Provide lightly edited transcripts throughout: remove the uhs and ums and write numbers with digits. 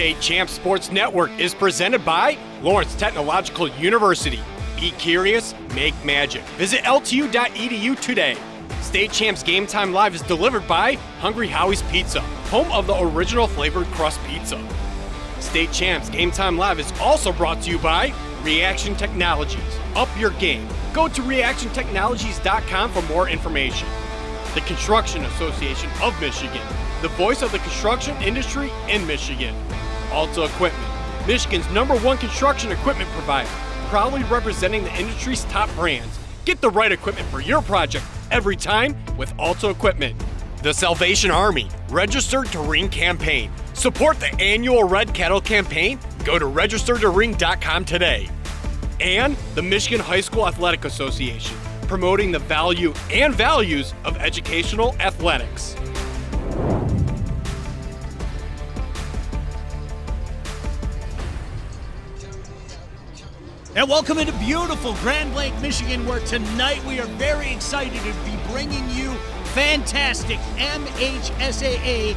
State Champs Sports Network is presented by Lawrence Technological University. Be curious, make magic. Visit ltu.edu today. State Champs Game Time Live is delivered by Hungry Howie's Pizza, home of the original flavored crust pizza. State Champs Game Time Live is also brought to you by Reaction Technologies. Up your game. Go to reactiontechnologies.com for more information. The Construction Association of Michigan, the voice of the construction industry in Michigan. Alta Equipment, Michigan's #1 construction equipment provider, proudly representing the industry's top brands. Get the right equipment for your project every time with Alta Equipment. The Salvation Army, Registered to Ring campaign. Support the annual Red Kettle campaign. Go to registertoring.com today. And the Michigan High School Athletic Association, promoting the value and values of educational athletics. And welcome into beautiful Grand Blanc, Michigan, where tonight we are very excited to be bringing you fantastic MHSAA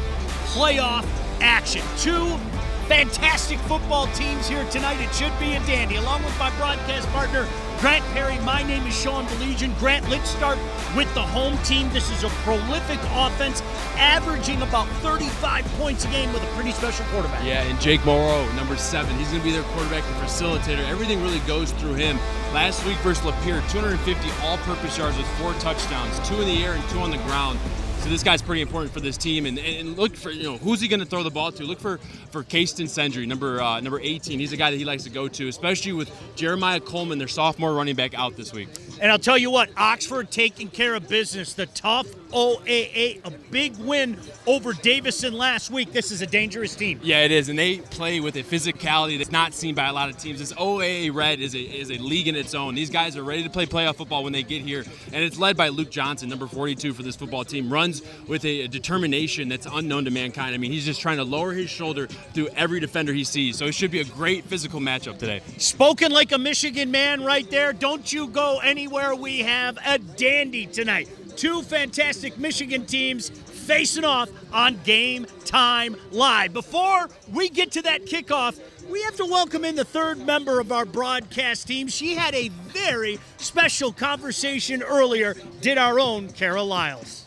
playoff action. Two fantastic football teams here tonight. It should be a dandy. Along with my broadcast partner, Grant Perry, my name is Sean Belegian. Grant, let's start with the home team. This is a prolific offense, averaging about 35 points a game with a pretty special quarterback. Yeah, and Jake Morrow, number 7. He's going to be their quarterback and facilitator. Everything really goes through him. Last week versus Lapeer, 250 all-purpose yards with 4 touchdowns, 2 in the air and 2 on the ground. So this guy's pretty important for this team, and look for, who's he going to throw the ball to? Look for Kasten Sendry, number 18. He's a guy that he likes to go to, especially with Jeremiah Coleman, their sophomore running back, out this week. And I'll tell you what, Oxford taking care of business. The tough OAA, a big win over Davison last week. This is a dangerous team. Yeah, it is, and they play with a physicality that's not seen by a lot of teams. This OAA Red is a league in its own. These guys are ready to play playoff football when they get here, and it's led by Luke Johnson, number 42 for this football team. Runs with a determination that's unknown to mankind. I mean, he's just trying to lower his shoulder through every defender he sees. So it should be a great physical matchup today. Spoken like a Michigan man right there. Don't you go anywhere. We have a dandy tonight. Two fantastic Michigan teams facing off on Game Time Live. Before we get to that kickoff, we have to welcome in the third member of our broadcast team. She had a very special conversation earlier, did our own Kara Lyles.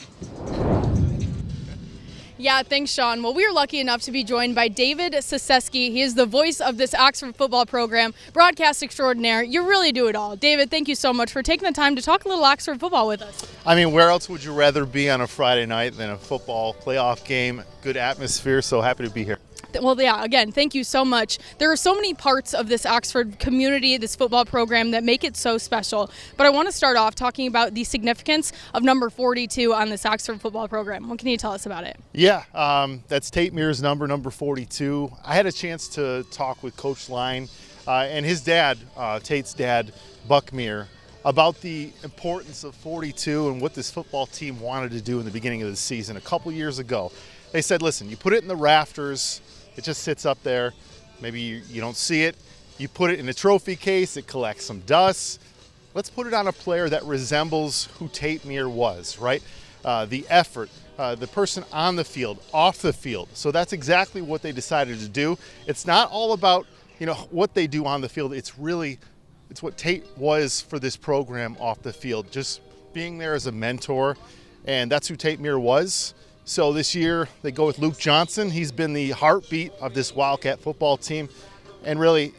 Yeah, thanks, Sean. Well, we are lucky enough to be joined by David Saseski. He is the voice of this Oxford football program, broadcast extraordinaire. You really do it all. David, thank you so much for taking the time to talk a little Oxford football with us. I mean, where else would you rather be on a Friday night than a football playoff game? Good atmosphere, so happy to be here. Well, yeah, again, thank you so much. There are so many parts of this Oxford community, this football program, that make it so special. But I want to start off talking about the significance of number 42 on this Oxford football program. What can you tell us about it? Yeah, that's Tate Mears' number 42. I had a chance to talk with Coach Line and his dad, Tate's dad, Buck Meir, about the importance of 42 and what this football team wanted to do in the beginning of the season a couple years ago. They said, listen, you put it in the rafters, it just sits up there. Maybe you don't see it. You put it in a trophy case, it collects some dust. Let's put it on a player that resembles who Tate Meir was, right? The effort, the person on the field, off the field. So that's exactly what they decided to do. It's not all about, what they do on the field. It's what Tate was for this program off the field, just being there as a mentor. And that's who Tate Meir was. So this year they go with Luke Johnson. He's been the heartbeat of this Wildcat football team. And really,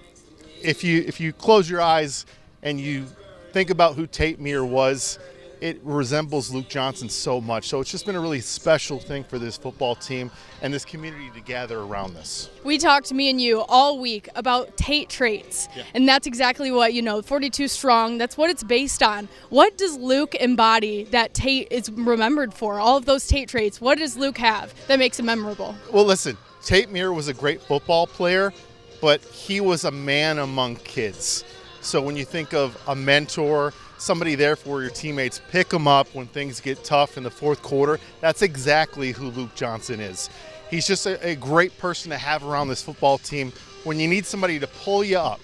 if you close your eyes and you think about who Tate Meir was, it resembles Luke Johnson so much. So it's just been a really special thing for this football team and this community to gather around this. We talked, me and you, all week about Tate traits. Yeah. And that's exactly what, 42 strong, that's what it's based on. What does Luke embody that Tate is remembered for? All of those Tate traits, what does Luke have that makes him memorable? Well, listen, Tate Meir was a great football player, but he was a man among kids. So when you think of a mentor, somebody there for your teammates, pick them up when things get tough in the fourth quarter, that's exactly who Luke Johnson is. He's just a great person to have around this football team when you need somebody to pull you up.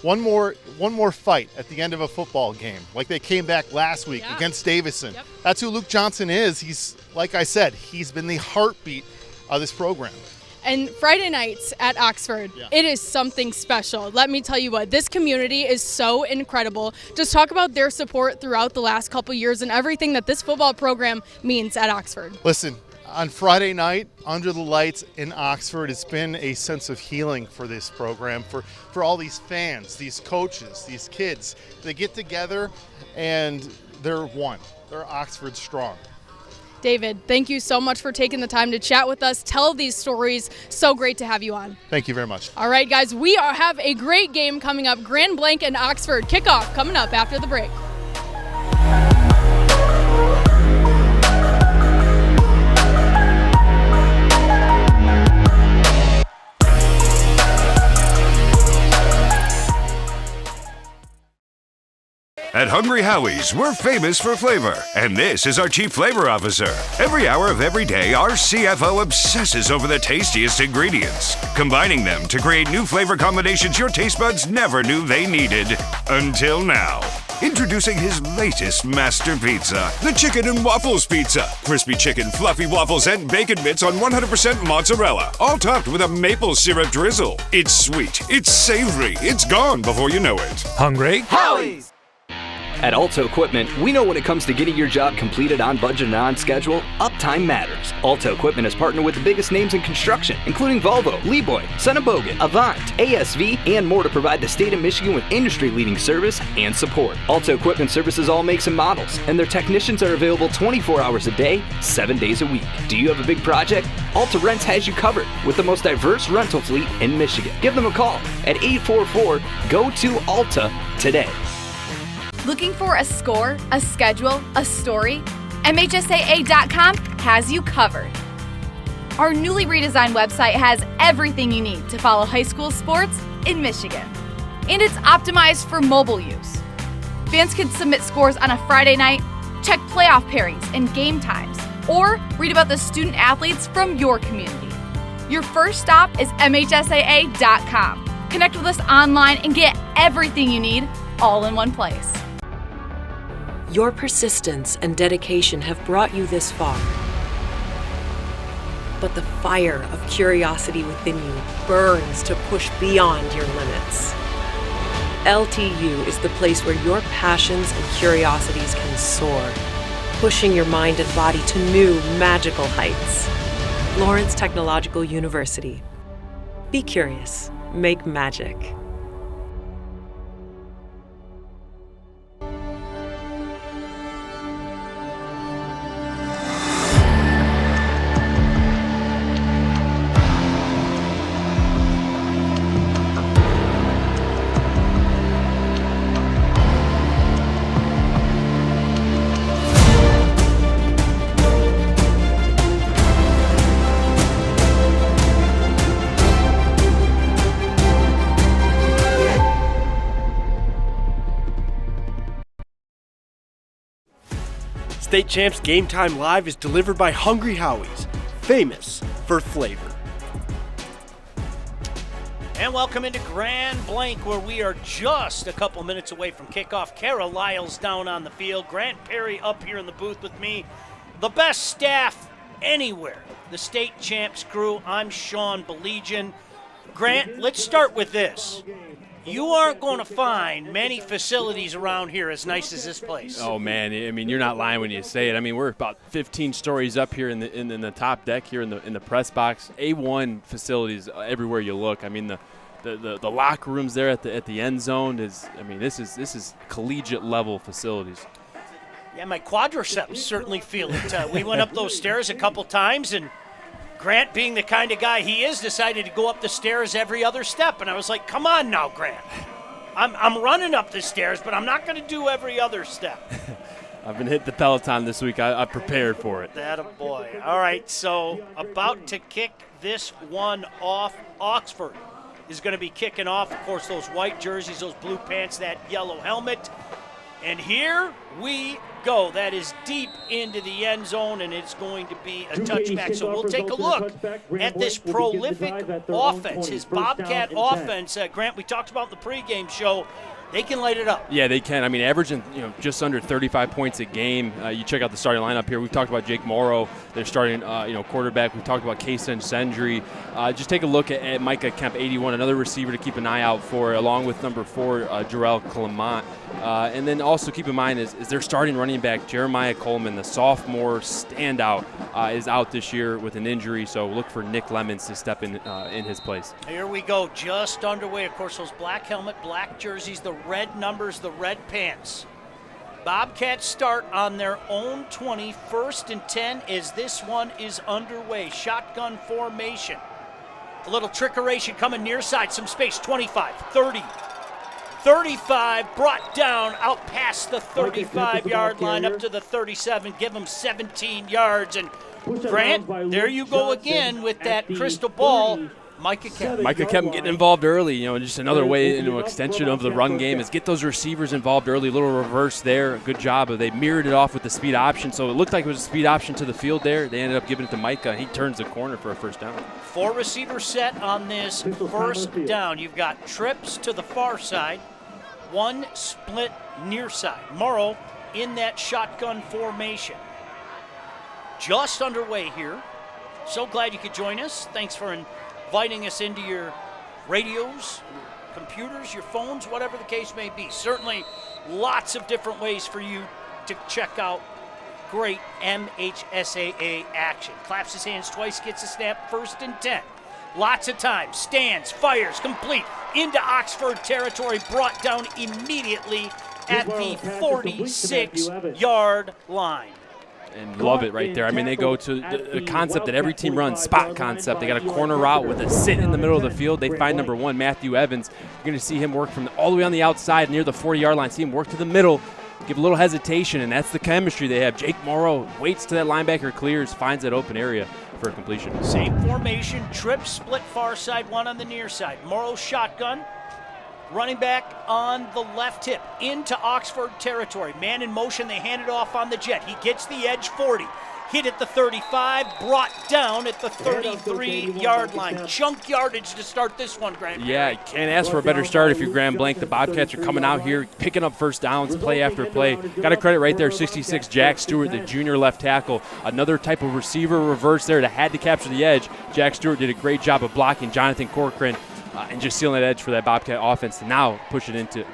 One more fight at the end of a football game, like they came back last week against Davison. Yep. That's who Luke Johnson is. He's, like I said, he's been the heartbeat of this program. And Friday nights at Oxford, it is something special. Let me tell you what, this community is so incredible. Just talk about their support throughout the last couple years and everything that this football program means at Oxford. Listen, on Friday night, under the lights in Oxford, it's been a sense of healing for this program, for all these fans, these coaches, these kids. They get together and they're one. They're Oxford strong. David, thank you so much for taking the time to chat with us, tell these stories. So great to have you on. Thank you very much. All right, guys, we have a great game coming up. Grand Blanc and Oxford kickoff coming up after the break. At Hungry Howie's, we're famous for flavor, and this is our Chief Flavor Officer. Every hour of every day, our CFO obsesses over the tastiest ingredients, combining them to create new flavor combinations your taste buds never knew they needed. Until now. Introducing his latest master pizza, the Chicken and Waffles Pizza. Crispy chicken, fluffy waffles, and bacon bits on 100% mozzarella, all topped with a maple syrup drizzle. It's sweet, it's savory, it's gone before you know it. Hungry? Howie's! At Alto Equipment, we know when it comes to getting your job completed on budget and on schedule, uptime matters. Alto Equipment has partnered with the biggest names in construction, including Volvo, Leeboy, Sonnebogen, Avant, ASV, and more to provide the state of Michigan with industry-leading service and support. Alto Equipment services all makes and models, and their technicians are available 24 hours a day, 7 days a week. Do you have a big project? Alta Rents has you covered with the most diverse rental fleet in Michigan. Give them a call at 844-GO-TO-ALTA today. Looking for a score, a schedule, a story? MHSAA.com has you covered. Our newly redesigned website has everything you need to follow high school sports in Michigan. And it's optimized for mobile use. Fans can submit scores on a Friday night, check playoff pairings and game times, or read about the student athletes from your community. Your first stop is MHSAA.com. Connect with us online and get everything you need all in one place. Your persistence and dedication have brought you this far. But the fire of curiosity within you burns to push beyond your limits. LTU is the place where your passions and curiosities can soar, pushing your mind and body to new magical heights. Lawrence Technological University. Be curious. Make magic. State Champs Game Time Live is delivered by Hungry Howie's, famous for flavor. And welcome into Grand Blanc, where we are just a couple minutes away from kickoff. Kara Lyles down on the field. Grant Perry up here in the booth with me. The best staff anywhere. The State Champs crew. I'm Sean Belegian. Grant, let's start with this. You aren't going to find many facilities around here as nice as this place. Oh man, I mean, you're not lying when you say it. I mean, we're about 15 stories up here in the top deck here in the press box. A1 facilities everywhere you look. I mean, the locker rooms there at the end zone is. I mean, this is collegiate level facilities. Yeah, my quadriceps certainly feel it. We went up those stairs a couple times, and Grant, being the kind of guy he is, decided to go up the stairs every other step. And I was like, come on now, Grant. I'm running up the stairs, but I'm not going to do every other step. I've been hitting the Peloton this week. I prepared for it. That a boy. All right, so about to kick this one off. Oxford is going to be kicking off. Of course, those white jerseys, those blue pants, that yellow helmet. And here we go. That is deep into the end zone, and it's going to be a touchback. So we'll take a look at this prolific offense, his Bobcat offense. Grant, we talked about in the pregame show, They can light it up. Yeah, they can. I mean, averaging just under 35 points a game. You check out the starting lineup here. We've talked about Jake Morrow, their starting quarterback. We've talked about Kason Sendry. Just take a look at Micah Kemp, 81, another receiver to keep an eye out for, along with number 4, Jarrell Clement. And then also keep in mind is their starting running back, Jeremiah Coleman, the sophomore standout, is out this year with an injury. So look for Nick Lemons to step in his place. Here we go, just underway. Of course, those black helmet, black jerseys, the red numbers, the red pants. Bobcats start on their own 20, 1st and 10 as this one is underway. Shotgun formation. A little trickeration coming near side, some space, 25, 30, 35, brought down out past the 35-yard line up to the 37, give them 17 yards. And Grant, there you go again with that crystal ball. Micah Kemp getting involved early, just another way into extension of the run game is get those receivers involved early. A little reverse there, good job. They mirrored it off with the speed option, so it looked like it was a speed option to the field there. They ended up giving it to Micah, and he turns the corner for a first down. 4 receiver set on this first down. You've got trips to the far side, 1 split near side. Morrow in that shotgun formation. Just underway here. So glad you could join us. Thanks for inviting us into your radios, computers, your phones, whatever the case may be. Certainly lots of different ways for you to check out great MHSAA action. Claps his hands twice, gets a snap, 1st and 10. Lots of time, stands, fires, complete, into Oxford territory, brought down immediately at the 46-yard line. And love it right there. I mean, they go to the concept that every team runs, spot concept. They got a corner route with a sit in the middle of the field. They find number 1, Matthew Evans. You're going to see him work from all the way on the outside near the 40-yard line. See him work to the middle, give a little hesitation, and that's the chemistry they have. Jake Morrow waits till that linebacker clears, finds that open area for a completion. Same formation, trip, split far side, 1 on the near side. Morrow shotgun. Running back on the left hip into Oxford territory. Man in motion, they hand it off on the jet. He gets the edge, 40. Hit at the 35, brought down at the 33-yard line. Chunk yardage to start this one, Grant. Yeah, you can't ask for a better start if you're Grand Blanc. The Bobcats are coming out here, picking up first downs, play after play. Got to credit right there, 66, Jack Stewart, the junior left tackle. Another type of receiver reverse there that had to capture the edge. Jack Stewart did a great job of blocking Jonathan Corcoran. And just sealing that edge for that Bobcat offense to now push it into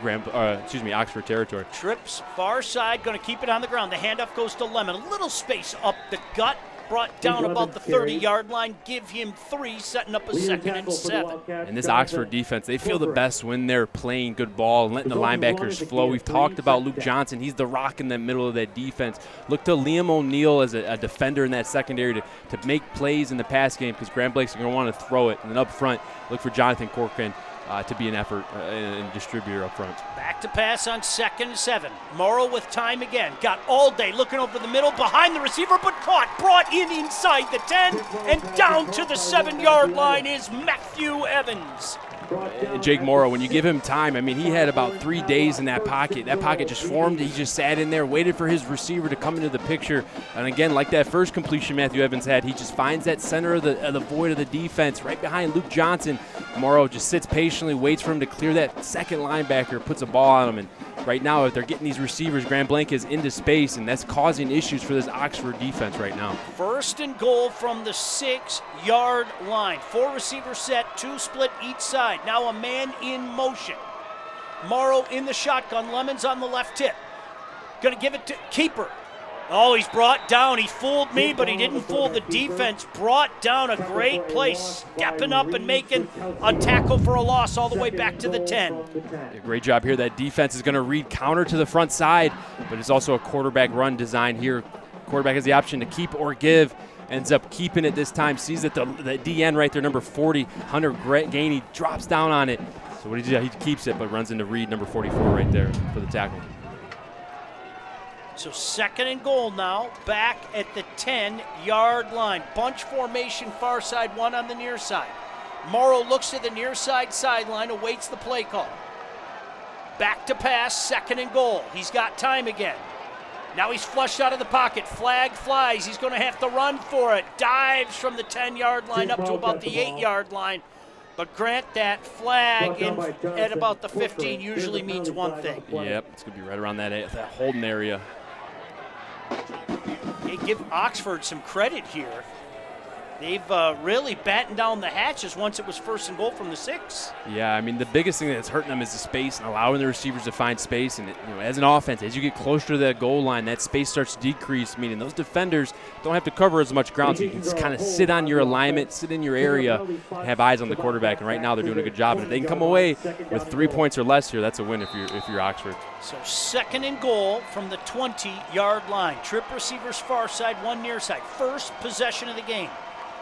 Oxford territory. Trips far side, going to keep it on the ground. The handoff goes to Lemon. A little space up the gut, brought down about the 30-yard line. Give him 3, setting up a 2nd and 7. And this Oxford defense, they feel the best when they're playing good ball and letting the linebackers flow. We've talked about Luke Johnson. He's the rock in the middle of that defense. Look to Liam O'Neill as a defender in that secondary to make plays in the pass game because Grand Blake's going to want to throw it. And then up front, look for Jonathan Corcoran to be an effort and distributor up front. Back to pass on 2nd and 7. Morrow with time again. Got all day looking over the middle, behind the receiver, but caught. Brought in inside the 10, and down to the 7-yard line is Matthew Evans. And Jake Morrow, when you give him time, I mean, he had about 3 days in that pocket. That pocket just formed. He just sat in there, waited for his receiver to come into the picture. And again, like that first completion Matthew Evans had, he just finds that center of the void of the defense right behind Luke Johnson. Morrow just sits patiently, waits for him to clear that second linebacker, puts a ball on him. And right now, if they're getting these receivers, Grand Blanc is into space, and that's causing issues for this Oxford defense right now. 1st and goal from the 6-yard line. 4 receivers set, 2 split each side. Now a man in motion. Morrow in the shotgun. Lemons on the left tip. Going to give it to keeper. Oh, he's brought down. He fooled me, but he didn't fool the defense. Brought down a great play, stepping up and making a tackle for a loss all the way back to the 10. Yeah, great job here. That defense is going to read counter to the front side, but it's also a quarterback run design here. Quarterback has the option to keep or give. Ends up keeping it this time. Sees that the DN right there, number 40, Hunter Gainey, drops down on it. So what he do? He keeps it, but runs into Reed, number 44, right there for the tackle. So 2nd and goal now, back at the 10-yard line. Bunch formation, far side, 1 on the near side. Morrow looks to the near side sideline, awaits the play call. Back to pass, 2nd and goal. He's got time again. Now he's flushed out of the pocket. Flag flies. He's going to have to run for it. Dives from the 10-yard line up to about the 8-yard line. But Grant, that flag at about the 15 usually means one thing. Yep, it's going to be right around that holding area. Hey, give Oxford some credit here. They've really battened down the hatches once it was 1st and goal from the 6. Yeah, I mean, the biggest thing that's hurting them is the space and allowing the receivers to find space. And, as an offense, as you get closer to that goal line, that space starts to decrease, meaning those defenders don't have to cover as much ground, so you can just kind of sit on your alignment, sit in your area, and have eyes on the quarterback. And right now they're doing a good job. And if they can come away with 3 points or less here, that's a win if you're Oxford. So 2nd and goal from the 20-yard line. Trip receivers far side, 1 near side. First possession of the game.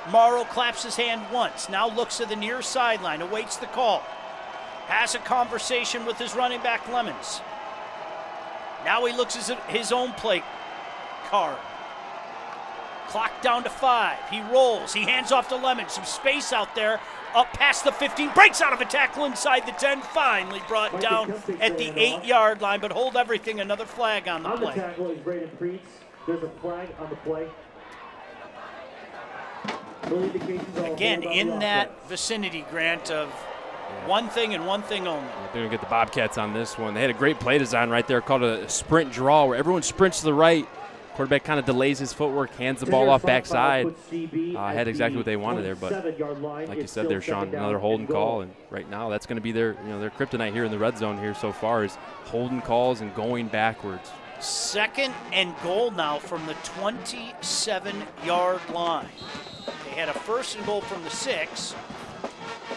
Morrow claps his hand once, now looks to the near sideline, awaits the call. Has a conversation with his running back, Lemons. Now he looks at his own play card. Clock down to 5. He rolls. He hands off to Lemons. Some space out there. Up past the 15. Breaks out of a tackle inside the 10. Finally brought down at the 8-yard line, but hold everything. Another flag on the play. On the tackle is Braden Preets. There's a flag on the play. Again, in that vicinity, Grant, of one thing and one thing only. They're going to get the Bobcats on this one. They had a great play design right there called a sprint draw, where everyone sprints to the right. Quarterback kind of delays his footwork, hands the ball off backside. Had exactly what they wanted there, but like you said there, Sean, another holding call, and right now that's going to be their kryptonite here in the red zone here so far is holding calls and going backwards. 2nd and goal now from the 27-yard line. They had a 1st and goal from the 6,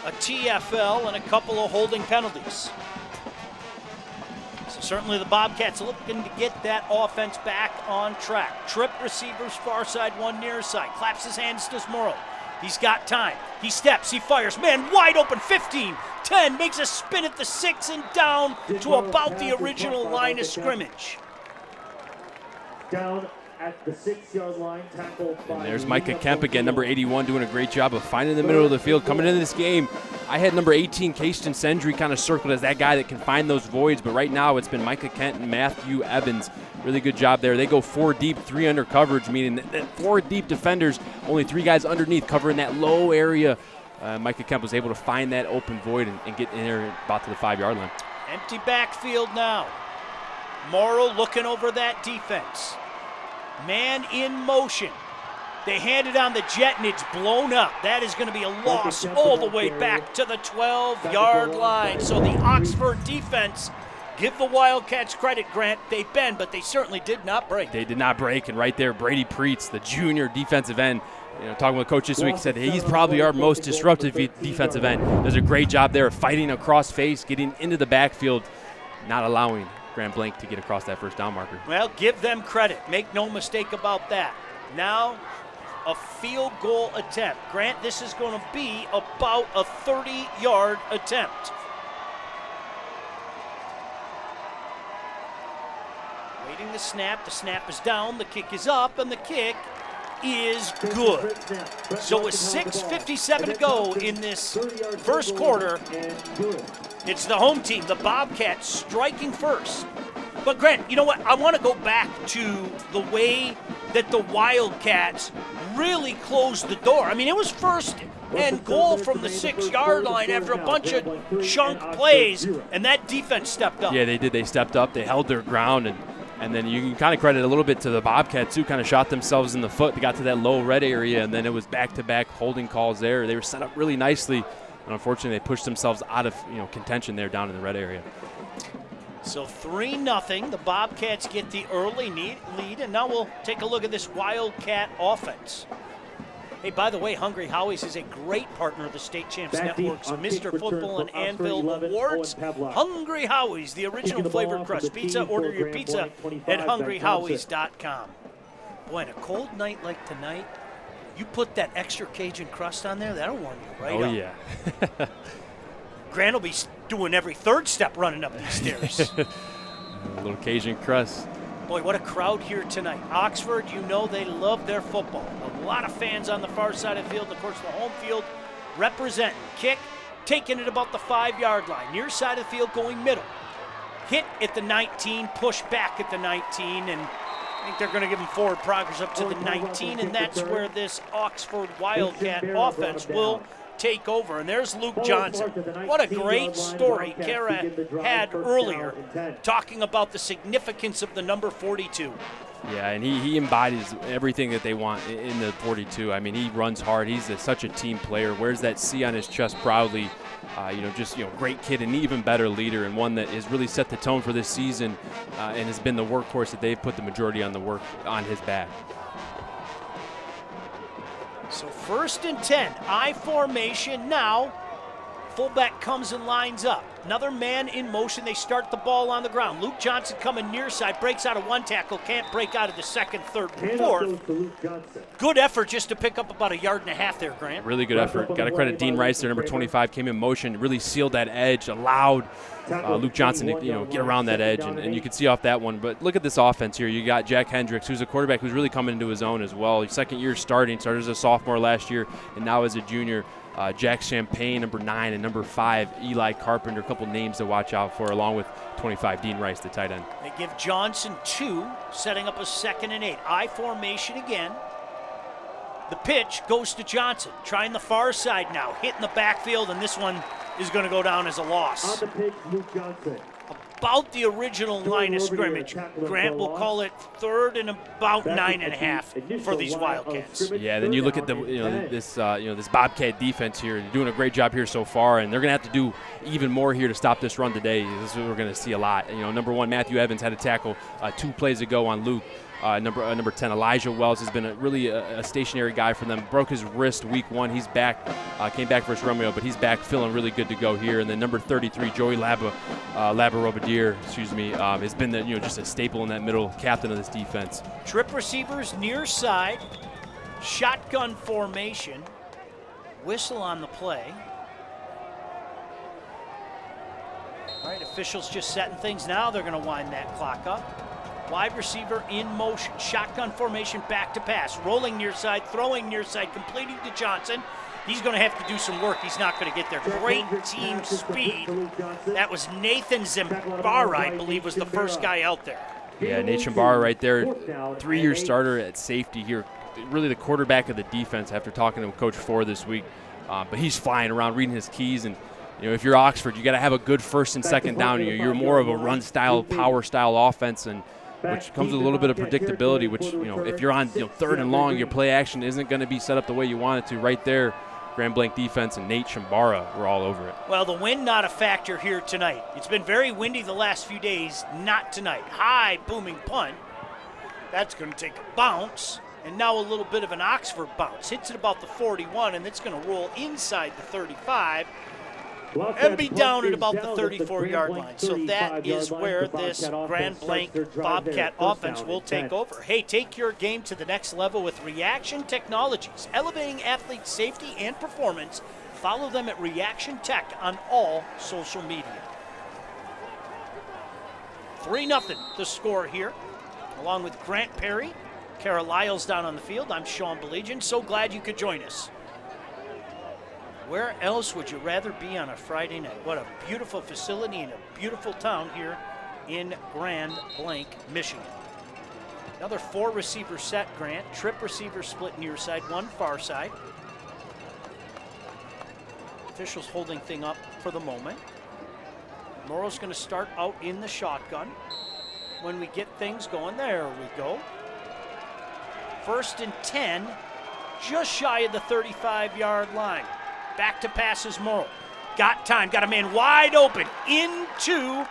a TFL, and a couple of holding penalties. So certainly the Bobcats looking to get that offense back on track. Trip receivers far side, 1 near side. Claps his hands to Morrow. He's got time. He steps, he fires. Man, wide open, 15, 10, makes a spin at the 6 and down to about the original line of scrimmage. Down at the 6-yard line, tackled by. And there's Micah Kemp again, number 81, doing a great job of finding the middle of the field. Coming into this game, I had number 18, Kayston Sendry, kind of circled as that guy that can find those voids, but right now it's been Micah Kent and Matthew Evans. Really good job there. They go 4 deep, 3 under coverage, meaning that 4 deep defenders, only 3 guys underneath covering that low area. Micah Kemp was able to find that open void and get in there about to the 5-yard line. Empty backfield now. Morrow looking over that defense. Man in motion. They hand it on the jet and it's blown up. That is going to be a loss all the way back to the 12-yard line. So the Oxford defense, give the Wildcats credit, Grant. They bend, but they certainly did not break. They did not break, and right there, Brady Preets, the junior defensive end, talking with Coach this week, said he's probably our most disruptive defensive end. Does a great job there of fighting across face, getting into the backfield, not allowing Grand Blanc to get across that first down marker. Well, give them credit. Make no mistake about that. Now, a field goal attempt. Grant, this is going to be about a 30-yard attempt. Waiting the snap. The snap is down. The kick is up, and the kick is good. So with 6:57 to go in this first quarter, it's the home team, the Bobcats, striking first. But Grant, you know what? I want to go back to the way that the Wildcats really closed the door. I mean, it was 1st and goal from the 6-yard line after a bunch of chunk plays, and that defense stepped up. Yeah, they did. They stepped up. They held their ground, and then you can kind of credit a little bit to the Bobcats, who kind of shot themselves in the foot. They got to that low red area, and then it was back-to-back holding calls there. They were set up really nicely, and unfortunately they pushed themselves out of contention there down in the red area. So 3-0. The Bobcats get the early lead, and now we'll take a look at this Wildcat offense. Hey, by the way, Hungry Howie's is a great partner of the State Champs Network's Mr. Football and Anvil Awards. Hungry Howie's, the original flavored crust pizza. Order your pizza at hungryhowies.com. Boy, on a cold night like tonight, you put that extra Cajun crust on there, that'll warm you right up. Oh, yeah. Grant will be doing every 3rd step running up these stairs. A little Cajun crust. Boy, what a crowd here tonight. Oxford, you know they love their football. A lot of fans on the far side of the field. And of course, the home field representing. Kick, taking it about the 5-yard line. Near side of the field going middle. Hit at the 19, push back at the 19, and I think they're going to give them forward progress up to the 19, and that's where this Oxford Wildcat offense will take over. And there's Luke Johnson. What a great story Kara had earlier, talking about the significance of the number 42. Yeah, and he embodies everything that they want in the 42. I mean, he runs hard. He's such a team player. Wears that C on his chest proudly. Great kid, and even better leader, and one that has really set the tone for this season and has been the workhorse that they've put the majority on the work on his back. So 1st and 10, I formation now. Fullback comes and lines up. Another man in motion. They start the ball on the ground. Luke Johnson coming near side, breaks out of one tackle, can't break out of the second, third, and fourth. Good effort just to pick up about 1.5 yards there, Grant. Really good effort. Got to credit Dean Rice there, number 25, came in motion, really sealed that edge, allowed Luke Johnson to get around that edge, and you can see off that one. But look at this offense here. You got Jack Hendricks, who's a quarterback who's really coming into his own as well. He's second year started as a sophomore last year, and now as a junior. Jack Champagne, number 9, and number 5, Eli Carpenter, a couple names to watch out for, along with 25, Dean Rice, the tight end. They give Johnson 2, setting up a 2nd and 8. I formation again. The pitch goes to Johnson, trying the far side now, hitting the backfield, and this one is going to go down as a loss. On the pitch, Luke Johnson. About the original line of scrimmage. Grant will call it 3rd and about 9.5 for these Wildcats. Yeah, then you look at this Bobcat defense here. They're doing a great job here so far, and they're going to have to do even more here to stop this run today. This is what we're going to see a lot. Number 1, Matthew Evans had a tackle 2 plays ago on Luke. Number 10, Elijah Wells has been a stationary guy for them. Broke his wrist week 1. He's back, came back versus Romeo, but he's back feeling really good to go here. And then number 33, Joey Labarobadier, has been just a staple in that middle, captain of this defense. Trip receivers near side, shotgun formation, whistle on the play. All right, officials just setting things now. They're going to wind that clock up. Wide receiver in motion, shotgun formation, back to pass, rolling near side, throwing near side, completing to Johnson. He's going to have to do some work. He's not going to get there. Great team speed. That was Nathan Zambara, I believe, was the first guy out there. Yeah, Nate Zambara right there, 3-year starter at safety here. Really the quarterback of the defense after talking to Coach Ford this week. But he's flying around, reading his keys, and if you're Oxford, you got to have a good 1st and 2nd down. You're more of a run style, power style offense, and which comes with a little bit of predictability, which, if you're on 3rd and long, your play action isn't going to be set up the way you want it to. Right there, Grand Blanc defense and Nate Zambara were all over it. Well, the wind not a factor here tonight. It's been very windy the last few days, not tonight. High booming punt. That's going to take a bounce, and now a little bit of an Oxford bounce. Hits it about the 41, and it's going to roll inside the 35. And be down at about the 34-yard line. So that is where this Grand Blanc Bobcat offense will take over. Hey, take your game to the next level with Reaction Technologies, elevating athlete safety and performance. Follow them at Reaction Tech on all social media. 3-0 the score here, along with Grant Perry, Kara Lyles down on the field. I'm Sean Belegian. So glad you could join us. Where else would you rather be on a Friday night? What a beautiful facility in a beautiful town here in Grand Blanc, Michigan. Another 4-receiver set, Grant. Trip receiver split near side, 1 far side. Officials holding thing up for the moment. Morrow's going to start out in the shotgun. When we get things going, there we go. 1st and 10, just shy of the 35-yard line. Back to passes Morrow. Got time, got a man wide open into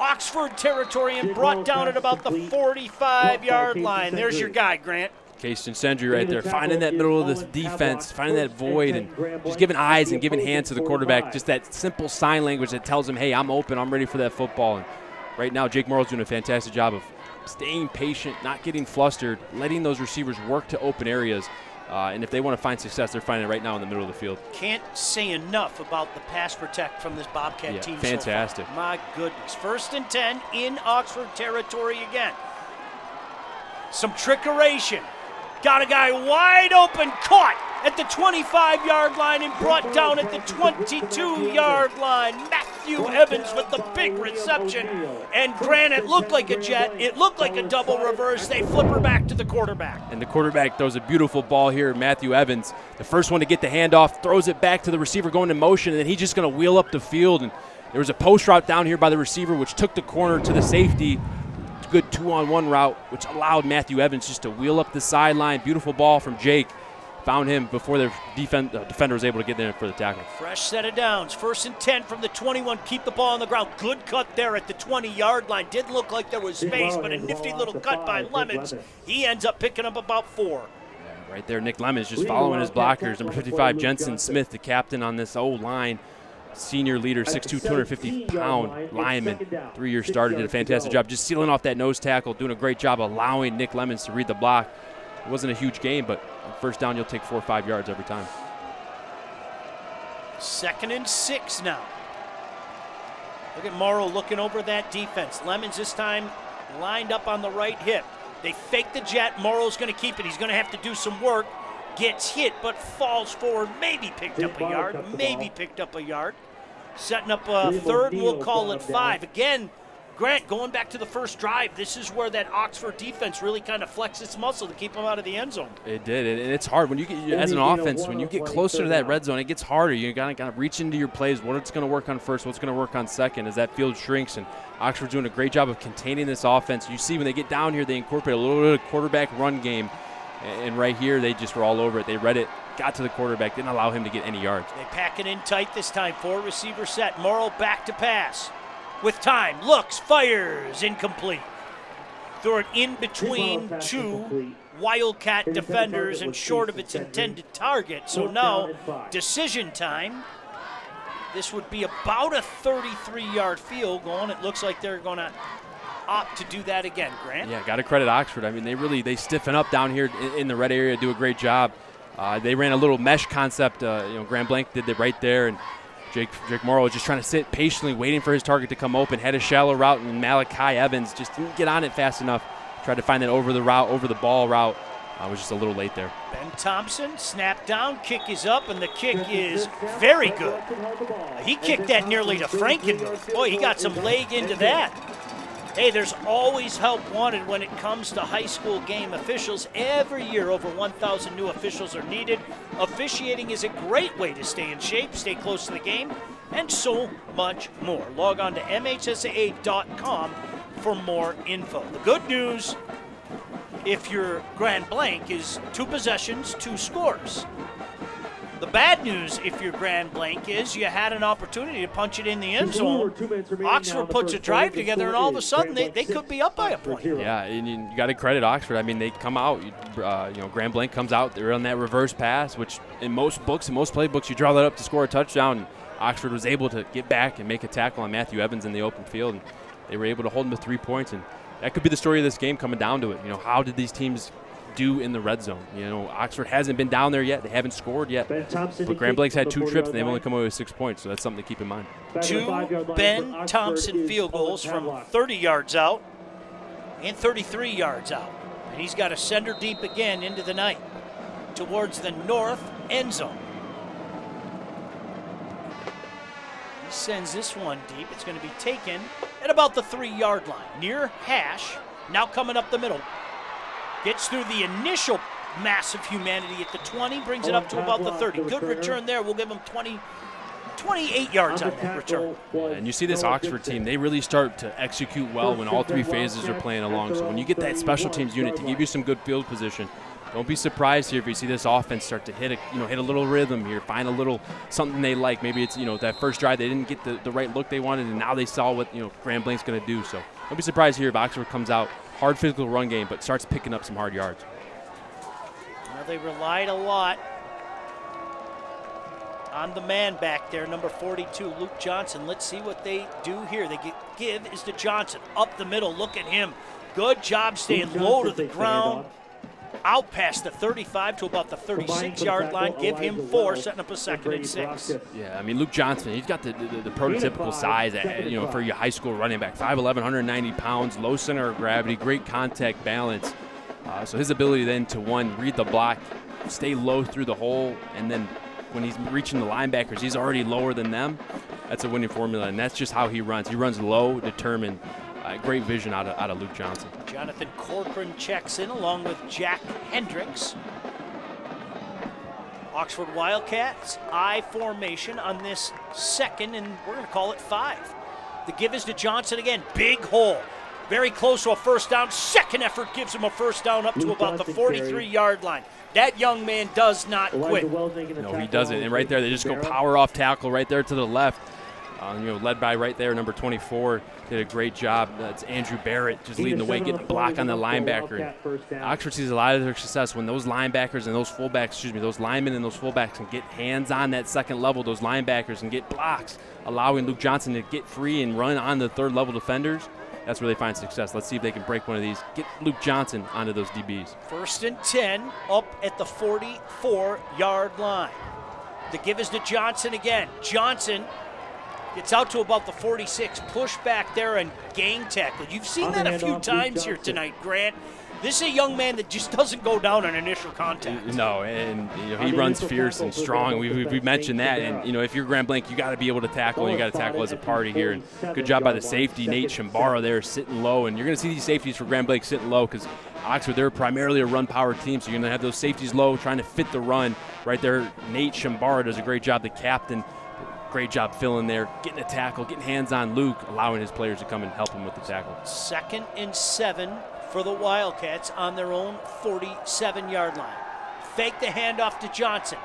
Oxford territory and brought down at about the 45-yard line. There's your guy, Grant. Casey Sendry right there, finding that middle of the defense, finding that void, and just giving eyes and giving hands to the quarterback. Just that simple sign language that tells him, hey, I'm open, I'm ready for that football. And right now, Jake Morrow's doing a fantastic job of staying patient, not getting flustered, letting those receivers work to open areas. And if they want to find success, they're finding it right now in the middle of the field. Can't say enough about the pass protect from this Bobcat team. Fantastic. So far. My goodness. 1st and 10 in Oxford territory again. Some trickeration. Got a guy wide open, caught at the 25-yard line and brought down at the 22-yard line. Matthew Matthew Evans with the big reception. And Grant, it looked like a jet. It looked like a double reverse. They flip her back to the quarterback. And the quarterback throws a beautiful ball here, Matthew Evans. The first one to get the handoff, throws it back to the receiver going in motion, and then he's just going to wheel up the field. And there was a post route down here by the receiver, which took the corner to the safety. Good 2-on-1 route, which allowed Matthew Evans just to wheel up the sideline. Beautiful ball from Jake. Found him before the defender was able to get there for the tackle. Fresh set of downs. 1st and 10 from the 21. Keep the ball on the ground. Good cut there at the 20-yard line. Didn't look like there was space, but a nifty little cut by Lemons. He ends up picking up about 4. Yeah, right there, Nick Lemons just following his blockers. Number 55, Jensen Smith, the captain on this O-line. Senior leader, 6'2", 250-pound lineman, 3-year starter, did a fantastic job just sealing off that nose tackle, doing a great job allowing Nick Lemons to read the block. It wasn't a huge game, but on first down, you'll take 4 or 5 yards every time. 2nd and 6 now. Look at Morrow looking over that defense. Lemons this time lined up on the right hip. They fake the jet. Morrow's going to keep it. He's going to have to do some work. Gets hit, but falls forward. Maybe picked up a yard. Maybe picked up a yard. Setting up a 3rd, and we'll call it 5. Again, Grant, going back to the first drive, this is where that Oxford defense really kind of flexed its muscle to keep them out of the end zone. It did, and it's hard when you get, as an offense, when you get closer to that red zone, it gets harder. You got to reach into your plays. What's going to work on first? What's going to work on second? As that field shrinks, and Oxford's doing a great job of containing this offense. You see when they get down here, they incorporate a little bit of quarterback run game, and right here they just were all over it. They read it, got to the quarterback, didn't allow him to get any yards. They pack it in tight this time. 4 receiver set. Morrow back to pass. With time, looks, fires, incomplete. Throw it in between 2 Wildcat defenders and short of its intended target. So now, decision time. This would be about a 33-yard field goal, and it looks like they're going to opt to do that again. Grant? Yeah, got to credit Oxford. I mean, they stiffen up down here in the red area, do a great job. They ran a little mesh concept. Grand Blanc did it right there, and Jake Morrow was just trying to sit patiently, waiting for his target to come open. Had a shallow route, and Malachi Evans just didn't get on it fast enough. Tried to find that over the ball route. Was just a little late there. Ben Thompson, snap down, kick is up, and the kick is very good. He kicked that nearly to Frankenmuth. Boy, he got some leg into that. Hey, there's always help wanted when it comes to high school game officials. Every year, over 1,000 new officials are needed. Officiating is a great way to stay in shape, stay close to the game, and so much more. Log on to MHSAA.com for more info. The good news, if you're Grand Blanc, is 2 possessions, 2 scores. The bad news, if you're Grand Blanc, is you had an opportunity to punch it in the end zone. Oxford puts a drive together, and all of a sudden they could be up by a point. Yeah, and you got to credit Oxford. I mean, they come out. Grand Blanc comes out. They're on that reverse pass, which in most books, in most playbooks, you draw that up to score a touchdown. Oxford was able to get back and make a tackle on Matthew Evans in the open field, and they were able to hold him to 3 points. And that could be the story of this game coming down to it. How did these teams do in the red zone? Oxford hasn't been down there yet. They haven't scored yet. But Grand Blanc's had 2 trips, and they've only come away with 6 points, so that's something to keep in mind. 2 Ben Thompson field goals from 30 yards out and 33 yards out. And he's got a sender deep again into the night towards the north end zone. He sends this one deep. It's going to be taken at about the 3-yard line, near hash, now coming up the middle. Gets through the initial massive humanity at the 20, brings it up to about the 30. Good return there. We'll give him 28 yards on that return. And you see this Oxford team, they really start to execute well when all 3 phases are playing along. So when you get that special teams unit to give you some good field position, don't be surprised here if you see this offense start to hit a little rhythm here, find a little something they like. Maybe it's that first drive they didn't get the right look they wanted, and now they saw what Grand Blanc's going to do. So don't be surprised here if Oxford comes out. Hard physical run game, but starts picking up some hard yards. Well, they relied a lot on the man back there, number 42, Luke Johnson. Let's see what they do here. They give is to Johnson. Up the middle, look at him. Good job staying low to the ground. Out past the 35 to about the 36-yard line. Give him 4, setting up a 2nd and 6. Yeah, I mean, Luke Johnson, he's got the prototypical size, for your high school running back. 5'11", 190 pounds, low center of gravity, great contact balance. So his ability then to, read the block, stay low through the hole, and then when he's reaching the linebackers, he's already lower than them. that's a winning formula, and that's just how he runs. He runs low, determined. Great vision out of Luke Johnson. Jonathan Corcoran checks in along with Jack Hendricks. Oxford Wildcats, I formation on this second, and we're going to call it 5. The give is to Johnson again. Big hole. Very close to a first down. Second effort gives him a first down up to about the 43-yard line. That young man does not quit. No, he doesn't. And right there, they just go power off tackle right there to the left. Led by right there, number 24. Did a great job. That's Andrew Barrett just leading the way, getting a block on the linebacker. Oxford sees a lot of their success when those linebackers and those fullbacks, those linemen and those fullbacks can get hands on that second level, those linebackers, and get blocks, allowing Luke Johnson to get free and run on the third level defenders. That's where they find success. Let's see if they can break one of these, get Luke Johnson onto those DBs. 1st and 10 up at the 44-yard line. The give is to Johnson again. Johnson gets out to about the 46, push back there and gang tackle. You've seen that a few times here tonight, Grant. This is a young man that just doesn't go down on initial contact. No, and he runs fierce and strong. We mentioned that, and if you're Grand Blanc, you got to be able to tackle, and you got to tackle as a party here. And good job by the safety, Nate Shambara there sitting low, and you're going to see these safeties for Grand Blanc sitting low because Oxford, they're primarily a run-power team, so you're going to have those safeties low trying to fit the run. Right there, Nate Shambara does a great job, the captain. Great job filling there, getting a tackle, getting hands on Luke, allowing his players to come and help him with the tackle. 2nd and 7 for the Wildcats on their own 47-yard line. Fake the handoff to Johnson.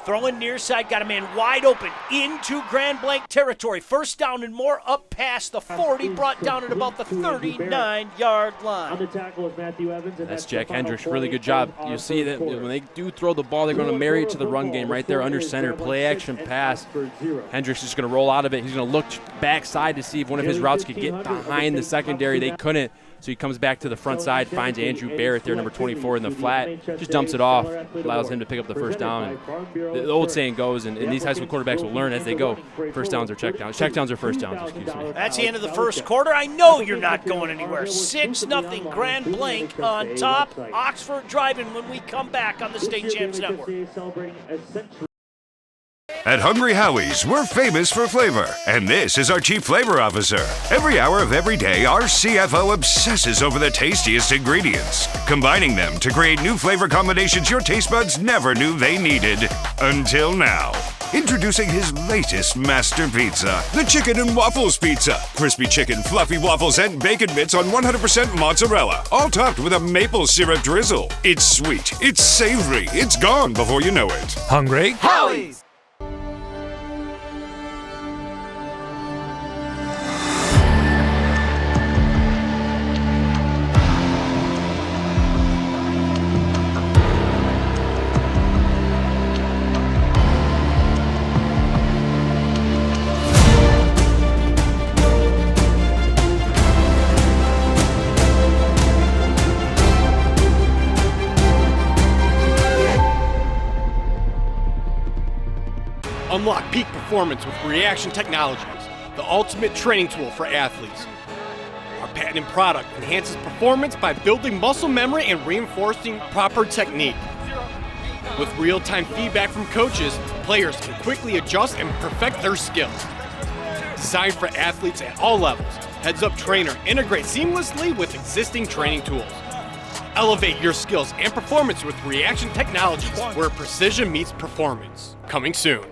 Throwing near side, got a man wide open into Grand Blanc territory. First down and more up past the 40, brought down at about the 39-yard line. That's Jack Hendricks, really good job. You'll see that when they do throw the ball, they're going to marry it to the run game right there under center, play action pass. Hendricks is going to roll out of it. He's going to look backside to see if one of his routes could get behind the secondary. They couldn't. So he comes back to the front side, finds Andrew Barrett there, number 24 in the flat, just dumps it off, allows him to pick up the first down. And the old saying goes, and these high school quarterbacks will learn as they go, first downs are check downs. Check downs are first downs, excuse me. That's the end of the first quarter. I know you're not going anywhere. 6-0 Grand Blanc on top. Oxford driving when we come back on the State Champs Network. At Hungry Howie's, we're famous for flavor, and this is our Chief Flavor Officer. Every hour of every day, our CFO obsesses over the tastiest ingredients, combining them to create new flavor combinations your taste buds never knew they needed. Until now. Introducing his latest master pizza, the Chicken and Waffles Pizza. Crispy chicken, fluffy waffles, and bacon bits on 100% mozzarella, all topped with a maple syrup drizzle. It's sweet, it's savory, it's gone before you know it. Hungry? Howie's! Unlock peak performance with Reaction Technologies, the ultimate training tool for athletes. Our patented product enhances performance by building muscle memory and reinforcing proper technique. With real-time feedback from coaches, players can quickly adjust and perfect their skills. Designed for athletes at all levels, Heads Up Trainer integrates seamlessly with existing training tools. Elevate your skills and performance with Reaction Technologies, where precision meets performance. Coming soon.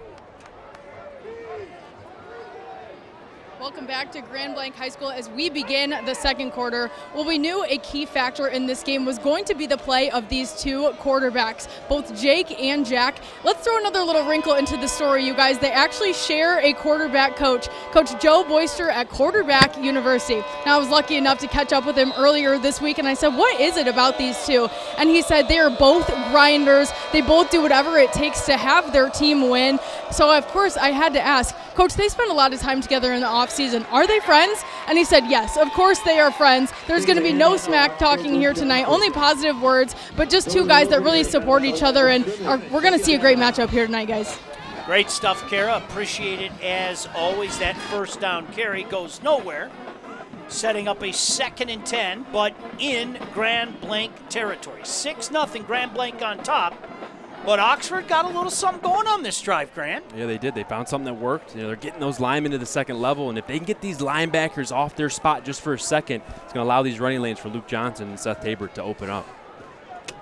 Welcome back to Grand Blanc High School as we begin the second quarter. Well, we knew a key factor in this game was going to be the play of these two quarterbacks, both Jake and Jack. Let's throw another little wrinkle into the story, you guys. They actually share a quarterback coach, Coach Joe Boyster at Quarterback University. Now, I was lucky enough to catch up with him earlier this week, and I said, what is it about these two? And he said they are both grinders. They both do whatever it takes to have their team win. So, of course, I had to ask, Coach, they spend a lot of time together in the offseason. Are they friends? And he said, yes, of course they are friends. There's going to be no smack talking here tonight, only positive words, but just two guys that really support each other, and we're going to see a great matchup here tonight, guys. Great stuff, Kara. Appreciate it as always. That first down carry goes nowhere, setting up a 2nd and 10, but in Grand Blanc territory. 6-0 Grand Blanc on top. But Oxford got a little something going on this drive, Grant. Yeah, they did. They found something that worked. They're getting those linemen to the second level, and if they can get these linebackers off their spot just for a second, it's going to allow these running lanes for Luke Johnson and Seth Tabor to open up.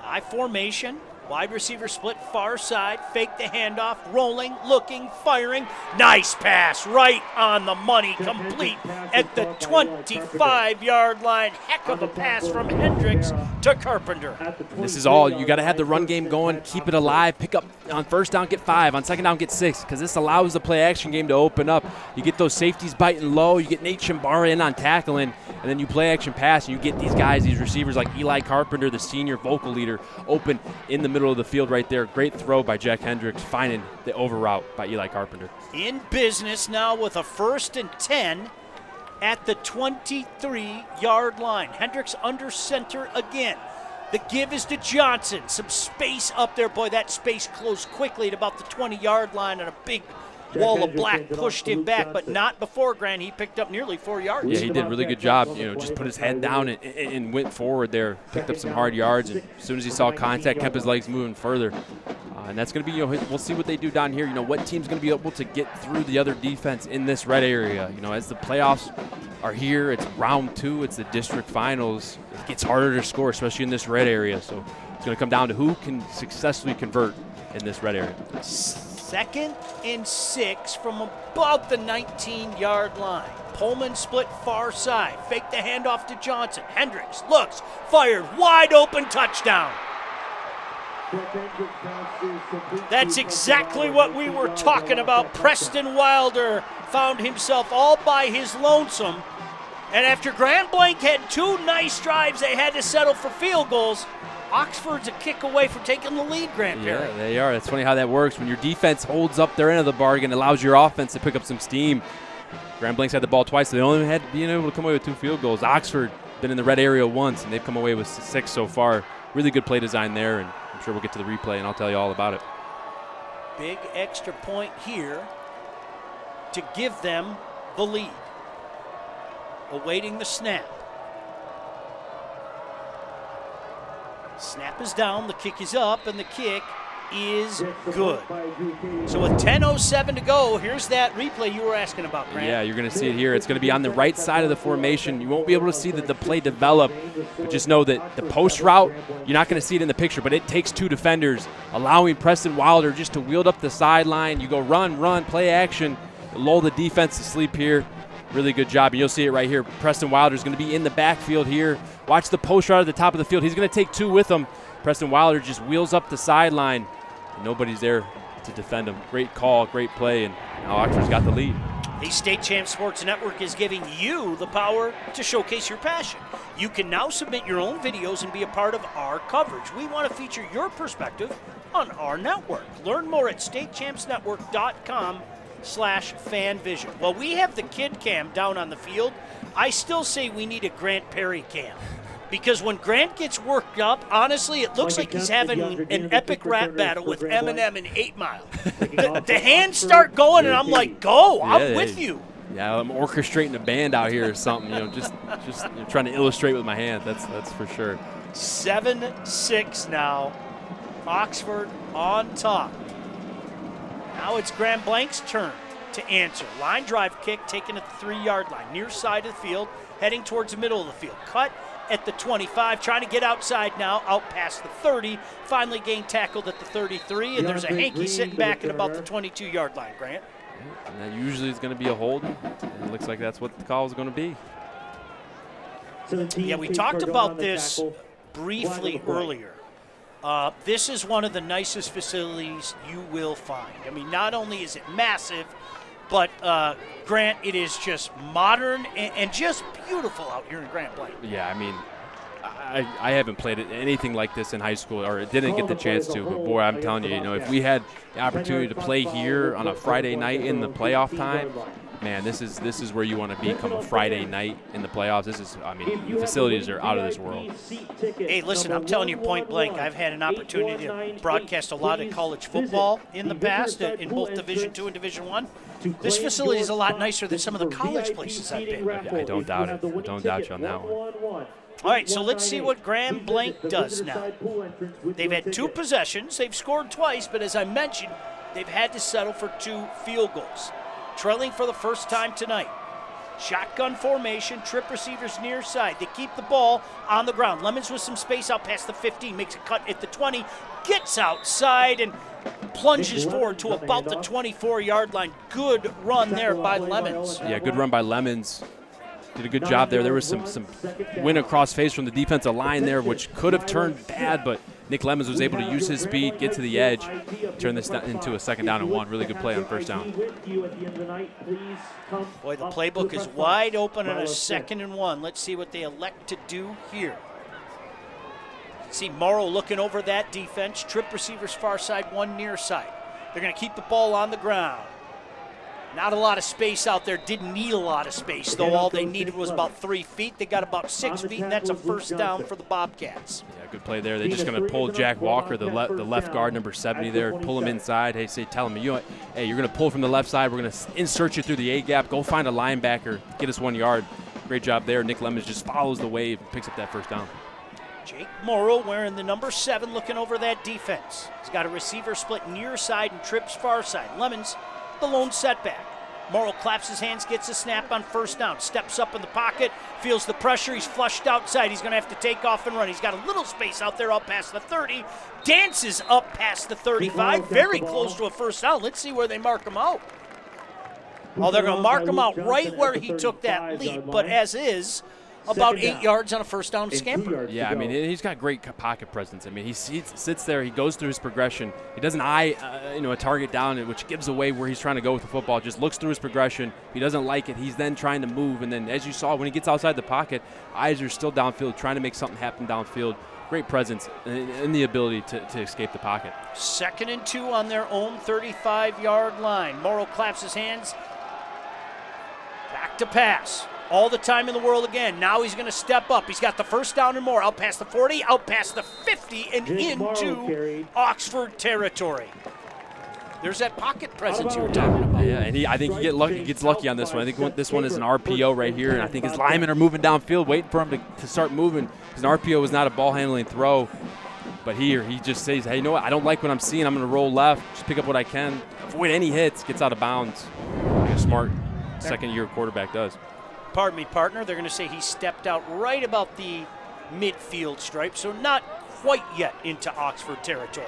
I formation. Wide receiver split far side, fake the handoff, rolling, looking, firing. Nice pass right on the money, complete at the 25-yard line. Heck of a pass from Hendricks to Carpenter. This is all. You got to have the run game going, keep it alive, pick up on first down, get 5, on second down, get 6, because this allows the play action game to open up. You get those safeties biting low, you get Nate Shimbara in on tackling, and then you play action pass, and you get these guys, these receivers like Eli Carpenter, the senior vocal leader, open in the middle of the field right there. Great throw by Jack Hendricks, finding the over route by Eli Carpenter. In business now with a 1st and 10 at the 23-yard line. Hendricks under center again. The give is to Johnson. Some space up there. Boy, that space closed quickly at about the 20-yard line, and a big wall of black pushed him back, but not before, Grant. He picked up nearly 4 yards. Yeah, he did a really good job. Just put his head down and went forward there. Picked up some hard yards, and as soon as he saw contact, kept his legs moving further. And that's going to be, we'll see what they do down here. What team's going to be able to get through the other defense in this red area. As the playoffs are here, it's round 2, it's the district finals. It gets harder to score, especially in this red area. So it's going to come down to who can successfully convert in this red area. 2nd and 6 from about the 19-yard line. Pullman split far side. Fake the handoff to Johnson. Hendricks looks, fired, wide open, touchdown. That's exactly what we were talking about. Preston Wilder found himself all by his lonesome. And after Grand Blanc had 2 nice drives, they had to settle for field goals. Oxford's a kick away from taking the lead, Grant Perry. Yeah, they are. It's funny how that works. When your defense holds up their end of the bargain, it allows your offense to pick up some steam. Grand Blanc's had the ball twice. So they only had been able to come away with 2 field goals. Oxford been in the red area once, and they've come away with 6 so far. Really good play design there, and I'm sure we'll get to the replay, and I'll tell you all about it. Big extra point here to give them the lead. Awaiting the snap. Snap is down, the kick is up, and the kick is good. So with 10:07 to go, here's that replay you were asking about, Grant. Yeah, you're going to see it here. It's going to be on the right side of the formation. You won't be able to see the play develop, but just know that the post route, you're not going to see it in the picture, but it takes 2 defenders, allowing Preston Wilder just to wield up the sideline. You go run, play action, lull the defense to sleep here. Really good job, and you'll see it right here. Preston Wilder's going to be in the backfield here. Watch the post route at the top of the field. He's going to take 2 with him. Preston Wilder just wheels up the sideline, and nobody's there to defend him. Great call, great play, and now Oxford's got the lead. The State Champs Sports Network is giving you the power to showcase your passion. You can now submit your own videos and be a part of our coverage. We want to feature your perspective on our network. Learn more at statechampsnetwork.com/fanvision. Well, we have the kid cam down on the field. I still say we need a Grant Perry cam. Because when Grant gets worked up, honestly, it looks like he's having an epic rap battle with Eminem and 8 Mile. The hands start going, and I'm like, go, I'm with you. Yeah, I'm orchestrating a band out here or something, just trying to illustrate with my hand. That's for sure. 7-6 now. Oxford on top. Now it's Grand Blanc's turn to answer. Line drive kick taken at the 3-yard line, near side of the field, heading towards the middle of the field. Cut at the 25, trying to get outside now, out past the 30, finally gained tackled at the 33, and there's a hanky sitting back at about the 22-yard line, Grant. And that usually is going to be a hold, and it looks like that's what the call is going to be. Yeah, we talked about this briefly earlier. This is one of the nicest facilities you will find. I mean, not only is it massive, but Grant, it is just modern and just beautiful out here in Grand Blanc. Yeah, I mean, I haven't played anything like this in high school, or didn't get the chance to. But boy, I'm telling you, if we had the opportunity to play here on a Friday night in the playoff time, man, this is where you want to be come a Friday night in the playoffs. The facilities are out of this world. Hey, listen, I'm telling you point blank, I've had an opportunity to broadcast a lot of college football in the past in both Division II and Division I. This facility is a lot nicer than some of the college places I've been. I don't doubt it. I don't doubt you on that one. All right, so let's see what Grand Blanc does now. They've had 2 possessions. They've scored twice, but as I mentioned, they've had to settle for 2 field goals. Trailing for the first time tonight. Shotgun formation, trip receivers near side. They keep the ball on the ground. Lemons with some space out past the 15, makes a cut at the 20, gets outside and plunges forward to about the 24-yard line. Good run there by Lemons. Yeah, good run by Lemons. Did a good job there. There was some win across face from the defensive line there, which could have turned bad, but Nick Lemons was able to use his speed, get to the edge, turn this into a 2nd down and 1. Really good play on first down. Boy, the playbook is wide open on a 2nd and 1. Let's see what they elect to do here. See Morrow looking over that defense. Trip receivers far side, 1 near side. They're going to keep the ball on the ground. Not a lot of space out there. Didn't need a lot of space, though. All they needed was about 3 feet. They got about 6 feet, and that's a first down for the Bobcats. Yeah, good play there. They're just going to pull Jack Walker, the left guard, number 70 there, pull him inside. Tell him, hey, you're going to pull from the left side. We're going to insert you through the A-gap. Go find a linebacker. Get us 1 yard. Great job there. Nick Lemons just follows the wave and picks up that first down. Jake Morrow wearing the number 7 looking over that defense. He's got a receiver split near side and trips far side. Lemons, the lone setback. Morrow claps his hands, gets a snap on first down, steps up in the pocket, feels the pressure, he's flushed outside, he's going to have to take off and run. He's got a little space out there up past the 30, dances up past the 35, very close to a first down. Let's see where they mark him out. Oh, they're going to mark him out right where he took that leap, but as is, about 8 yards on a first down scamper. Yeah, I mean, he's got great pocket presence. I mean, he sits there, he goes through his progression. He doesn't eye, a target down, which gives away where he's trying to go with the football. Just looks through his progression. If he doesn't like it, he's then trying to move. And then, as you saw, when he gets outside the pocket, eyes are still downfield, trying to make something happen downfield. Great presence and the ability to escape the pocket. 2nd and 2 on their own 35-yard line. Morrow claps his hands. Back to pass. All the time in the world again. Now he's going to step up. He's got the first down and more. Out past the 40, out past the 50, and into Oxford territory. There's that pocket presence you were talking about. Yeah, and I think he gets lucky on this one. I think this one is an RPO right here, and I think his linemen are moving downfield, waiting for him to start moving. Because an RPO is not a ball-handling throw. But here, he just says, hey, you know what? I don't like what I'm seeing. I'm going to roll left, just pick up what I can, avoid any hits, gets out of bounds. Like a smart second-year quarterback does. Pardon me, partner. They're going to say he stepped out right about the midfield stripe, so not quite yet into Oxford territory.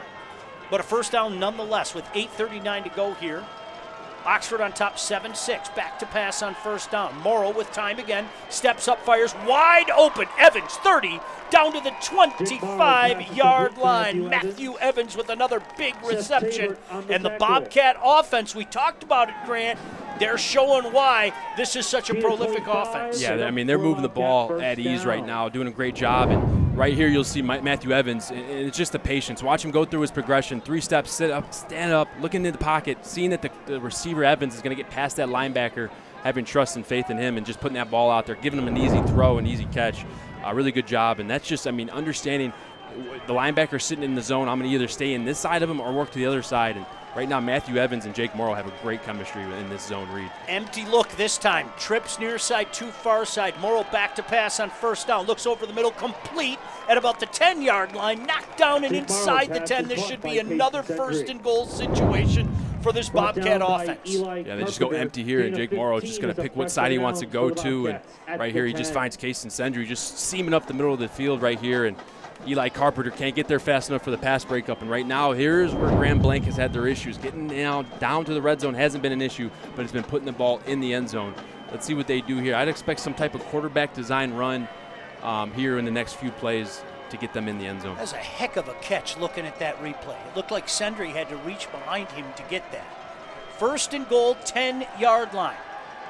But a first down nonetheless with 8:39 to go here. Oxford on top 7-6. Back to pass on first down. Morrow with time again. Steps up, fires wide open. Evans 30 down to the 25-yard line. Matthew Evans with another big reception. And the Bobcat offense, we talked about it, Grant. They're showing why this is such a prolific offense. Yeah, I mean, they're moving the ball at ease right now, doing a great job. And right here you'll see Matthew Evans, and it's just the patience. Watch him go through his progression. 3 steps, sit up, stand up, looking in the pocket, seeing that the receiver Evans is going to get past that linebacker, having trust and faith in him and just putting that ball out there, giving him an easy throw, an easy catch. Really good job. And that's just, I mean, understanding the linebacker sitting in the zone. I'm going to either stay in this side of him or work to the other side. And right now, Matthew Evans and Jake Morrow have a great chemistry in this zone read. Empty look this time. Trips near side to far side. Morrow back to pass on first down. Looks over the middle, complete at about the 10-yard line. Knocked down and inside the 10. This should be another first and goal situation for this Bobcat offense. Yeah, they just go empty here, and Jake Morrow is just going to pick what side he wants to go to. And right here, he just finds Case and Sendry just seaming up the middle of the field right here. And Eli Carpenter can't get there fast enough for the pass breakup. And right now, here's where Grand Blanc has had their issues. Getting down to the red zone hasn't been an issue, but it's been putting the ball in the end zone. Let's see what they do here. I'd expect some type of quarterback design run here in the next few plays to get them in the end zone. That's a heck of a catch looking at that replay. It looked like Sendry had to reach behind him to get that. First and goal, 10-yard line.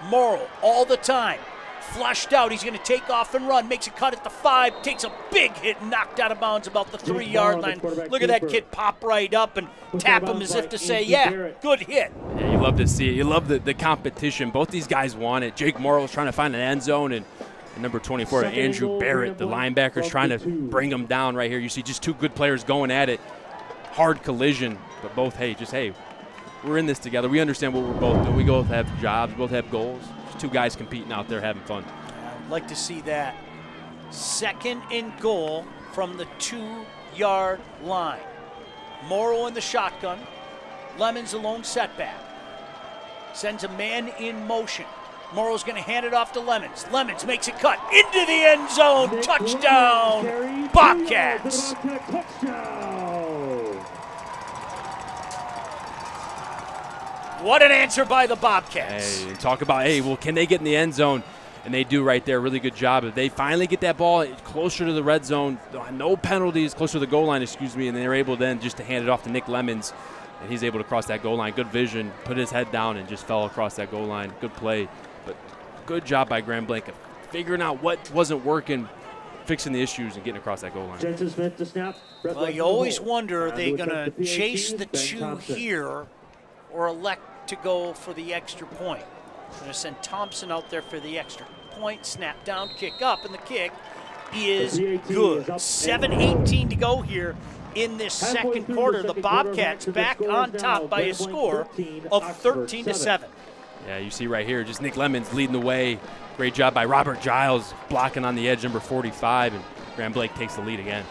Morrow all the time. Flushed out, he's going to take off and run, makes a cut at the 5, takes a big hit, knocked out of bounds about the 3-yard line. Look at that kid pop right up and tap him as if to say, yeah, good hit. Yeah, you love to see it. You love the competition. Both these guys want it. Jake Morrow was trying to find an end zone, and number 24, Andrew Barrett, the linebacker, is trying to bring him down right here. You see just two good players going at it. Hard collision, but both, hey, we're in this together. We understand what we're both doing. We both have jobs, we both have goals. Just two guys competing out there having fun. I'd like to see that. 2nd and goal from the 2-yard line. Morrow in the shotgun. Lemons a lone setback. Sends a man in motion. Morrow's going to hand it off to Lemons. Lemons makes a cut into the end zone. Touchdown, Bobcats. What an answer by the Bobcats. Hey, talk about, well, can they get in the end zone? And they do right there. Really good job. If they finally get that ball closer to the red zone, no penalties, closer to the goal line, and they're able then just to hand it off to Nick Lemons, and he's able to cross that goal line. Good vision, put his head down, and just fell across that goal line. Good play. But good job by Grand Blanc figuring out what wasn't working, fixing the issues, and getting across that goal line. Jensen Smith to snap. Well, you always wonder, are they going to chase the 2 here or elect to go for the extra point? Going to send Thompson out there for the extra point. Snap down, kick up, and the kick is good. 7:18 to go here in this second quarter. The Bobcats back on top by a score of 13-7. Yeah, you see right here, just Nick Lemons leading the way. Great job by Robert Giles blocking on the edge, number 45, and Grand Blanc takes the lead again.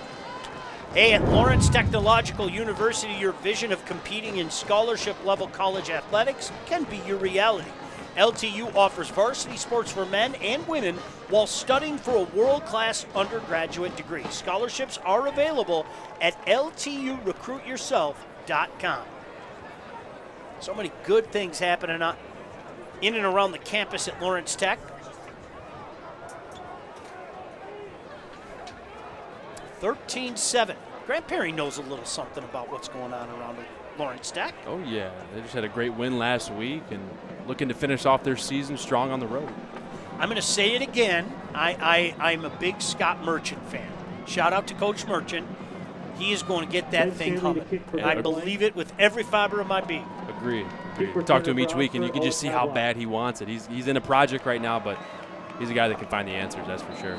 Hey, at Lawrence Technological University, your vision of competing in scholarship-level college athletics can be your reality. LTU offers varsity sports for men and women while studying for a world-class undergraduate degree. Scholarships are available at lturecruityourself.com. So many good things happening in and around the campus at Lawrence Tech. 13-7. Grant Perry knows a little something about what's going on around Lawrence Tech. Oh, yeah. They just had a great win last week and looking to finish off their season strong on the road. I'm going to say it again. I'm a big Scott Merchant fan. Shout out to Coach Merchant. He is going to get that thing humming. I believe it with every fiber of my being. Agreed. Talk to him each week, and you can just see how bad he wants it. He's in a project right now, but he's a guy that can find the answers, that's for sure.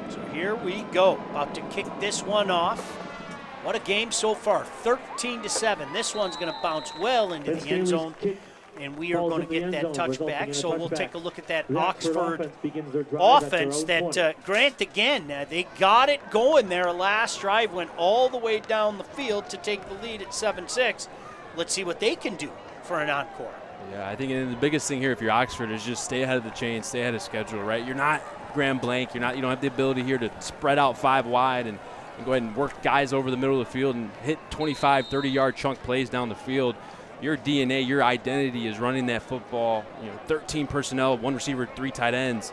So here we go. About to kick this one off. What a game so far, 13-7. This one's going to bounce well into the end zone, and we are going to get that touchback. So we'll take a look at that Oxford offense that Grant, again, they got it going there. Last drive went all the way down the field to take the lead at 7-6. Let's see what they can do for an encore. Yeah, I think the biggest thing here if you're Oxford is just stay ahead of the chain, stay ahead of schedule, right? You're not Grand Blanc. You don't have the ability here to spread out 5 wide and go ahead and work guys over the middle of the field and hit 25, 30-yard chunk plays down the field. Your DNA, your identity is running that football. 13 personnel, 1 receiver, 3 tight ends.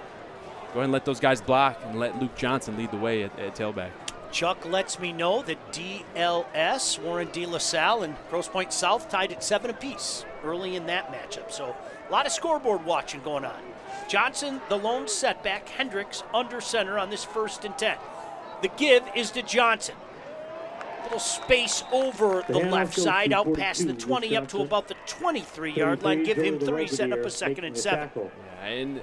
Go ahead and let those guys block and let Luke Johnson lead the way at tailback. Chuck lets me know that DLS, Warren De La Salle, and Grosse Pointe South tied at 7 apiece early in that matchup. So a lot of scoreboard watching going on. Johnson, the lone setback. Hendricks under center on this 1st and 10. The give is to Johnson. Little space over the left side, out past the 20, up to about the 23-yard line. Give him 3, setting up a 2nd and 7. Yeah, and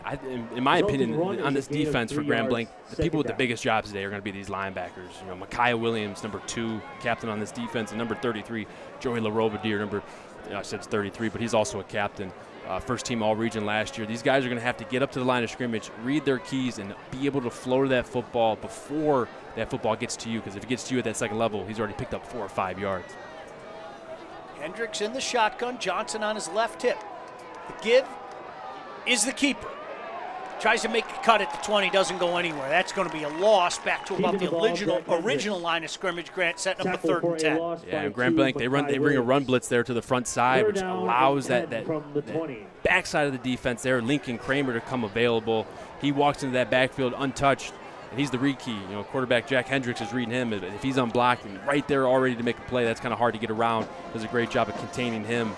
in my opinion, on this defense for Grand Blanc, the people with the biggest jobs today are going to be these linebackers. Micaiah Williams, number 2, captain on this defense, and number 33, Joey LaRobadier, I said it's 33, but he's also a captain. First team All-Region last year. These guys are going to have to get up to the line of scrimmage, read their keys, and be able to flow to that football before that football gets to you, because if it gets to you at that second level, he's already picked up 4 or 5 yards. Hendricks in the shotgun, Johnson on his left hip. The give is the keeper. Tries to make a cut at the 20, doesn't go anywhere. That's going to be a loss back to about the original line of scrimmage. Grant setting up a 3rd and 10. Yeah, and Grand Blanc, they bring a run blitz there to the front side, which allows that backside of the defense there, Lincoln Kramer, to come available. He walks into that backfield untouched, and he's the read key. Quarterback Jack Hendricks is reading him. If he's unblocked and right there all ready to make a play, that's kind of hard to get around. Does a great job of containing him.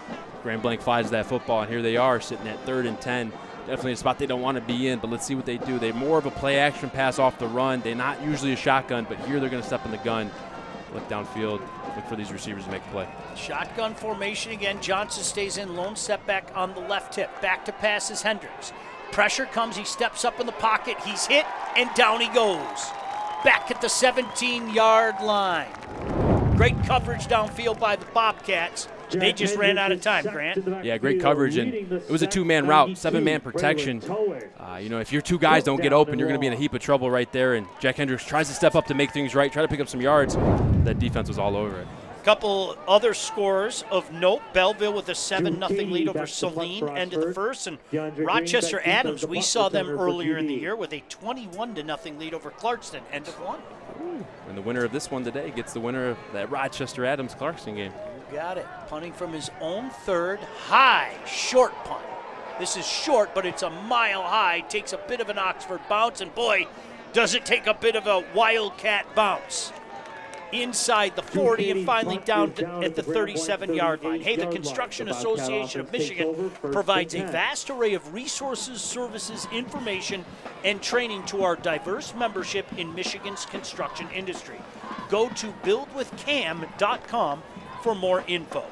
Grand Blanc flies that football, and here they are sitting at 3rd and 10. Definitely a spot they don't want to be in, but let's see what they do. They're more of a play-action pass off the run. They're not usually a shotgun, but here they're going to step in the gun, look downfield, look for these receivers to make a play. Shotgun formation again. Johnson stays in, lone setback on the left hip. Back to pass is Hendricks. Pressure comes, he steps up in the pocket, he's hit, and down he goes. Back at the 17-yard line. Great coverage downfield by the Bobcats. They just ran out of time, Grant. Yeah, great coverage, and it was a two-man route, 7-man protection. If your two guys don't get open, you're going to be in a heap of trouble right there, and Jack Hendricks tries to step up to make things right, try to pick up some yards. That defense was all over it. Couple other scores of note. Belleville with a 7-0 lead over Saline, end of the first. And Rochester Adams, we saw them earlier in the year with a 21-0 lead over Clarkston, end of one. And the winner of this one today gets the winner of that Rochester Adams-Clarkston game. You got it. Punting from his own third. High, short punt. This is short, but it's a mile high. Takes a bit of an Oxford bounce, and boy, does it take a bit of a Wildcat bounce. Inside the 40 and finally down at the 37-yard line. Hey, the Construction Association of Michigan provides a vast array of resources, services, information, and training to our diverse membership in Michigan's construction industry. Go to buildwithcam.com for more info.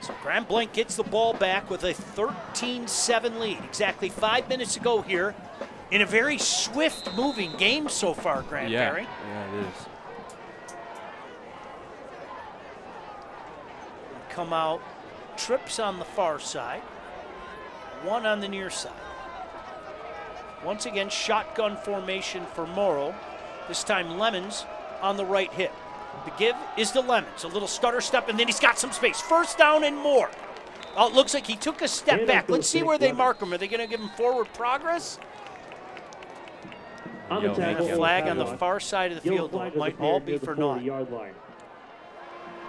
So Grand Blanc gets the ball back with a 13-7 lead. Exactly 5 minutes to go here. In a very swift-moving game so far, Grant Barry. Yeah, it is. Come out, trips on the far side, one on the near side. Once again, shotgun formation for Morrow. This time Lemons on the right hip. The give is to Lemons. A little stutter step, and then he's got some space. First down and more. Oh, it looks like he took a step back. Let's see where they mark him. Are they going to give him forward progress? And a flag on the far side of the field, though. It might all be for naught.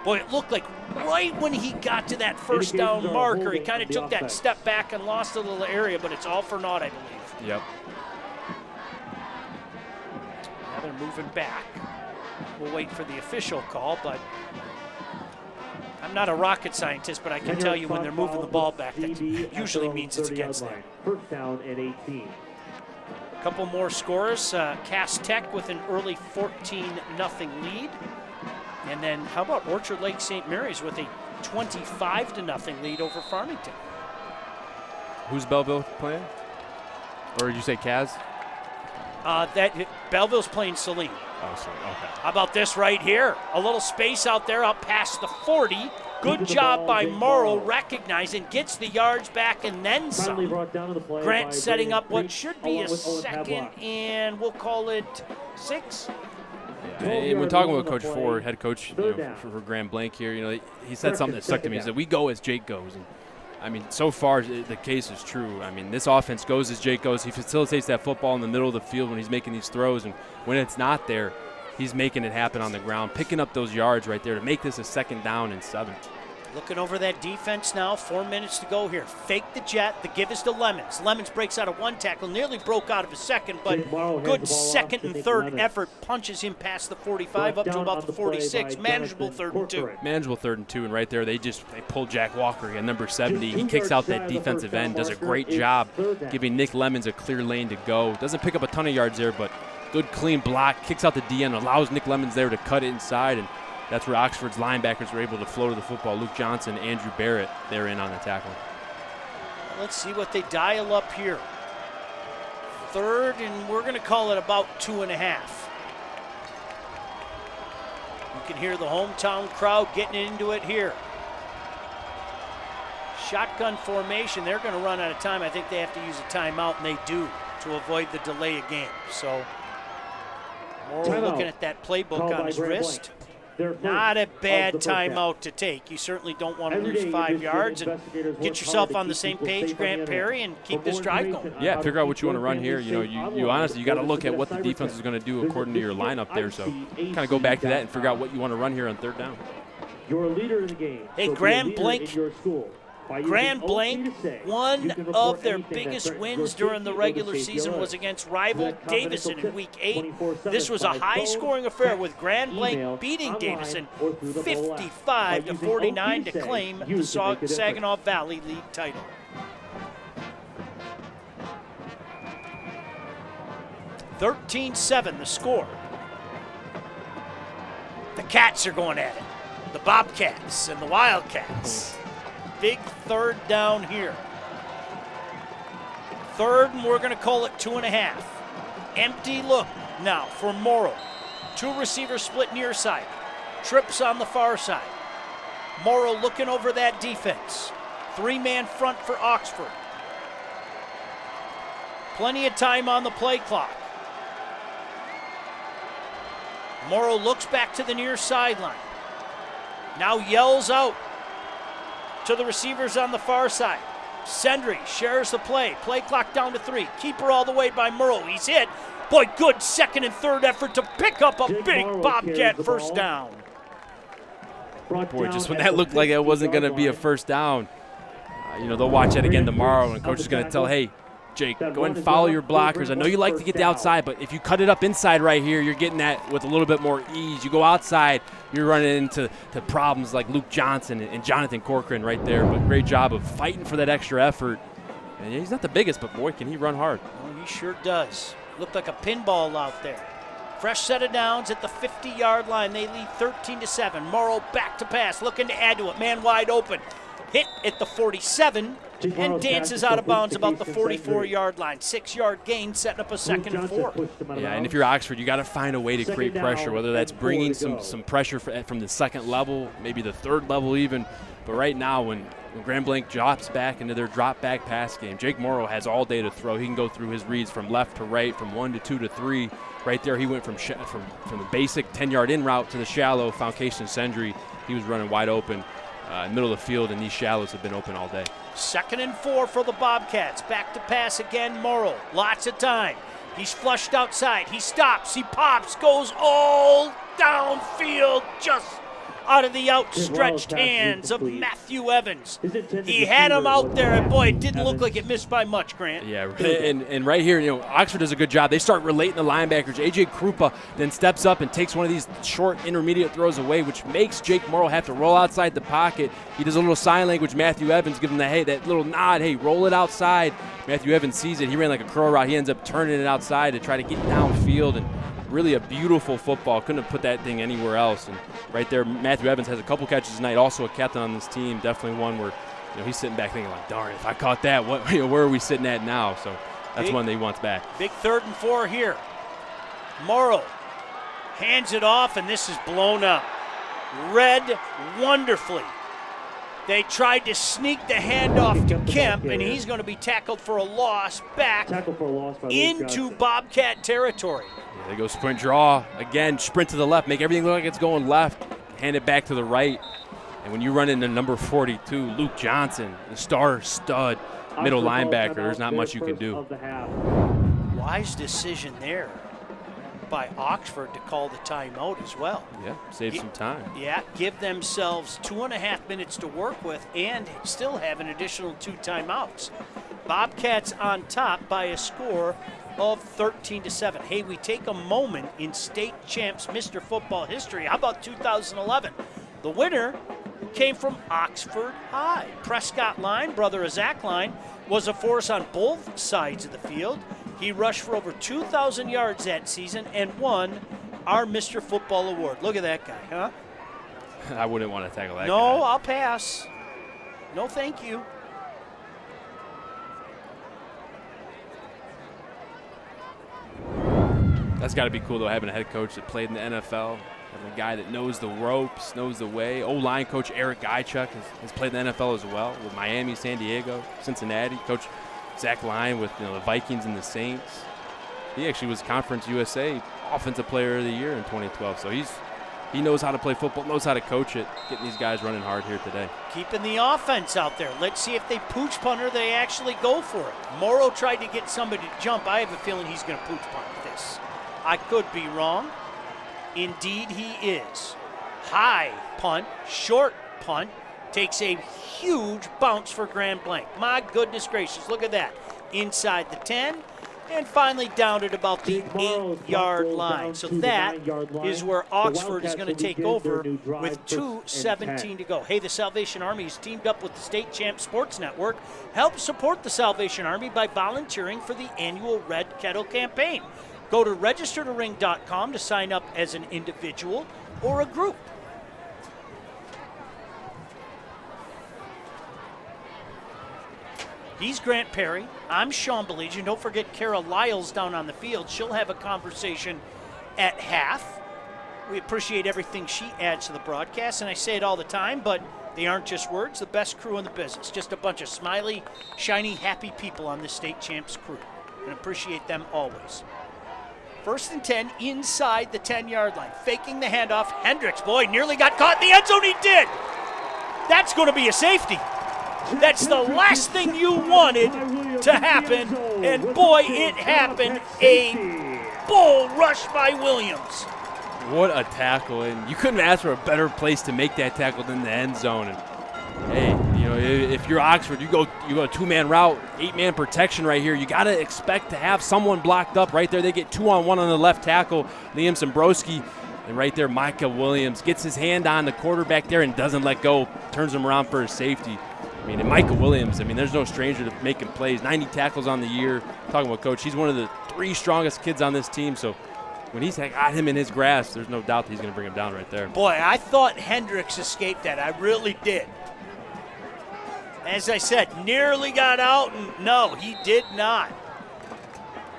Boy, it looked like right when he got to that first down marker, he kind of took that step back and lost a little area, but it's all for naught, I believe. Yep. Now they're moving back. We'll wait for the official call, but I'm not a rocket scientist, but I can tell you when they're moving the ball back, that usually means it's against them. First down and 18. Couple more scores. Cass Tech with an early 14-0 lead. And then how about Orchard Lake St. Mary's with a 25-0 lead over Farmington. Who's Belleville playing? Or did you say Kaz? Belleville's playing Saline. Oh, sorry. Okay. How about this right here? A little space out there up past the 40. Good job by Morrow, recognizing, gets the yards back and then some. Grant setting up what should be a second, and we'll call it 6. Yeah, and when talking with Coach Ford, head coach for Grand Blanc here, he said something that stuck to me. He said, we go as Jake goes. And I mean, so far the case is true. I mean, this offense goes as Jake goes. He facilitates that football in the middle of the field when he's making these throws, and when it's not there, he's making it happen on the ground, picking up those yards right there to make this a 2nd down and 7. Looking over that defense now, 4 minutes to go here. Fake the jet, the give is to Lemons. Lemons breaks out of one tackle, nearly broke out of a second, but good second and third effort punches him past the 45 up to about the 46. Manageable 3rd and 2. Manageable 3rd and 2, and right there they pull Jack Walker again, number 70. He kicks out that defensive end, does a great job giving Nick Lemons a clear lane to go. Doesn't pick up a ton of yards there, but good clean block, kicks out the DN, allows Nick Lemons there to cut it inside, and that's where Oxford's linebackers were able to flow to the football. Luke Johnson, Andrew Barrett, they're in on the tackle. Let's see what they dial up here. 3rd, and we're going to call it about 2.5. You can hear the hometown crowd getting into it here. Shotgun formation. They're going to run out of time. I think they have to use a timeout, and they do, to avoid the delay of game. So, Morrow looking at that playbook on his wrist. Not a bad timeout to take. You certainly don't want to lose 5 yards and get yourself on the same page, Grant Perry, and keep this drive going. Yeah, figure out what you want to run here. You honestly, you got to look at what the defense is going to do according to your lineup there. So kind of go back to that and figure out what you want to run here on 3rd down. You're a leader in the game. Hey, Grand Blanc, one of their biggest wins during the regular season was against rival Davison in Week 8. This was a high-scoring affair with Grand Blanc beating Davison 55-49 to claim the Saginaw Valley League title. (13-7) the score. The Cats are going at it. The Bobcats and the Wildcats. Big 3rd down here. 3rd, and we're going to call it 2.5. Empty look now for Morrow. 2 receivers split near side. Trips on the far side. Morrow looking over that defense. 3-man front for Oxford. Plenty of time on the play clock. Morrow looks back to the near sideline. Now yells out to the receivers on the far side. Sendry shares the play. Play clock down to 3. Keeper all the way by Morrow. He's hit. Boy, good second and third effort to pick up a big Bobcat first down. Boy, just when that looked like it wasn't going to be a first down, they'll watch it again tomorrow, and coach is going to tell, hey, Jake, go ahead and follow your blockers. I know you like to get the outside, but if you cut it up inside right here, you're getting that with a little bit more ease. You go outside, you're running into problems like Luke Johnson and Jonathan Corcoran right there. But great job of fighting for that extra effort. And he's not the biggest, but boy, can he run hard. Oh, he sure does. Looked like a pinball out there. Fresh set of downs at the 50-yard line. They lead 13-7. Morrow back to pass, looking to add to it. Man wide open. Hit at the 47 and dances out of bounds about the 44-yard line. 6-yard gain, setting up a 2nd and 4. Yeah, and if you're Oxford, you got to find a way to create pressure, whether that's bringing some pressure from the second level, maybe the third level even. But right now, when Grand Blanc drops back into their drop-back pass game, Jake Morrow has all day to throw. He can go through his reads from left to right, from 1 to 2 to 3. Right there, he went from the basic 10-yard in route to the shallow Foundation Sendry. He was running wide open. Middle of the field, and these shallows have been open all day. 2nd and 4 for the Bobcats. Back to pass again, Morrow. Lots of time. He's flushed outside. He stops. He pops. Goes all downfield, just out of the outstretched hands of Matthew Evans. He had him out there, and boy, it didn't look like it missed by much, Grant. Yeah, and right here, Oxford does a good job. They start relating the linebackers. A.J. Krupa then steps up and takes one of these short intermediate throws away, which makes Jake Morrow have to roll outside the pocket. He does a little sign language. Matthew Evans gives him that little nod, hey, roll it outside. Matthew Evans sees it. He ran like a curl route. He ends up turning it outside to try to get downfield, and really a beautiful football. Couldn't have put that thing anywhere else. And right there, Matthew Evans has a couple catches tonight. Also a captain on this team. Definitely one where he's sitting back thinking like, darn, if I caught that, where are we sitting at now? So that's one that he wants back. Big 3rd and 4 here. Morrow hands it off, and this is blown up. Read wonderfully. They tried to sneak the handoff to Kemp, and he's going to be tackled for a loss back into Bobcat territory. Yeah, they go sprint draw. Again, sprint to the left. Make everything look like it's going left. Hand it back to the right. And when you run into number 42, Luke Johnson, the star stud middle linebacker, there's not much you can do. Wise decision there by Oxford to call the timeout as well. Yeah, save some time. Yeah, give themselves 2.5 minutes to work with and still have an additional 2 timeouts. Bobcats on top by a score of 13-7. Hey, we take a moment in state champs Mr. Football history. How about 2011? The winner came from Oxford High. Prescott Line, brother of Zach Line, was a force on both sides of the field. He rushed for over 2,000 yards that season and won our Mr. Football award. Look at that guy, huh? I wouldn't want to tackle that guy. No, I'll pass. No, thank you. That's got to be cool, though, having a head coach that played in the NFL, having a guy that knows the ropes, knows the way. O-line coach Eric Guychuk has played in the NFL as well with Miami, San Diego, Cincinnati. Coach Zach Line with the Vikings and the Saints. He actually was Conference USA Offensive Player of the Year in 2012. So he knows how to play football, knows how to coach it, getting these guys running hard here today. Keeping the offense out there. Let's see if they pooch punt or they actually go for it. Morrow tried to get somebody to jump. I have a feeling he's going to pooch punt this. I could be wrong. Indeed, he is. High punt, short punt, takes a huge bounce for Grand Blanc. My goodness gracious, look at that. Inside the 10, and finally down at about the 8-yard line. So that is where Oxford is going to take over with 2:17 to go. Hey, the Salvation Army has teamed up with the State Champs Sports Network. Help support the Salvation Army by volunteering for the annual Red Kettle campaign. Go to registertoring.com to sign up as an individual or a group. He's Grant Perry. I'm Sean Beligian. Don't forget Kara Lyles down on the field. She'll have a conversation at half. We appreciate everything she adds to the broadcast, and I say it all the time, but They aren't just words, the best crew in the business. Just a bunch of smiley, shiny, happy people on the state champs crew. And appreciate them always. 1st and 10 inside the 10-yard line. Faking the handoff. Hendricks, boy, nearly got caught in the end zone. He did. That's going to be a safety. That's the last thing you wanted to happen. And boy, it happened. A bull rush by Williams. What a tackle, and you couldn't ask for a better place to make that tackle than the end zone. And hey, you know, if you're Oxford, you go a 2-man route, 8-man protection right here. You got to expect to have someone blocked up right there. They get 2-on-1 on the left tackle, Liam Sombrowski, and right there, Micah Williams gets his hand on the quarterback there and doesn't let go, turns him around for a safety. I mean, and Micah Williams, I mean, there's no stranger to making plays. 90 tackles on the year. Talking about Coach, he's one of the 3 strongest kids on this team, so when he's got him in his grasp, there's no doubt that he's going to bring him down right there. Boy, I thought Hendricks escaped that. I really did. As I said, nearly got out, and no, he did not.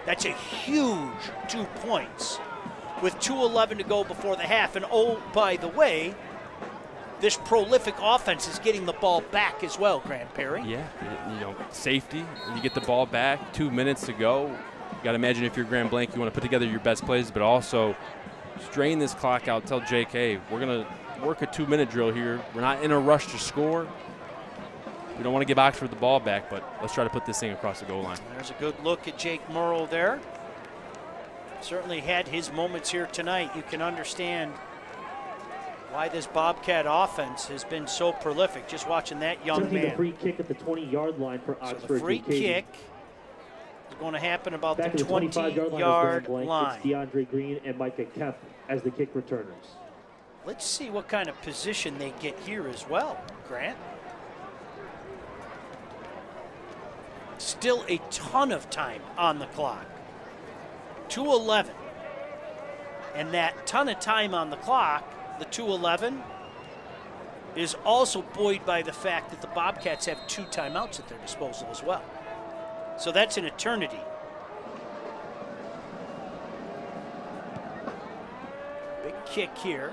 That's a huge 2 points with 2:11 to go before the half. And oh, by the way, this prolific offense is getting the ball back as well, Grant Perry. Yeah, you know, safety, and you get the ball back, 2 minutes to go. You got to imagine if you're Grand Blanc, you want to put together your best plays, but also strain this clock out. Tell Jake, hey, we're going to work a 2-minute drill here. We're not in a rush to score. We don't want to give Oxford the ball back, but let's try to put this thing across the goal line. There's a good look at Jake Morrow there. Certainly had his moments here tonight. You can understand why this Bobcat offense has been so prolific. Just watching that young man. The free kick at the 20-yard line for Oxford. So the free kick is going to happen about back the 20-yard line. It's DeAndre Green and Micah Kemp as the kick returners. Let's see what kind of position they get here as well, Grant. Still a ton of time on the clock. 2:11. And that ton of time on the clock, the 2:11, is also buoyed by the fact that the Bobcats have 2 timeouts at their disposal as well. So that's an eternity. Big kick here.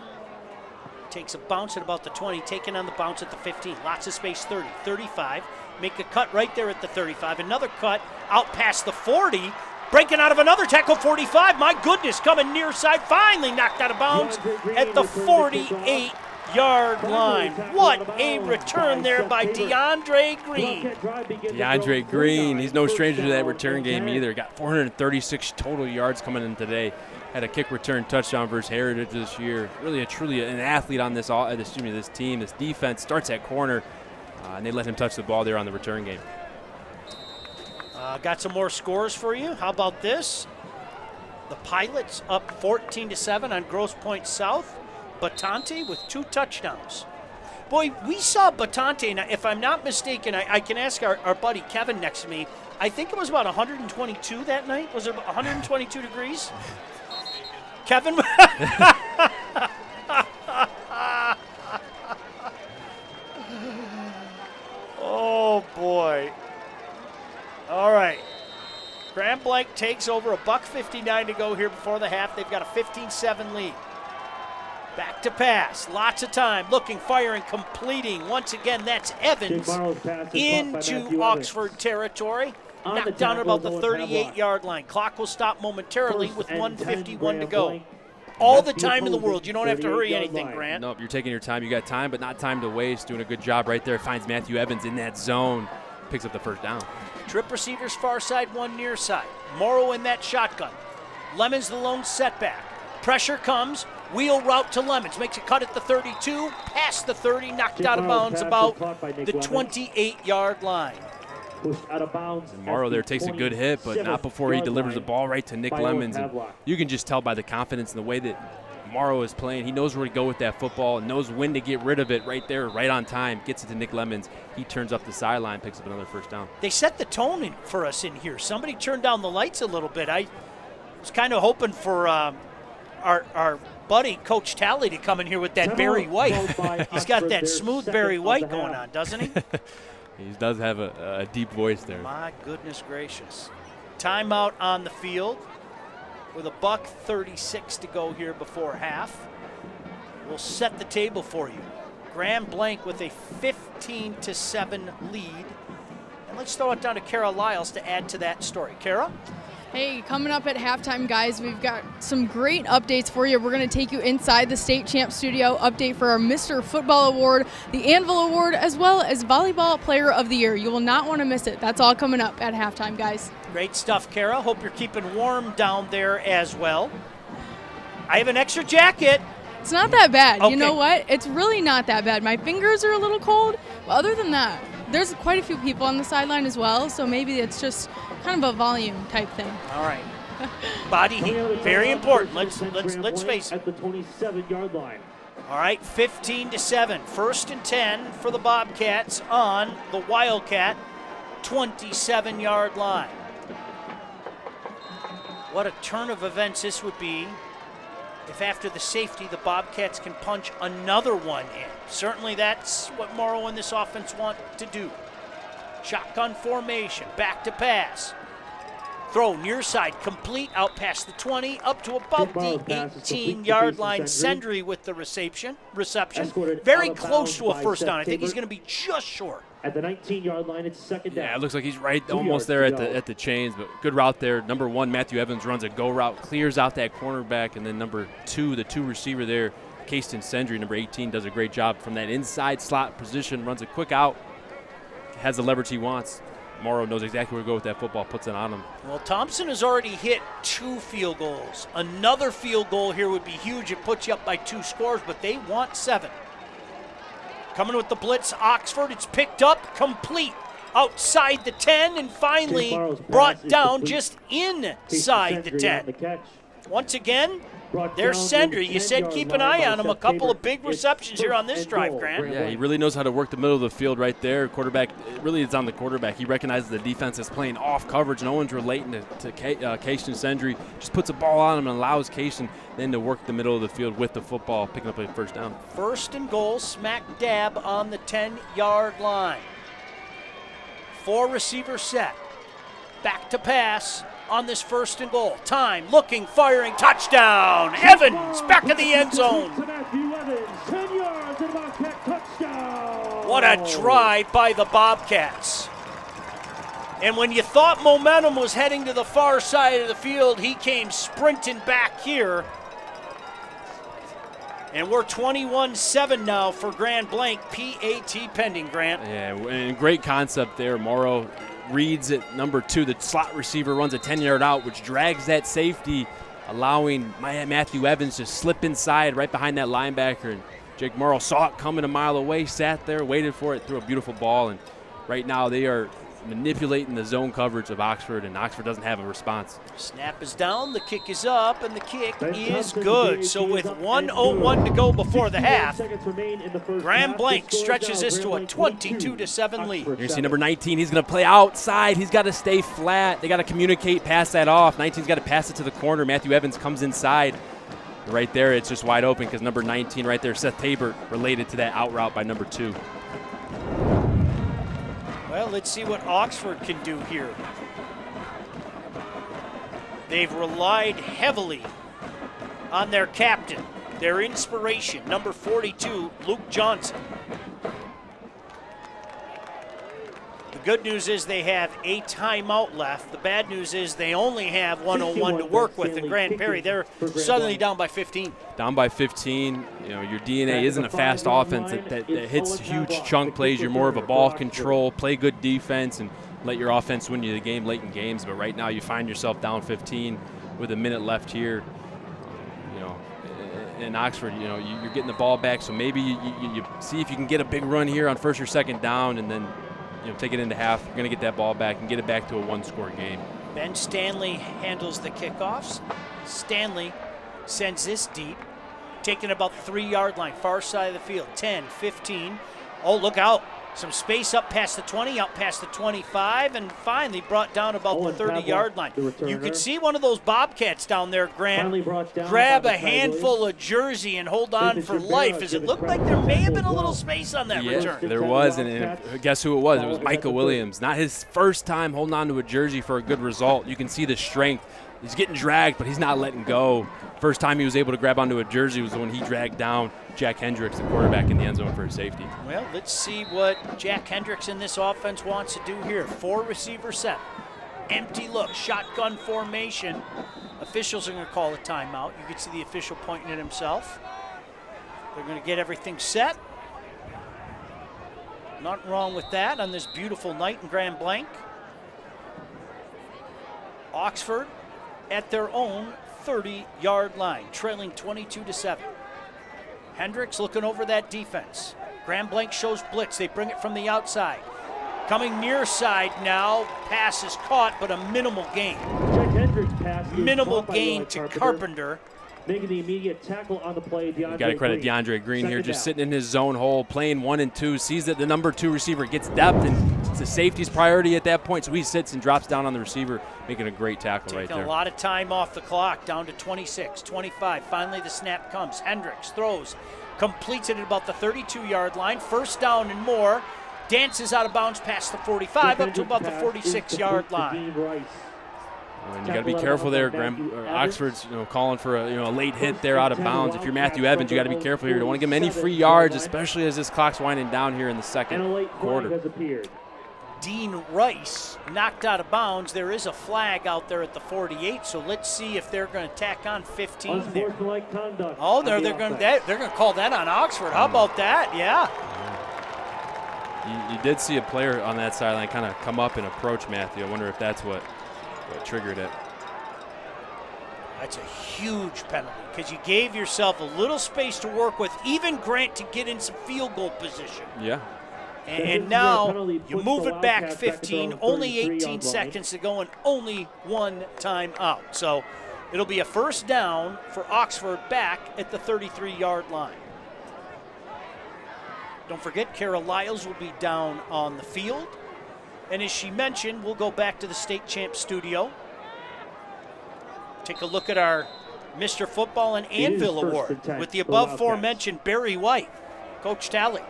Takes a bounce at about the 20, taking on the bounce at the 15. Lots of space, 30, 35. Make a cut right there at the 35. Another cut out past the 40. Breaking out of another tackle, 45. My goodness, coming near side. Finally knocked out of bounds at the 48-yard line. What a return there by DeAndre Green. DeAndre Green, he's no stranger to that return game either. Got 436 total yards coming in today. Had a kick return touchdown versus Heritage this year. Really, truly an athlete on this team. This defense starts at corner, and they let him touch the ball there on the return game. Got some more scores for you. How about this? The Pilots up 14-7 on Grosse Pointe South. Batante with 2 touchdowns. Boy, we saw Batante, and if I'm not mistaken, I can ask our buddy Kevin next to me. I think it was about 122 that night. Was it 122 degrees? Kevin? Oh, boy. All right. Grand Blanc takes over, $1:59 to go here before the half. They've got a 15-7 lead. Back to pass. Lots of time. Looking, firing, completing. Once again, that's Evans into Oxford territory. Knocked down at about the 38-yard line. Clock will stop momentarily with 1:51 to go. All the time in the world. You don't have to hurry anything, Grant. Nope, you're taking your time. You got time, but not time to waste. Doing a good job right there. Finds Matthew Evans in that zone. Picks up the first down. Trip receivers far side, 1 near side. Morrow in that shotgun. Lemons the lone setback. Pressure comes. Wheel route to Lemons. Makes a cut at the 32. Past the 30. Knocked out of bounds about the 28-yard line. Pushed out of bounds. And Morrow there takes a good hit, but not before he delivers the ball right to Nick Lemons. And you can just tell by the confidence and the way that Morrow is playing. He knows where to go with that football and knows when to get rid of it right there, right on time. Gets it to Nick Lemons. He turns up the sideline, picks up another first down. They set the tone for us in here. Somebody turned down the lights a little bit. I was kind of hoping for our buddy, Coach Talley, to come in here with that Barry White. He's got that smooth Barry White going on, doesn't he? He does have a deep voice there. My goodness gracious. Timeout on the field with $1:36 to go here before half. We'll set the table for you. Grand Blanc with a 15-7 lead. And let's throw it down to Kara Lyles to add to that story. Kara? Hey, coming up at halftime, guys, we've got some great updates for you. We're going to take you inside the State Champ Studio, update for our Mr. Football Award, the Anvil Award, as well as Volleyball Player of the Year. You will not want to miss it. That's all coming up at halftime, guys. Great stuff, Kara. Hope you're keeping warm down there as well. I have an extra jacket. It's not that bad. Okay. You know what? It's really not that bad. My fingers are a little cold, but other than that, there's quite a few people on the sideline as well, so maybe it's just kind of a volume type thing. All right. Body heat, very important. Let's face it. At the 27-yard line. All right, 15-7. 1st and 10 for the Bobcats on the Wildcat 27-yard line. What a turn of events this would be if after the safety the Bobcats can punch another one in. Certainly that's what Morrow and this offense want to do. Shotgun formation, back to pass. Throw near side, complete, out past the 20, up to about the 18-yard line. Sendry with the reception. Very close to a first down. I think he's going to be just short. At the 19-yard line, it's 2nd down. Yeah, it looks like he's right almost there at the chains, but good route there. Number 1, Matthew Evans runs a go route, clears out that cornerback, and then number 2, the 2 receiver there, Kayston Sendry, number 18, does a great job from that inside slot position, runs a quick out, has the leverage he wants. Morrow knows exactly where to go with that football, puts it on him. Well, Thompson has already hit 2 field goals. Another field goal here would be huge. It puts you up by 2 scores, but they want 7. Coming with the blitz, Oxford. It's picked up, complete, outside the 10, and finally brought down just inside the 10. Once again, there's Sendry. You said keep an eye on him. A couple of big receptions here on this drive, Grant. Yeah, he really knows how to work the middle of the field right there. Quarterback, it really is on the quarterback. He recognizes the defense is playing off coverage. No one's relating to Kayston Sendry. Just puts a ball on him and allows Kayston then to work the middle of the field with the football, picking up a first down. 1st and goal, smack dab on the 10-yard line. 4 receivers set. Back to pass on this 1st and goal. Time, looking, firing, touchdown. Evans back in the end zone. What a drive by the Bobcats. And when you thought momentum was heading to the far side of the field, he came sprinting back here. And we're 21-7 now for Grand Blanc, PAT pending, Grant. Yeah, and great concept there. Morrow reads it, number 2, the slot receiver runs a 10-yard out, which drags that safety, allowing Matthew Evans to slip inside right behind that linebacker. And Jake Morrow saw it coming a mile away, sat there, waited for it, threw a beautiful ball. And right now they are manipulating the zone coverage of Oxford, and Oxford doesn't have a response. Snap is down, the kick is up, and the kick is good. So with 1:01 to go before the half, Grand Blanc stretches this to a 22-7 lead. You're going to see number 19, he's going to play outside. He's got to stay flat. They got to communicate, pass that off. 19's got to pass it to the corner. Matthew Evans comes inside. Right there, it's just wide open because number 19 right there, Seth Tabor, related to that out route by number 2. Well, let's see what Oxford can do here. They've relied heavily on their captain, their inspiration, number 42, Luke Johnson. The good news is they have a timeout left. The bad news is they only have 1:01 to work with. And Grand Prairie, they're suddenly down by 15. Down by 15. You know, your DNA isn't a fast offense that hits huge chunk plays. You're more of a ball control, play good defense, and let your offense win you the game late in games. But right now you find yourself down 15 with a minute left here. You know, in Oxford, you know, you're getting the ball back, so maybe you see if you can get a big run here on 1st or 2nd down, and then take it into half. You're going to get that ball back and get it back to a 1-score game. Ben Stanley handles the kickoffs. Stanley sends this deep, taking about the 3-yard line, far side of the field, 10, 15. Oh, look out. Some space up past the 20, out past the 25, and finally brought down about the 30-yard line. You could see one of those Bobcats down there, Grant, grab a handful of jersey and hold on for life, as it looked like there may have been a little space on that return. There was, and guess who it was? It was Micah Williams. Not his first time holding on to a jersey for a good result. You can see the strength He's getting dragged, but he's not letting go. First time he was able to grab onto a jersey was when he dragged down Jack Hendricks, the quarterback, in the end zone for a safety. Well, let's see what Jack Hendricks in this offense wants to do here. 4 receiver set. Empty look, shotgun formation. Officials are going to call a timeout. You can see the official pointing at himself. They're going to get everything set. Nothing wrong with that on this beautiful night in Grand Blanc. Oxford at their own 30-yard line, trailing 22-7. Hendricks looking over that defense. Grand Blanc shows blitz. They bring it from the outside. Coming near side now. Pass is caught, but a minimal gain. Jack Hendricks pass. Minimal gain to Carpenter. Making the immediate tackle on the play, You got to credit DeAndre Green here, just sitting in his zone hole, playing 1 and 2, sees that the number 2 receiver gets depth, and it's the safety's priority at that point, so he sits and drops down on the receiver, making a great tackle right there. Taking a lot of time off the clock, down to 26, 25. Finally, the snap comes. Hendricks throws, completes it at about the 32-yard line. First down and more. Dances out of bounds past the 45, up to about the 46-yard line. And you got to be careful there. Oxford's calling for a late hit there out of bounds. If you're Matthew Evans, you got to be careful here. You don't want to give him any free yards, especially as this clock's winding down here in the second quarter. Dean Rice knocked out of bounds. There is a flag out there at the 48, so let's see if they're going to tack on 15 there. Oh, they're going to call that on Oxford. How about that? Yeah. You did see a player on that sideline kind of come up and approach Matthew. I wonder if that's what triggered it. That's a huge penalty because you gave yourself a little space to work with, even Grant to get in some field goal position. Yeah. And now you move it back 15, only 18 seconds to go, and only 1 timeout. So it'll be a first down for Oxford back at the 33-yard line. Don't forget, Kara Lyles will be down on the field. And as she mentioned, we'll go back to the State Champs studio. Take a look at our Mr. Football and Anvil Award with the above aforementioned Barry White, Coach Talley.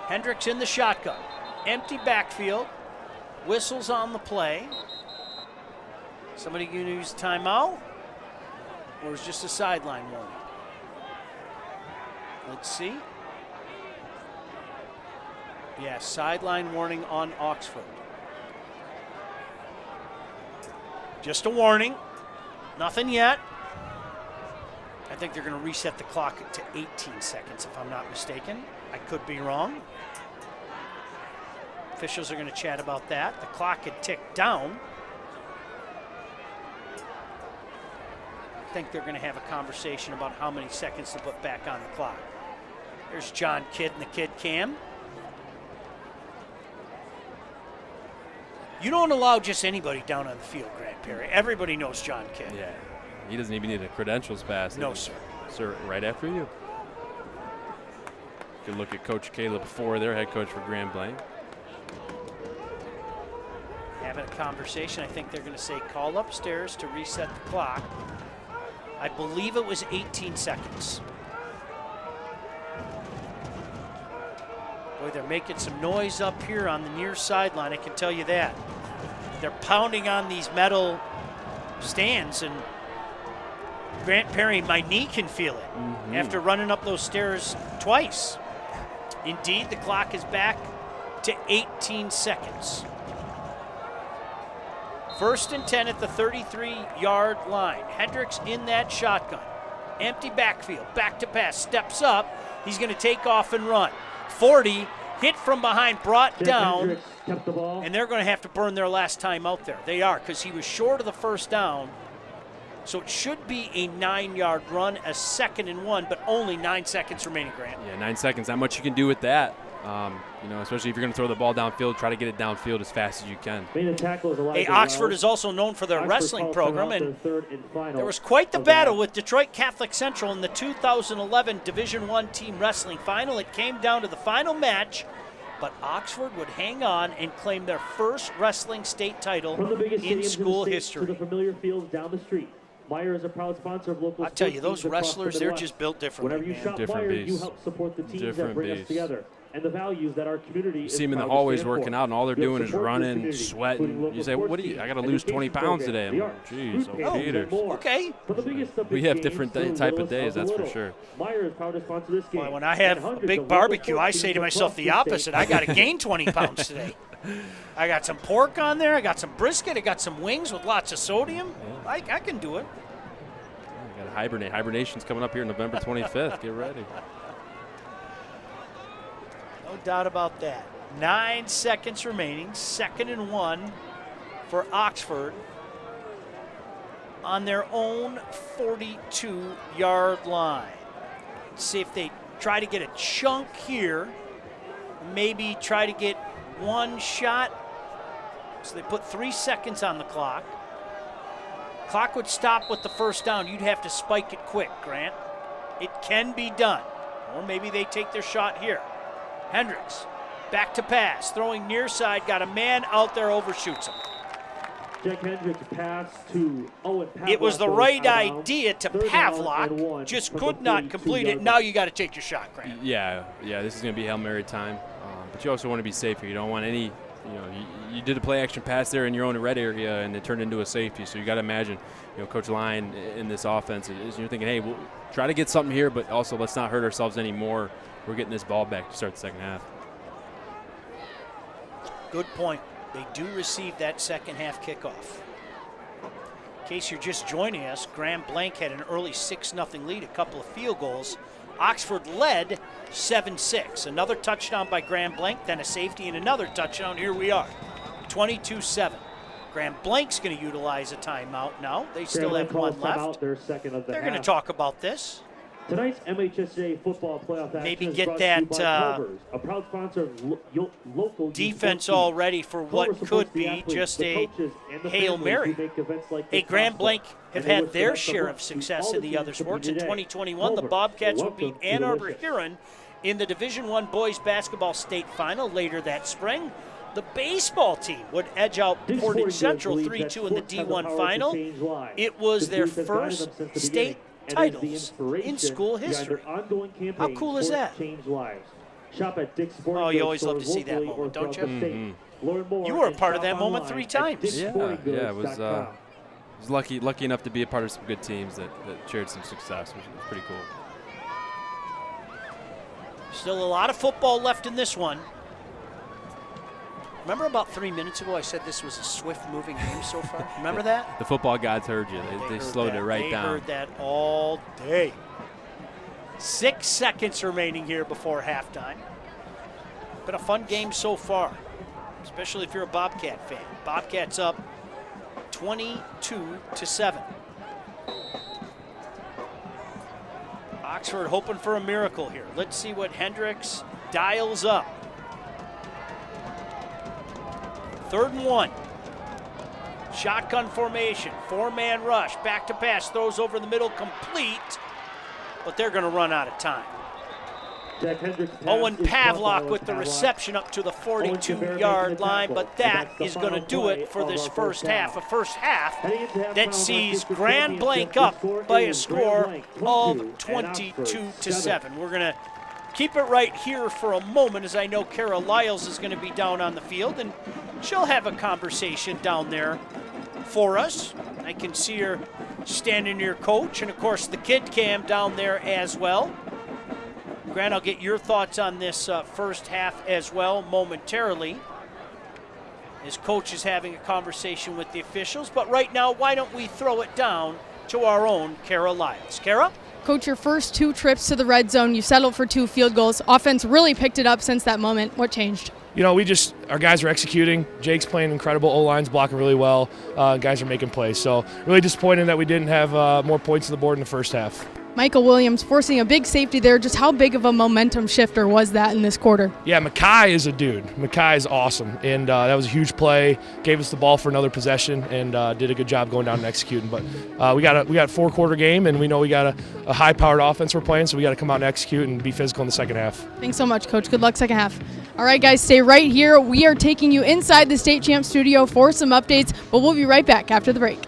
Hendricks in the shotgun. Empty backfield. Whistles on the play. Somebody going to use timeout? Or is just a sideline warning? Let's see. Yeah, sideline warning on Oxford. Just a warning. Nothing yet. I think they're going to reset the clock to 18 seconds, if I'm not mistaken. I could be wrong. Officials are going to chat about that. The clock had ticked down. I think they're going to have a conversation about how many seconds to put back on the clock. There's John Kidd and the Kid Cam. You don't allow just anybody down on the field, Grant Perry. Everybody knows John Kidd. Yeah, he doesn't even need a credentials pass. No, sir. Sir, right after you. Good look at Coach Caleb Ford, their head coach for Grand Blanc. Having a conversation. I think they're going to say call upstairs to reset the clock. I believe it was 18 seconds. Boy, they're making some noise up here on the near sideline, I can tell you that. They're pounding on these metal stands, and Grant Perry, my knee can feel it after running up those stairs twice. Indeed, the clock is back to 18 seconds. First and 10 at the 33-yard line. Hendricks in that shotgun. Empty backfield, back to pass, steps up. He's going to take off and run. 40, hit from behind, brought down, and they're going to have to burn their last time out there. They are, because he was short of the first down. So it should be a 9-yard run, a 2nd and 1, but only 9 seconds remaining, Grant. Yeah, 9 seconds. Not much you can do with that. Especially if you're going to throw the ball downfield, try to get it downfield as fast as you can. Hey, Oxford is also known for their wrestling program, and there was quite the battle with Detroit Catholic Central in the 2011 Division I team wrestling final. It came down to the final match, but Oxford would hang on and claim their first wrestling state title in school history. To the familiar fields down the street. Meyer is a proud sponsor of local. I tell you, those wrestlers, they're just built differently. Whenever you shop Meyer, you help support the teams that bring us together. and the values that our community You see them in the hallways working out, and all they're doing is running, sweating. You say, what do you, I got to lose 20 pounds today. I'm like, geez, Peters. Okay. We have different type of days, that's for sure. Meijer is proud to sponsor this game. Boy, when I have a big barbecue, I say to myself the opposite. I got to gain 20 pounds today. I got some pork on there. I got some brisket. I got some wings with lots of sodium. Yeah. I can do it. Got to hibernate. Hibernation's coming up here November 25th. Get ready. No doubt about that. 9 seconds remaining. 2nd and 1 for Oxford on their own 42-yard line. Let's see if they try to get a chunk here. Maybe try to get one shot. So they put 3 seconds on the clock. Clock would stop with the first down. You'd have to spike it quick, Grant. It can be done. Or maybe they take their shot here. Hendricks, back to pass, throwing near side, got a man out there, overshoots him. Jack Hendricks pass to Owen Pavlock. It was the right idea to Pavlock, just could not complete it. Now you got to take your shot, Grant. Yeah, this is going to be Hail Mary time. But you also want to be safe here. You don't want any, you did a play action pass there in your own red area, and it turned into a safety. So you got to imagine, Coach Lyon in this offense is you're thinking, hey, we'll try to get something here, but also let's not hurt ourselves anymore. We're getting this ball back to start the second half. Good point. They do receive that second half kickoff. In case you're just joining us, Graham Blanc had an early 6-0 lead, a couple of field goals. Oxford led 7-6. Another touchdown by Graham Blanc, then a safety and another touchdown. Here we are, 22-7. Graham Blanc's going to utilize a timeout now. They still have one left. They're going to talk about this. Tonight's MHSA football playoff action maybe is get brought that to you by Culver's, a proud sponsor of local defense all ready for what could be just a Hail Mary. Hey, Graham Blanc have had their share of success in the other sports. In 2021, the Bobcats will beat Ann Arbor Huron in the Division I boys basketball state final later that spring. The baseball team would edge out Portage Central 3-2 in the D1 final. It was their first state titles in school history. How cool is that? Oh, you always love to see that moment, don't you? Mm-hmm. You were a part of that moment 3 times. Yeah, it was lucky enough to be a part of some good teams that shared some success, which was pretty cool. Still a lot of football left in this one. Remember about 3 minutes ago I said this was a swift-moving game so far? Remember that? The football gods heard you. They slowed it right down. They heard that all day. 6 seconds remaining here before halftime. Been a fun game so far, especially if you're a Bobcat fan. Bobcats up 22-7. Oxford hoping for a miracle here. Let's see what Hendricks dials up. 3rd and 1. Shotgun formation, 4-man rush, back to pass, throws over the middle, complete, but they're going to run out of time. Owen Pavlock with the reception up to the 42-yard line, but that is going to do it for this first half. A first half that sees Grand Blanc up by a score of 22-7. We're going to keep it right here for a moment, as I know Kara Lyles is going to be down on the field, and she'll have a conversation down there for us. I can see her standing near Coach, and of course the kid cam down there as well. Grant, I'll get your thoughts on this first half as well momentarily, as Coach is having a conversation with the officials. But right now, why don't we throw it down to our own Kara Lyles. Kara? Coach, your first 2 trips to the red zone, you settled for 2 field goals. Offense really picked it up since that moment. What changed? Our guys are executing. Jake's playing incredible. O-line's blocking really well. Guys are making plays. So really disappointed that we didn't have more points on the board in the first half. Michael Williams forcing a big safety there. Just how big of a momentum shifter was that in this quarter? Yeah, Mackay is a dude. Mackay is awesome, and that was a huge play. Gave us the ball for another possession, and did a good job going down and executing. But we got a 4-quarter game, and we know we got a high-powered offense we're playing, so we got to come out and execute and be physical in the second half. Thanks so much, Coach. Good luck second half. All right, guys, stay right here. We are taking you inside the State Champs studio for some updates, but we'll be right back after the break.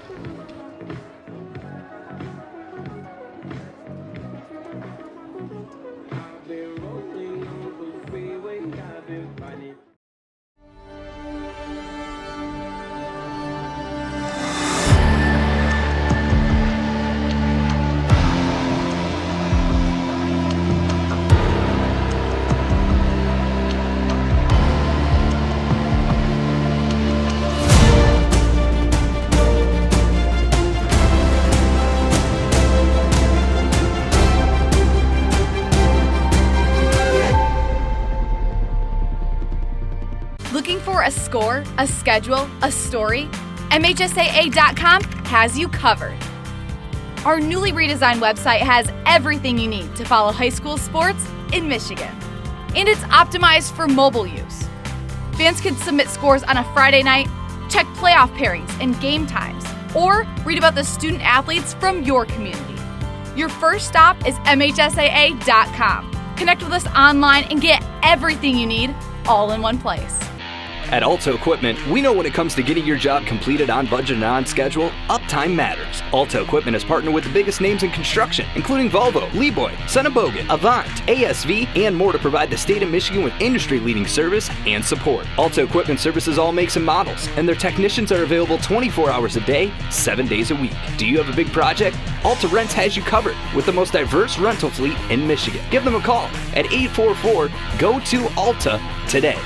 score, a schedule, a story? MHSAA.com has you covered. Our newly redesigned website has everything you need to follow high school sports in Michigan. And it's optimized for mobile use. Fans can submit scores on a Friday night, check playoff pairings and game times, or read about the student athletes from your community. Your first stop is MHSAA.com. Connect with us online and get everything you need all in one place. At Alto Equipment, we know when it comes to getting your job completed on budget and on schedule, uptime matters. Alto Equipment has partnered with the biggest names in construction, including Volvo, Lieboy, Sennebogen, Avant, ASV, and more to provide the state of Michigan with industry-leading service and support. Alto Equipment services all makes and models, and their technicians are available 24 hours a day, 7 days a week. Do you have a big project? Alta Rents has you covered with the most diverse rental fleet in Michigan. Give them a call at 844-GO-TO-ALTA today.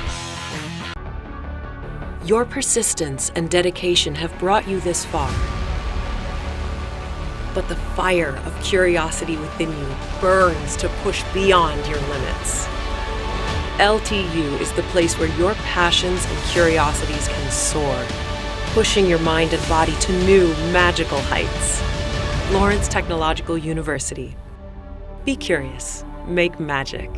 Your persistence and dedication have brought you this far. But the fire of curiosity within you burns to push beyond your limits. LTU is the place where your passions and curiosities can soar, pushing your mind and body to new magical heights. Lawrence Technological University. Be curious. Make magic.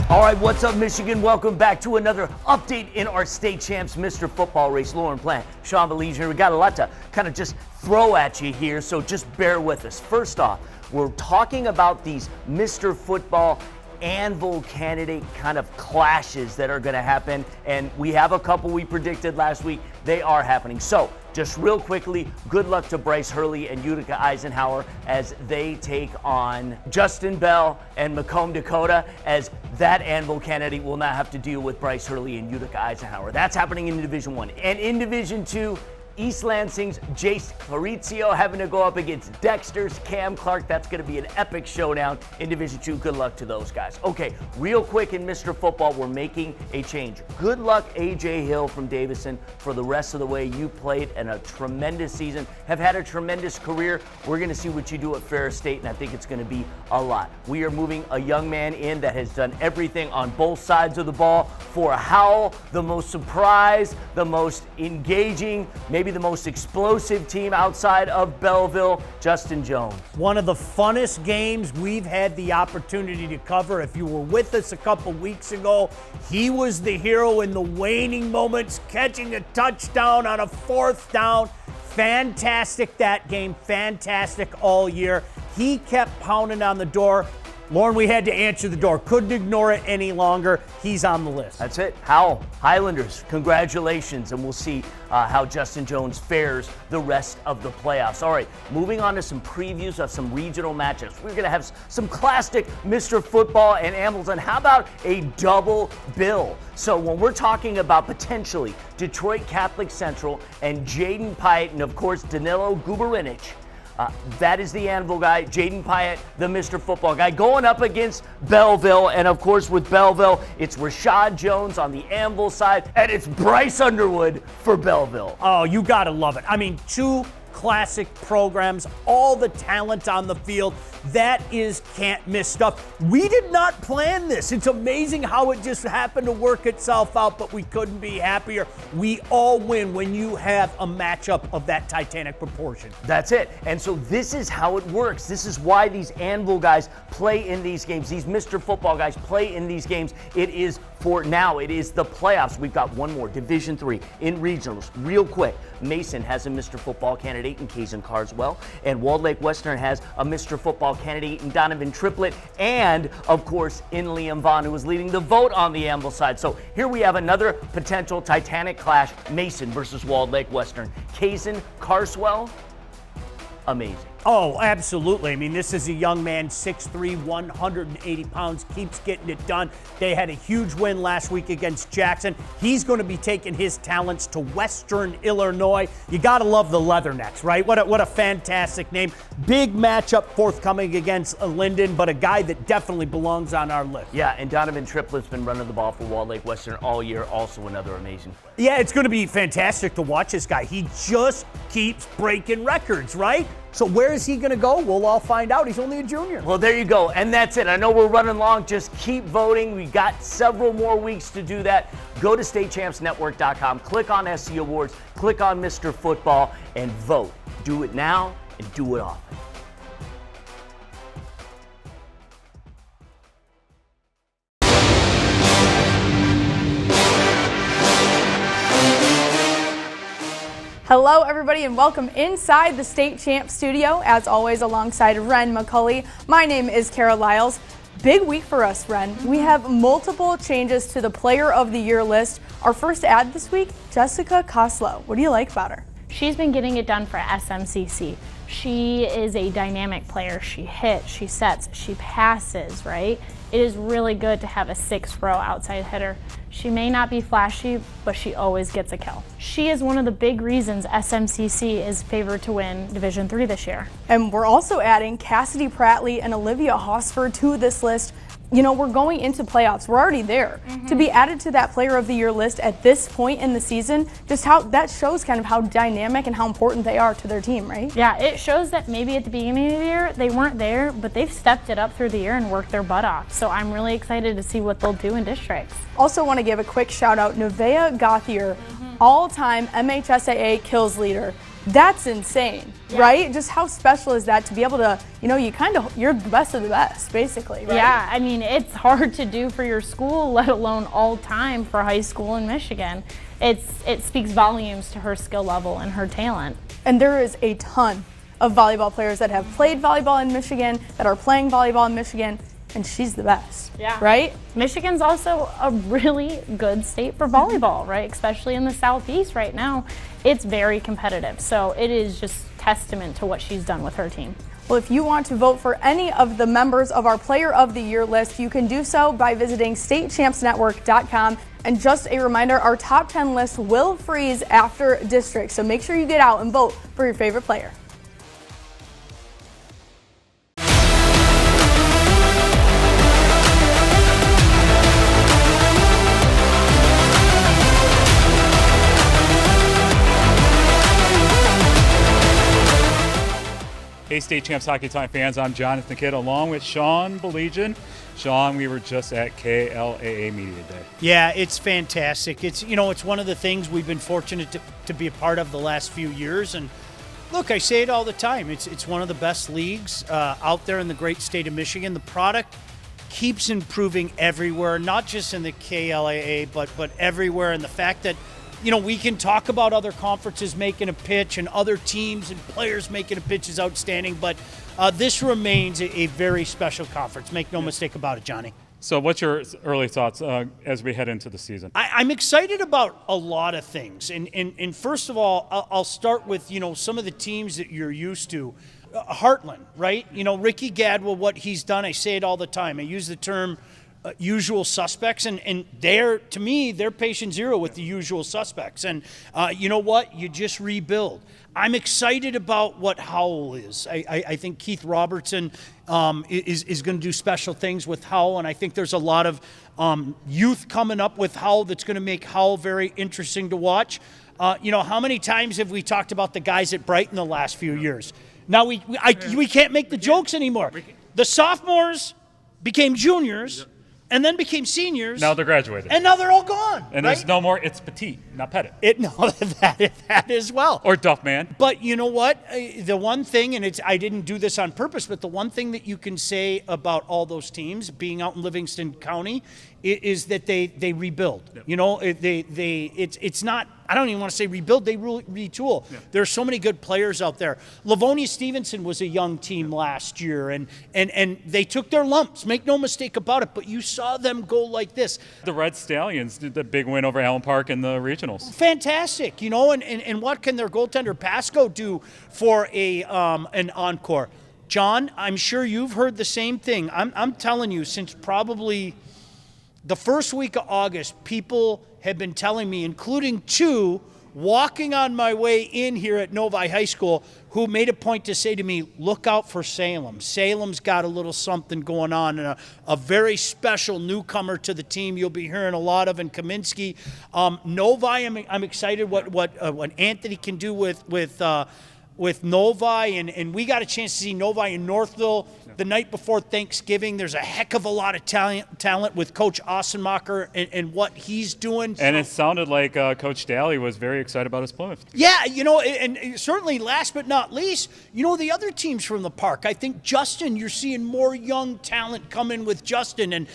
All right, what's up, Michigan? Welcome back to another update in our state champs Mr. Football race. Lauren Blanc, Sean Belize. We got a lot to kind of just throw at you here, so just bear with us. First off, we're talking about these Mr. Football Anvil candidate kind of clashes that are going to happen, and we have a couple we predicted last week. They are happening. So just real quickly, good luck to Bryce Hurley and Utica Eisenhower as they take on Justin Bell and Macomb Dakota, as that Anvil candidate will not have to deal with Bryce Hurley and Utica Eisenhower. That's happening in Division 1. And in Division 2, East Lansing's Jace Clarizio having to go up against Dexter's Cam Clark. That's going to be an epic showdown in Division 2. Good luck to those guys. Okay, real quick in Mr. Football, we're making a change. Good luck, A.J. Hill from Davison, for the rest of the way. You played in a tremendous season, have had a tremendous career. We're going to see what you do at Ferris State, and I think it's going to be a lot. We are moving a young man in that has done everything on both sides of the ball for Howell, the most surprised, the most engaging, maybe the most explosive team outside of Belleville, Justin Jones. One of the funnest games we've had the opportunity to cover. If you were with us a couple weeks ago, he was the hero in the waning moments, catching a touchdown on a 4th down. Fantastic that game, fantastic all year. He kept pounding on the door. Lauren, we had to answer the door. Couldn't ignore it any longer. He's on the list. That's it. Howell, Highlanders, congratulations. And we'll see how Justin Jones fares the rest of the playoffs. All right, moving on to some previews of some regional matchups. We're going to have some classic Mr. Football and Anvils. And how about a double bill? So when we're talking about potentially Detroit Catholic Central and Jaden Pyatt, and of course Danilo Guberinic, that is the Anvil guy. Jaden Pyatt, the Mr. Football guy, going up against Belleville. And of course, with Belleville, it's Rashad Jones on the Anvil side, and it's Bryce Underwood for Belleville. Oh, you got to love it. I mean, two classic programs, all the talent on the field. That is can't miss stuff. We did not plan this. It's amazing how it just happened to work itself out, but we couldn't be happier. We all win when you have a matchup of that titanic proportion. That's it. And so this is how it works. This is why these Anvil guys play in these games. These Mr. Football guys play in these games. It is for now. It is the playoffs. We've got one more, Division 3 in regionals. Real quick, Mason has a Mr. Football candidate in Kazan Carswell, and Walled Lake Western has a Mr. Football candidate in Donovan Triplett, and of course in Liam Vaughn, who is leading the vote on the Anvil side. So here we have another potential titanic clash, Mason versus Walled Lake Western. Kazan Carswell, amazing. Oh, absolutely. I mean, this is a young man, 6'3", 180 pounds, keeps getting it done. They had a huge win last week against Jackson. He's going to be taking his talents to Western Illinois. You got to love the Leathernecks, right? What a fantastic name. Big matchup forthcoming against Linden, but a guy that definitely belongs on our list. Yeah, and Donovan Triplett's been running the ball for Walled Lake Western all year, also another amazing player. Yeah, it's going to be fantastic to watch this guy. He just keeps breaking records, right? So where is he going to go? We'll all find out. He's only a junior. Well, there you go. And that's it. I know we're running long. Just keep voting. We got several more weeks to do that. Go to statechampsnetwork.com, click on SC Awards, click on Mr. Football, and vote. Do it now and do it often. Hello, everybody, and welcome inside the State Champs studio. As always, alongside Ren McCulley. My name is Kara Lyles. Big week for us, Ren. We have multiple changes to the Player of the Year list. Our first ad this week, Jessica Koslow. What do you like about her? She's been getting it done for SMCC. She is a dynamic player. She hits, she sets, she passes, right? It is really good to have a 6-row outside hitter. She may not be flashy, but she always gets a kill. She is one of the big reasons SMCC is favored to win Division III this year. And we're also adding Cassidy Prattley and Olivia Hosford to this list. You know, we're going into playoffs. We're already there. To be added to that Player of the Year list at this point in the season, just how that shows kind of how dynamic and how important they are to their team, right? Yeah, it shows that maybe at the beginning of the year they weren't there, but they've stepped it up through the year and worked their butt off. So I'm really excited to see what they'll do in districts. Also want to give a quick shout out, Nevaeh Gauthier, all-time MHSAA kills leader. That's insane, right? Just how special is that to be able to, you know, you're the best of the best, basically, right? Yeah, I mean, it's hard to do for your school, let alone all time for high school in Michigan. It speaks volumes to her skill level and her talent. And there is a ton of volleyball players that have played volleyball in Michigan, that are playing volleyball in Michigan, and she's the best, right? Michigan's also a really good state for volleyball, right? Especially in the Southeast right now. It's very competitive, so it is just testament to what she's done with her team. Well, if you want to vote for any of the members of our Player of the Year list, you can do so by visiting statechampsnetwork.com. And just a reminder, our top 10 list will freeze after districts, so make sure you get out and vote for your favorite player. Hey, State Champs Hockey Time fans, I'm Jonathan Kidd along with Sean Belegian. Sean, we were just at KLAA Media Day. Yeah, it's fantastic. It's one of the things we've been fortunate to be a part of the last few years. And look, I say it all the time. It's one of the best leagues out there in the great state of Michigan. The product keeps improving everywhere, not just in the KLAA, but everywhere. And the fact that we can talk about other conferences making a pitch and other teams and players making a pitch is outstanding, but this remains a very special conference. Make no mistake about it, Johnny. So what's your early thoughts as we head into the season? I'm excited about a lot of things. And first of all, I'll start with, some of the teams that you're used to. Heartland, right? Ricky Gadwell, what he's done, I say it all the time. I use the term usual suspects, and to me, they're patient zero with the usual suspects. And you know what? You just rebuild. I'm excited about what Howell is. I think Keith Robertson is going to do special things with Howell, and I think there's a lot of youth coming up with Howell that's going to make Howell very interesting to watch. How many times have we talked about the guys at Brighton the last few years? Now we can't make the jokes anymore. The sophomores became juniors. And then became seniors. Now they're graduated. And now they're all gone. And there's no more, it's Petit, not Pettit. That as well. Or Duffman. But you know what? The one thing, and I didn't do this on purpose, but the one thing that you can say about all those teams being out in Livingston County is that they rebuild. Yep. It's not, I don't even want to say rebuild, they retool. Yeah. There are so many good players out there. Livonia Stevenson was a young team last year, and they took their lumps, make no mistake about it, but you saw them go like this. The Red Stallions did the big win over Allen Park in the regionals. Fantastic, and what can their goaltender Pasco do for an encore? John, I'm sure you've heard the same thing. I'm telling you, since probably the first week of August, people have been telling me, including two walking on my way in here at Novi High School, who made a point to say to me, look out for Salem. Salem's got a little something going on, and a very special newcomer to the team you'll be hearing a lot of in Kaminsky. Novi, I'm excited what Anthony can do with with Novi, and we got a chance to see Novi in Northville the night before Thanksgiving. There's a heck of a lot of talent with Coach Ossenmacher and what he's doing. And it sounded like Coach Daly was very excited about his Plymouth. Yeah, and certainly last but not least, the other teams from the park. I think Justin, you're seeing more young talent come in with Justin, and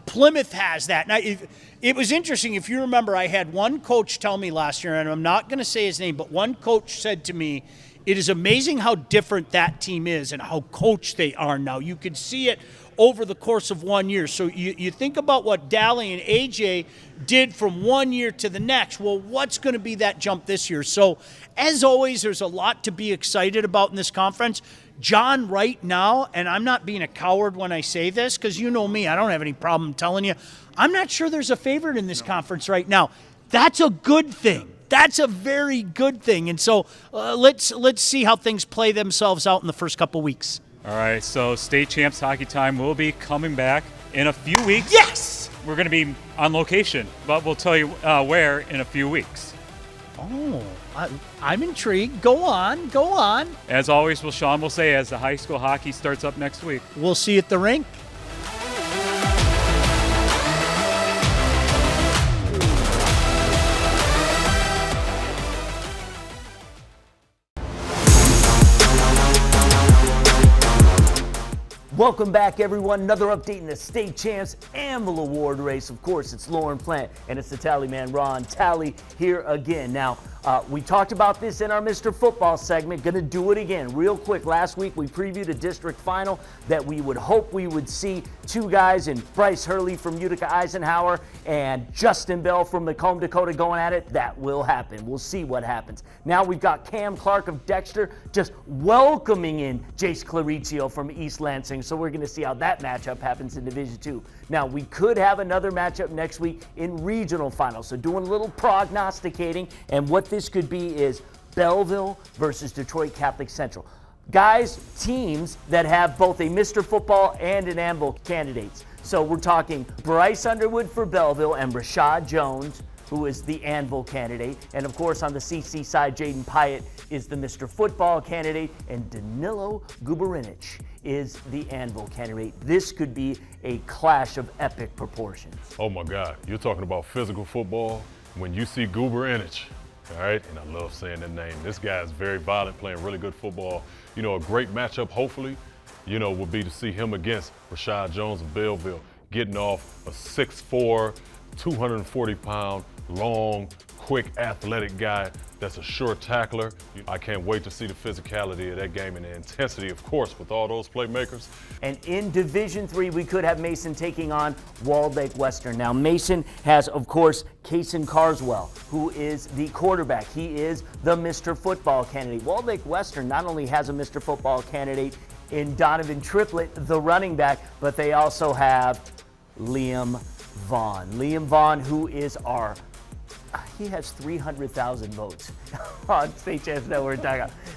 Plymouth has that. And it was interesting. If you remember, I had one coach tell me last year, and I'm not going to say his name, but one coach said to me, it is amazing how different that team is and how coached they are now. You could see it over the course of 1 year. So you think about what Daly and AJ did from 1 year to the next. Well, what's going to be that jump this year? So, as always, there's a lot to be excited about in this conference. John, right now, and I'm not being a coward when I say this, because you know me, I don't have any problem telling you, I'm not sure there's a favorite in this conference right now. That's a good thing. That's a very good thing. And so let's see how things play themselves out in the first couple weeks. All right, so State Champs Hockey Time will be coming back in a few weeks. Yes! We're going to be on location, but we'll tell you where in a few weeks. Oh, I'm intrigued. Go on. As always, Sean will say, as the high school hockey starts up next week. We'll see you at the rink. Welcome back, everyone. Another update in the State Champs Anvil Award race. Of course, it's Lauren Plant, and it's the Tally Man, Ron Tally, here again. Now, we talked about this in our Mr. Football segment. Going to do it again real quick. Last week, we previewed a district final that we would hope we would see two guys in Bryce Hurley from Utica Eisenhower and Justin Bell from Macomb, Dakota going at it. That will happen. We'll see what happens. Now we've got Cam Clark of Dexter just welcoming in Jace Claricio from East Lansing. So we're going to see how that matchup happens in Division II. Now, we could have another matchup next week in regional finals. So doing a little prognosticating, and what this could be is Belleville versus Detroit Catholic Central. Guys, teams that have both a Mr. Football and an Anvil candidates. So we're talking Bryce Underwood for Belleville and Rashad Jones, who is the Anvil candidate. And of course, on the CC side, Jaden Pyatt is the Mr. Football candidate, and Danilo Guberinic is the Anvil candidate. This could be a clash of epic proportions. Oh my God, you're talking about physical football. When you see Guberinic, all right, and I love saying that name. This guy is very violent, playing really good football. A great matchup, hopefully, would be to see him against Rashad Jones of Belleville, getting off a 6'4", 240-pound, long, quick, athletic guy that's a sure tackler. I can't wait to see the physicality of that game and the intensity, of course, with all those playmakers. And in Division III, we could have Mason taking on Walled Lake Western. Now, Mason has, of course, Kaysen Carswell, who is the quarterback. He is the Mr. Football candidate. Walled Lake Western not only has a Mr. Football candidate in Donovan Triplett, the running back, but they also have Liam Vaughn. Liam Vaughn, who is he has 300,000 votes on State Champs Network.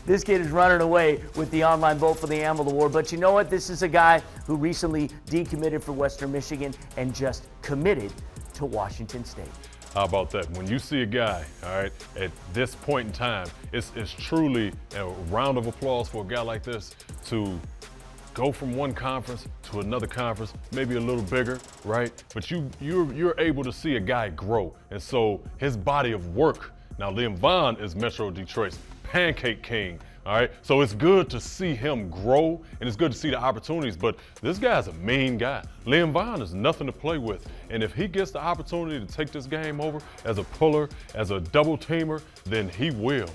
This kid is running away with the online vote for the Anvil Award. But you know what? This is a guy who recently decommitted for Western Michigan and just committed to Washington State. How about that? When you see a guy, all right, at this point in time, it's truly a round of applause for a guy like this to go from one conference to another conference, maybe a little bigger, right? But you're able to see a guy grow. And so his body of work, now Liam Vaughn is Metro Detroit's pancake king, all right? So it's good to see him grow, and it's good to see the opportunities, but this guy's a mean guy. Liam Vaughn is nothing to play with. And if he gets the opportunity to take this game over as a puller, as a double teamer, then he will.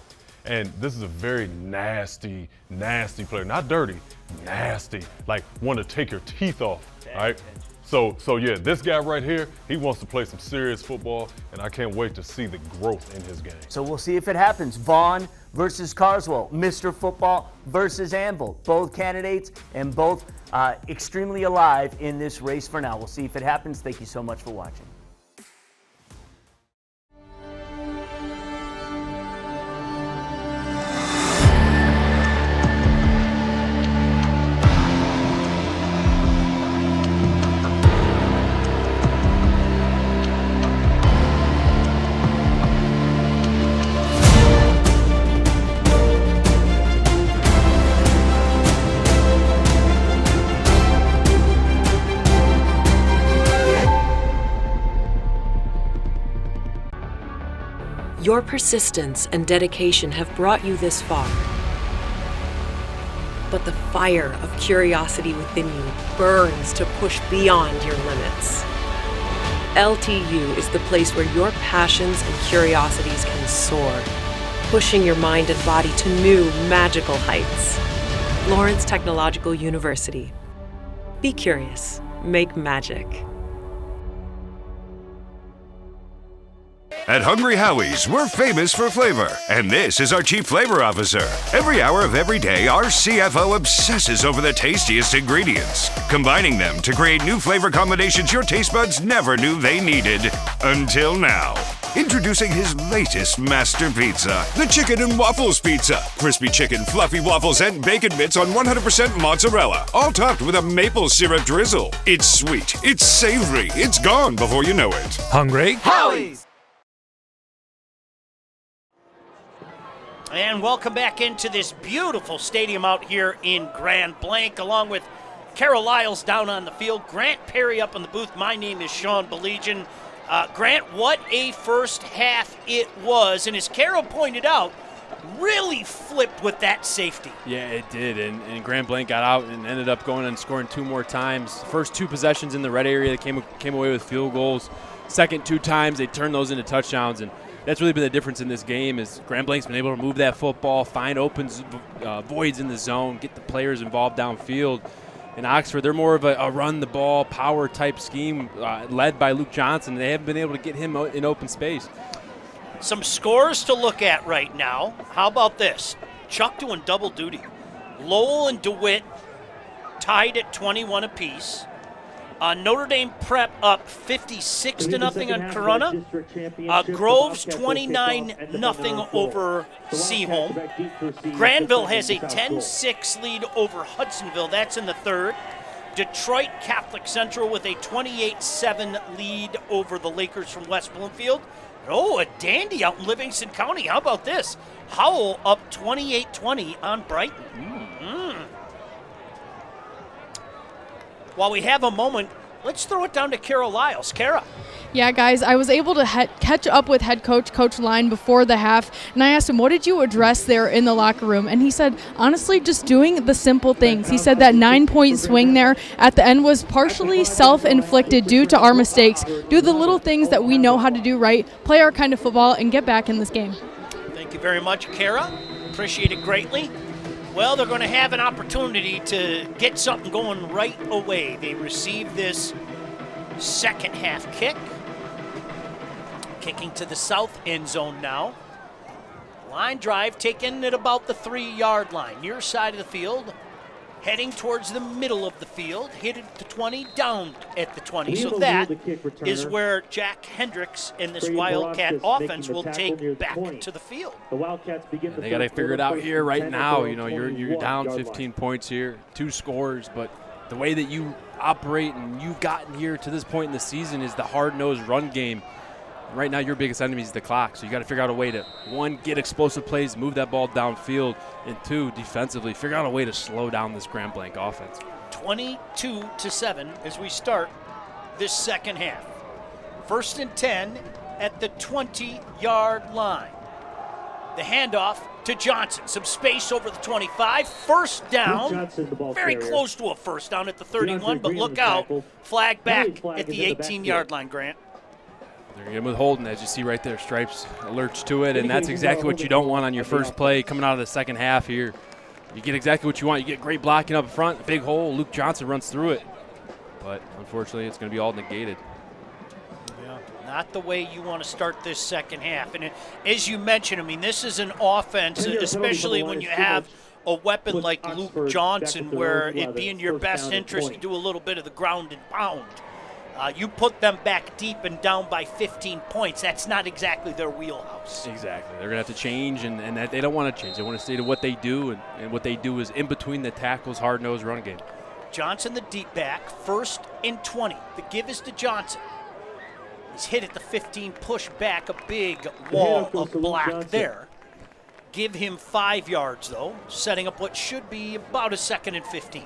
And this is a very nasty, nasty player. Not dirty, nasty. Like, want to take your teeth off, all right? So yeah, this guy right here, he wants to play some serious football, and I can't wait to see the growth in his game. So we'll see if it happens. Vaughn versus Carswell, Mr. Football versus Anvil. Both candidates and both extremely alive in this race for now. We'll see if it happens. Thank you so much for watching. Your persistence and dedication have brought you this far. But the fire of curiosity within you burns to push beyond your limits. LTU is the place where your passions and curiosities can soar, pushing your mind and body to new magical heights. Lawrence Technological University. Be curious. Make magic. At Hungry Howie's, we're famous for flavor, and this is our Chief Flavor Officer. Every hour of every day, our CFO obsesses over the tastiest ingredients, combining them to create new flavor combinations your taste buds never knew they needed. Until now. Introducing his latest master pizza, the Chicken and Waffles Pizza. Crispy chicken, fluffy waffles, and bacon bits on 100% mozzarella, all topped with a maple syrup drizzle. It's sweet, it's savory, it's gone before you know it. Hungry? Howie's! And welcome back into this beautiful stadium out here in Grand Blanc, along with Carol Lyles down on the field, Grant Perry up in the booth. My name is Sean Belegian. Grant, what a first half it was, and as Carol pointed out, really flipped with that safety. Yeah, it did, and Grand Blanc got out and ended up going and scoring 2 more times. First 2 possessions in the red area, they came away with field goals. Second 2 times, they turned those into touchdowns, and that's really been the difference in this game is Grand Blanc's been able to move that football, find open voids in the zone, get the players involved downfield. In Oxford, they're more of a run-the-ball, power-type scheme led by Luke Johnson. They haven't been able to get him in open space. Some scores to look at right now. How about this? Chuck doing double duty. Lowell and DeWitt tied at 21 apiece. Notre Dame Prep up 56-0 on Corunna. Groves 29-0 over Seaholm. Granville has a 10-6 lead over Hudsonville. That's in the third. Detroit Catholic Central with a 28-7 lead over the Lakers from West Bloomfield. Oh, a dandy out in Livingston County. How about this? Howell up 28-20 on Brighton. While we have a moment, let's throw it down to Carol Lyles. Kara. Yeah, guys, I was able to catch up with head coach Line before the half, and I asked him, what did you address there in the locker room? And he said, honestly, just doing the simple things. He said that 9-point swing there at the end was partially self-inflicted due to our mistakes. Do the little things that we know how to do right, play our kind of football, and get back in this game. Thank you very much, Kara. Appreciate it greatly. Well, they're going to have an opportunity to get something going right away. They receive this second half kick. Kicking to the south end zone now. Line drive taken at about the 3-yard line. Near side of the field. Heading towards the middle of the field. Hit at the 20, down at the 20. So that is where Jack Hendricks and this Wildcat offense will take back to the field. They got to figure it out here right now. You know, you're down 15 points here, 2 scores, but the way that you operate and you've gotten here to this point in the season is the hard-nosed run game. Right now, your biggest enemy is the clock, so you got to figure out a way to, 1, get explosive plays, move that ball downfield, and 2, defensively, figure out a way to slow down this Grand Blanc offense. 22-7 as we start this second half. 1st and 10 at the 20-yard line. The handoff to Johnson. Some space over the 25. First down. Very close to a first down at the 31, but look out. Flag back at the 18-yard line, Grant. They're going to get with Holden, as you see right there. Stripes alerts to it, and that's exactly what you don't want on your first play coming out of the second half here. You get exactly what you want. You get great blocking up front, big hole. Luke Johnson runs through it. But unfortunately, it's going to be all negated. Yeah, not the way you want to start this second half. And as you mentioned, I mean, this is an offense, especially when you have a weapon like Luke Johnson, where it'd be in your best interest to do a little bit of the ground and pound. You put them back deep and down by 15 points. That's not exactly their wheelhouse. Exactly. They're going to have to change, and that they don't want to change. They want to stay to what they do, and what they do is in between the tackles, hard-nosed run game. Johnson, the deep back, 1st and 20. The give is to Johnson. He's hit at the 15, push back, a big wall of black there. Give him 5 yards, though, setting up what should be about a 2nd and 15.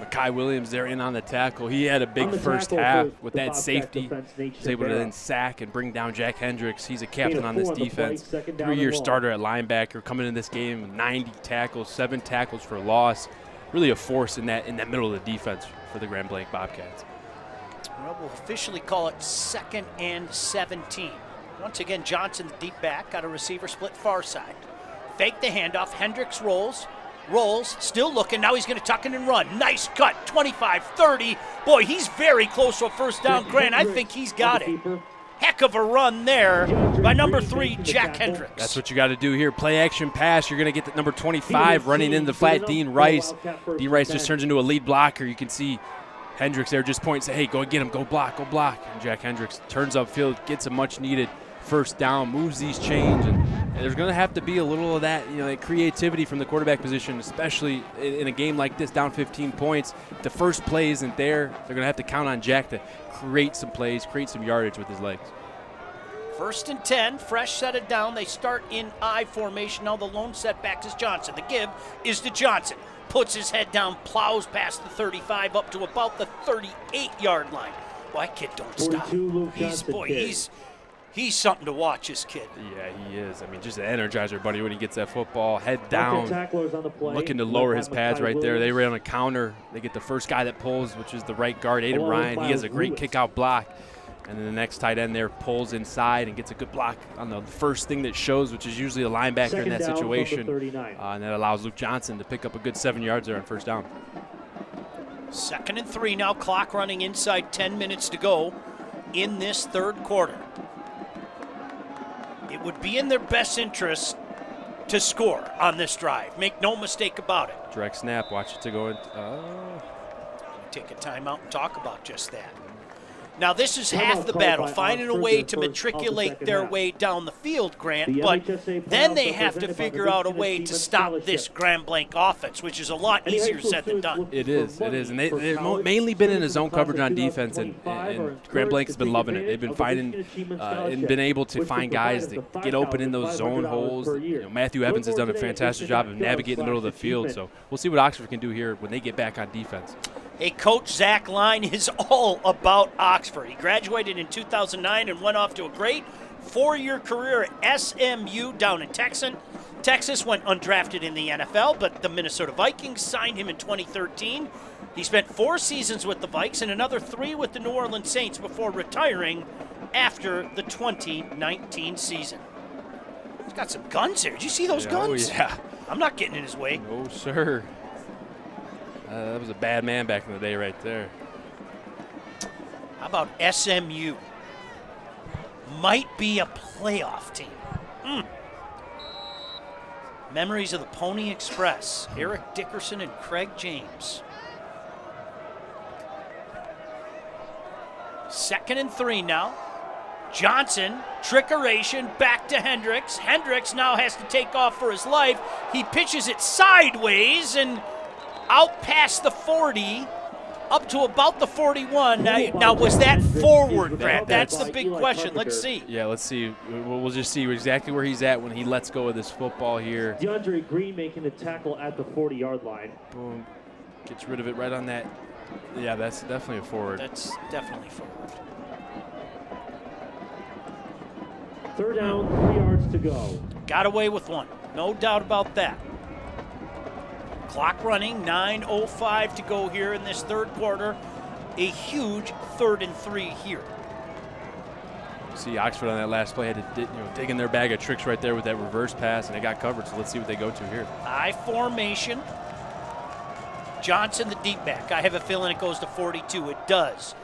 Mekhi Williams there in on the tackle. He had a big first half with that safety. He was able to then sack and bring down Jack Hendricks. He's a captain on this defense. 3-year starter at linebacker coming in this game with 90 tackles, 7 tackles for loss. Really a force in that middle of the defense for the Grand Blanc Bobcats. Well, we'll officially call it 2nd and 17. Once again, Johnson, the deep back, got a receiver split far side. Fake the handoff. Hendricks rolls, still looking. Now he's going to tuck in and run. Nice cut, 25-30. Boy, he's very close to a first down. Grant, I think he's got it. Heck of a run there by number 3, Jack Hendricks. That's what you got to do here. Play action pass. You're going to get the number 25 running in the flat, Dean Rice. Dean Rice just turns into a lead blocker. You can see Hendricks there just point and say, hey, go get him, go block. And Jack Hendricks turns upfield, gets a much-needed first down, moves these chains, and there's going to have to be a little of that, that creativity from the quarterback position, especially in a game like this, down 15 points. If the first play isn't there, they're going to have to count on Jack to create some plays, create some yardage with his legs. 1st and 10, fresh set it down. They start in I formation. Now the lone setback is Johnson. The give is to Johnson. Puts his head down, plows past the 35 up to about the 38-yard line. Boy, that kid don't stop. He's something to watch, this kid. Yeah, he is. I mean, just an energizer, buddy, when he gets that football. Head down, looking to lower his pads right there. They ran a counter. They get the first guy that pulls, which is the right guard, Aiden Ryan. He has a great kick-out block. And then the next tight end there pulls inside and gets a good block on the first thing that shows, which is usually a linebacker in that situation. And that allows Luke Johnson to pick up a good 7 yards there on first down. 2nd and 3 now, clock running inside 10 minutes to go in this 3rd quarter. It would be in their best interest to score on this drive. Make no mistake about it. Direct snap. Watch it to go in. Take a timeout and talk about just that. Now, this is half the battle, finding a way to matriculate their way down the field, Grant, but then they have to figure out a way to stop this Grand Blanc offense, which is a lot easier said than done. It is. And they've mainly been in a zone coverage on defense, and Grand Blanc has been loving it. They've been finding and been able to find guys that get open in those zone holes. Matthew Evans has done a fantastic job of navigating the middle of the field, so we'll see what Oxford can do here when they get back on defense. Hey, Coach Zach Line is all about Oxford. He graduated in 2009 and went off to a great 4-year career at SMU down in Texas, went undrafted in the NFL, but the Minnesota Vikings signed him in 2013. He spent 4 seasons with the Vikes and another 3 with the New Orleans Saints before retiring after the 2019 season. He's got some guns here. Did you see those guns? Oh, yeah. I'm not getting in his way. No, sir. That was a bad man back in the day right there. How about SMU? Might be a playoff team. Memories of the Pony Express. Eric Dickerson and Craig James. 2nd and 3 now. Johnson, trickeration, back to Hendricks. Hendricks now has to take off for his life. He pitches it sideways and out past the 40, up to about the 41. Now was that forward, Grant? That's the big question. Let's see. Yeah, let's see. We'll just see exactly where he's at when he lets go of this football here. DeAndre Green making the tackle at the 40-yard line. Boom. Gets rid of it right on that. Yeah, that's definitely a forward. That's definitely forward. 3rd down, 3 yards to go. Got away with 1. No doubt about that. Clock running, 9:05 to go here in this 3rd quarter. A huge 3rd and 3 here. See Oxford on that last play had to dig in their bag of tricks right there with that reverse pass, and they got covered. So let's see what they go to here. I formation. Johnson, the deep back. I have a feeling it goes to 42. It does.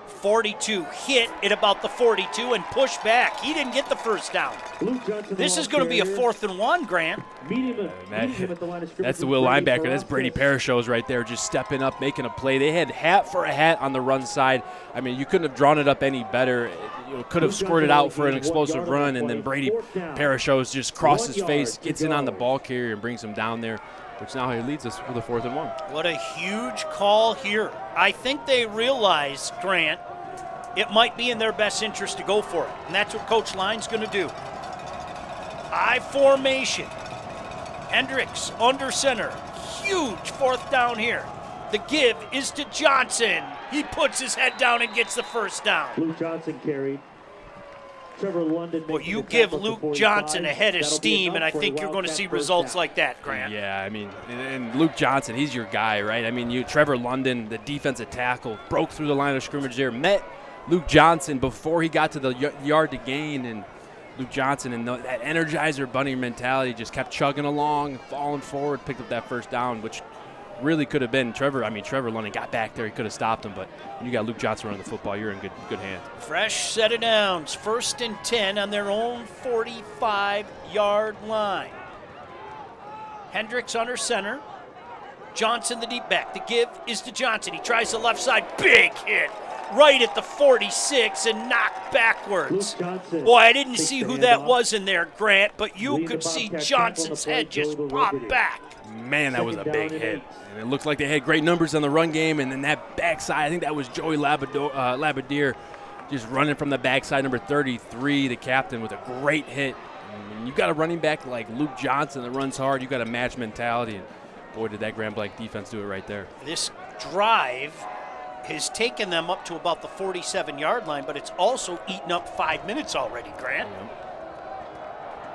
42 hit at about the 42 and push back. He didn't get the first down. This is going to be a 4th and 1, Grant. That's the Will linebacker. That's Brady Parashos right there, just stepping up, making a play. They had hat for a hat on the run side. I mean, you couldn't have drawn it up any better. Could have squirted out for an explosive run, and then Brady Parashos just crosses his face, gets in on the ball carrier, and brings him down there, which now he leads us with a 4th and 1. What a huge call here. I think they realize, Grant, it might be in their best interest to go for it. And that's what Coach Line's going to do. I formation. Hendricks under center. Huge 4th down here. The give is to Johnson. He puts his head down and gets the first down. Luke Johnson carried. Trevor London. Well, you give Luke Johnson a head of steam, and I think you're going to see results like that, Grant. Yeah, I mean, and Luke Johnson, he's your guy, right? I mean, Trevor London, the defensive tackle, broke through the line of scrimmage there, met Luke Johnson before he got to the yard to gain, and Luke Johnson and that Energizer Bunny mentality just kept chugging along, falling forward, picked up that first down, which really could have been Trevor London got back there. He could have stopped him, but when you got Luke Johnson running the football, you're in good hands. Fresh set of downs. 1st and 10 on their own 45-yard line. Hendricks under center. Johnson the deep back. The give is to Johnson. He tries the left side. Big hit. Right at the 46 and knocked backwards. Boy, I didn't see who that was in there, Grant, but you could see Johnson's head just pop back. Man, that was a big hit. And it looked like they had great numbers on the run game, and then that backside, I think that was Joey Labadeur just running from the backside, number 33, the captain, with a great hit. And you got a running back like Luke Johnson that runs hard. You got a match mentality. And boy, did that Grand Blanc defense do it right there. This drive has taken them up to about the 47-yard line, but it's also eaten up 5 minutes already, Grant.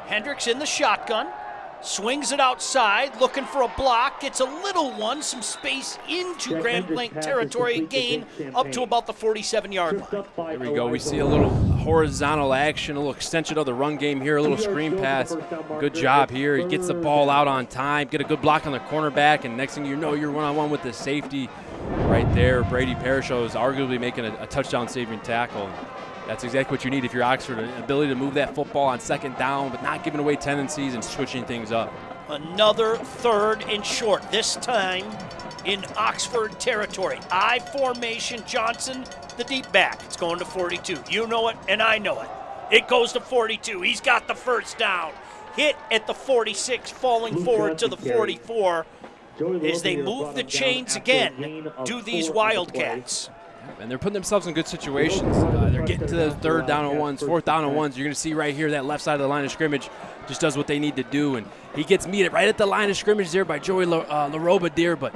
Hendricks in the shotgun, swings it outside, looking for a block, gets a little one, some space into Grand Blanc territory, gain up to about the 47-yard line. There we go. We see a little horizontal action, a little extension of the run game here, a little screen pass. Good job here. He gets the ball out on time, get a good block on the cornerback, and next thing you know, you're one-on-one with the safety right there. Brady Parashow is arguably making a touchdown-saving tackle. That's exactly what you need if you're Oxford, an ability to move that football on 2nd down, but not giving away tendencies and switching things up. Another 3rd and short, this time in Oxford territory. I formation, Johnson, the deep back. It's going to 42. You know it, and I know it. It goes to 42. He's got the first down. Hit at the 46, falling forward to the 44 as they move the chains again, do these Wildcats. And they're putting themselves in good situations. They're getting to the 3rd down and 1s, 4th down and 1s. You're going to see right here that left side of the line of scrimmage just does what they need to do. And he gets meted right at the line of scrimmage there by Joey Larobadier. But,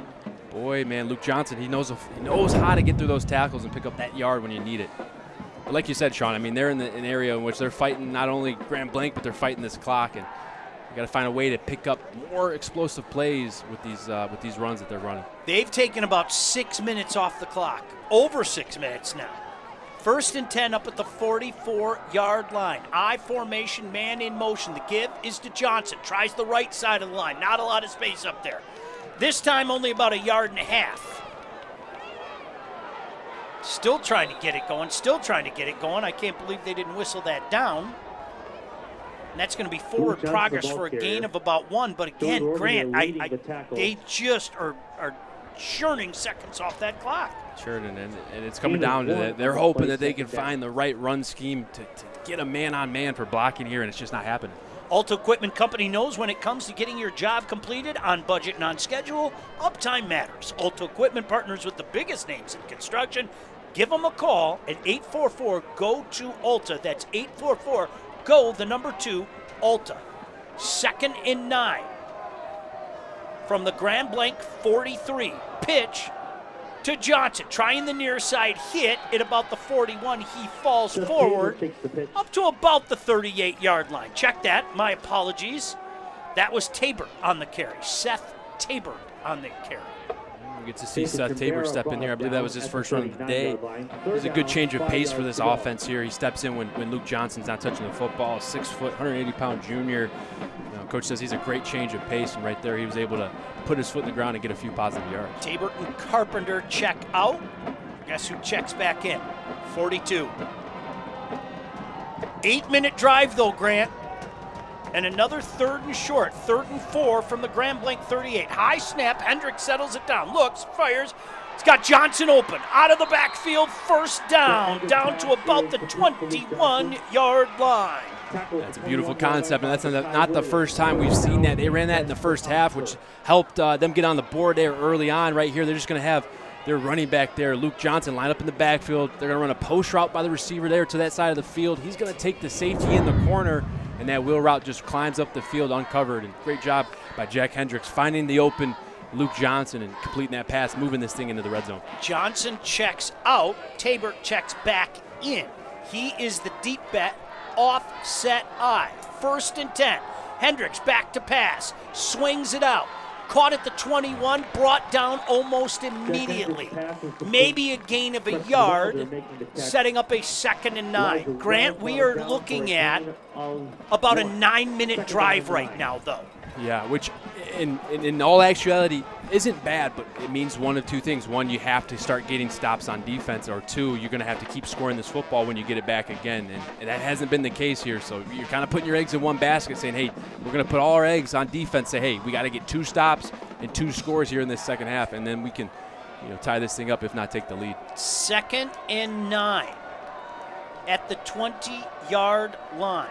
boy, man, Luke Johnson, he knows how to get through those tackles and pick up that yard when you need it. But like you said, Sean, I mean, they're in an area in which they're fighting not only Grand Blanc, but they're fighting this clock. And you got to find a way to pick up more explosive plays with these runs that they're running. They've taken about 6 minutes off the clock. Over 6 minutes now. 1st and 10 up at the 44-yard line. I formation, man in motion. The give is to Johnson. Tries the right side of the line. Not a lot of space up there. This time only about 1.5 yards. Still trying to get it going. I can't believe they didn't whistle that down. And that's going to be forward progress for a gain of about 1. But again, Grant, they just are churning seconds off that clock. Churning, and it's coming down to that. They're hoping that they can find the right run scheme to get a man-on-man for blocking here, and it's just not happening. Alto Equipment Company knows when it comes to getting your job completed on budget and on schedule, uptime matters. Alto Equipment partners with the biggest names in construction. Give them a call at 844-GO-TO-ALTA. That's 844-GO-2 ALTA. 2nd and 9 from the Grand Blanc 43. Pitch to Johnson, trying the near side, hit at about the 41. He falls forward up to about the 38-yard line. Check that. My apologies. That was Tabor on the carry. Seth Tabor on the carry. We get to see Seth Tabor step in here. I believe that was his first run of the day. There's a good change of pace for this offense here. He steps in when Luke Johnson's not touching the football. 6 foot, 180-pound junior. Coach says he's a great change of pace, and right there he was able to put his foot in the ground and get a few positive yards. Tabor and Carpenter check out. Guess who checks back in? 42. 8-minute drive, though, Grant. And another 3rd and short, 3rd and 4 from the Grand Blanc 38. High snap, Hendricks settles it down, looks, fires. It's got Johnson open, out of the backfield, first down to about the 21-yard line. That's a beautiful concept, and that's not the first time we've seen that. They ran that in the first half, which helped them get on the board there early on. Right here, they're just going to have their running back there, Luke Johnson, line up in the backfield. They're going to run a post route by the receiver there to that side of the field. He's going to take the safety in the corner, and that wheel route just climbs up the field uncovered. And great job by Jack Hendricks finding the open Luke Johnson and completing that pass, moving this thing into the red zone. Johnson checks out. Tabor checks back in. He is the deep bet, offset I. 1st and 10. Hendricks back to pass, swings it out. Caught at the 21, brought down almost immediately. Maybe a gain of a yard, setting up a 2nd and 9. Grant, we are looking at about a 9-minute drive right now, though. Yeah, which in all actuality isn't bad, but it means one of two things. One, you have to start getting stops on defense, or two, you're going to have to keep scoring this football when you get it back again. And that hasn't been the case here. So you're kind of putting your eggs in one basket saying, hey, we're going to put all our eggs on defense, say, hey, we got to get 2 stops and 2 scores here in this second half, and then we can tie this thing up, if not take the lead. 2nd and 9 at the 20-yard line.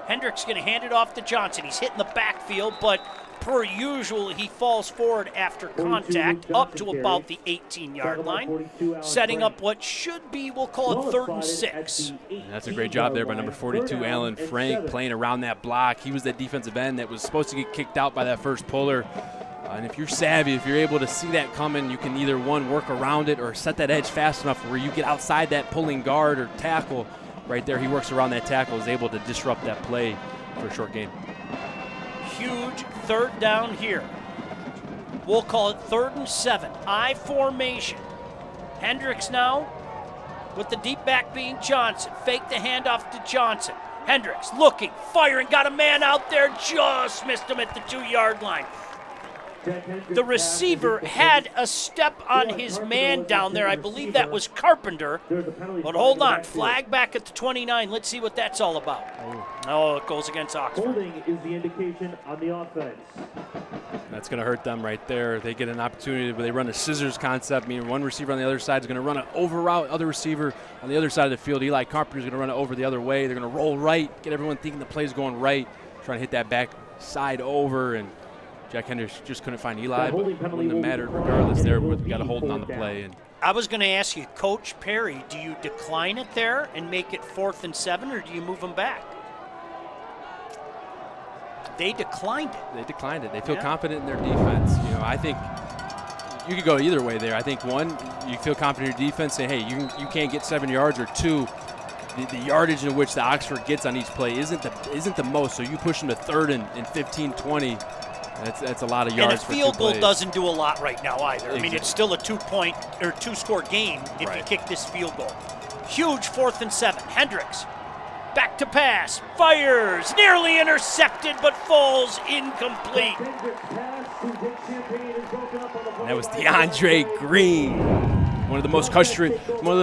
Hendricks going to hand it off to Johnson. He's hitting the backfield, but per usual, he falls forward after contact up to about the 18-yard line, setting up what should be, we'll call it 3rd and 6. And that's a great job there by number 42, Alan Frank, playing around that block. He was that defensive end that was supposed to get kicked out by that first puller. And if you're savvy, if you're able to see that coming, you can either, one, work around it or set that edge fast enough where you get outside that pulling guard or tackle. Right there, he works around that tackle, is able to disrupt that play for a short gain. Huge 3rd down here. We'll call it 3rd and 7. I formation. Hendricks now with the deep back being Johnson. Fake the handoff to Johnson. Hendricks looking, firing, got a man out there, just missed him at the 2-yard line. The receiver had a step on his man down there. I believe that was Carpenter. But hold on, flag back at the 29. Let's see what that's all about. Oh, it goes against Oxford. Holding is the indication on the offense. That's going to hurt them right there. They get an opportunity where they run a scissors concept, meaning one receiver on the other side is going to run an over route, other receiver on the other side of the field. Eli Carpenter is going to run it over the other way. They're going to roll right, get everyone thinking the play's going right, trying to hit that back side over, and Jack Hendricks just couldn't find Eli, but it wouldn't have mattered regardless there. We got a holding on the play. And I was going to ask you, Coach Perry, do you decline it there and make it 4th and 7, or do you move them back? They declined it. They feel confident in their defense. I think you could go either way there. I think, one, you feel confident in your defense, say, hey, you can't get 7 yards, or two, the yardage in which the Oxford gets on each play isn't the most. So you push them to 3rd and 15, 20. That's a lot of yards. And a field goal doesn't do a lot right now either. Exactly. I mean, it's still a 2-point or 2-score game if you kick this field goal. Huge 4th and 7. Hendricks back to pass, fires, nearly intercepted, but falls incomplete. And that was DeAndre Green, one of the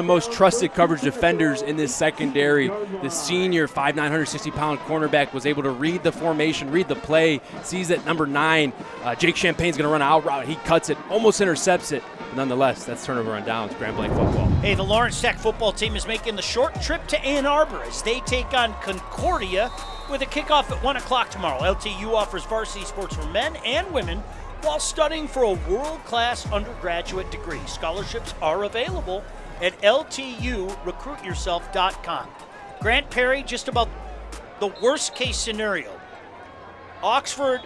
most trusted coverage defenders in this secondary. The senior 5'9", 160-pound cornerback was able to read the formation, read the play, sees that number 9, Jake Champagne's going to run an out route. He cuts it, almost intercepts it. But nonetheless, that's turnover on downs, Grand Blanc football. Hey, the Lawrence Tech football team is making the short trip to Ann Arbor as they take on Concordia with a kickoff at 1 o'clock tomorrow. LTU offers varsity sports for men and women while studying for a world-class undergraduate degree. Scholarships are available at lturecruityourself.com. Grant Perry, just about the worst-case scenario. Oxford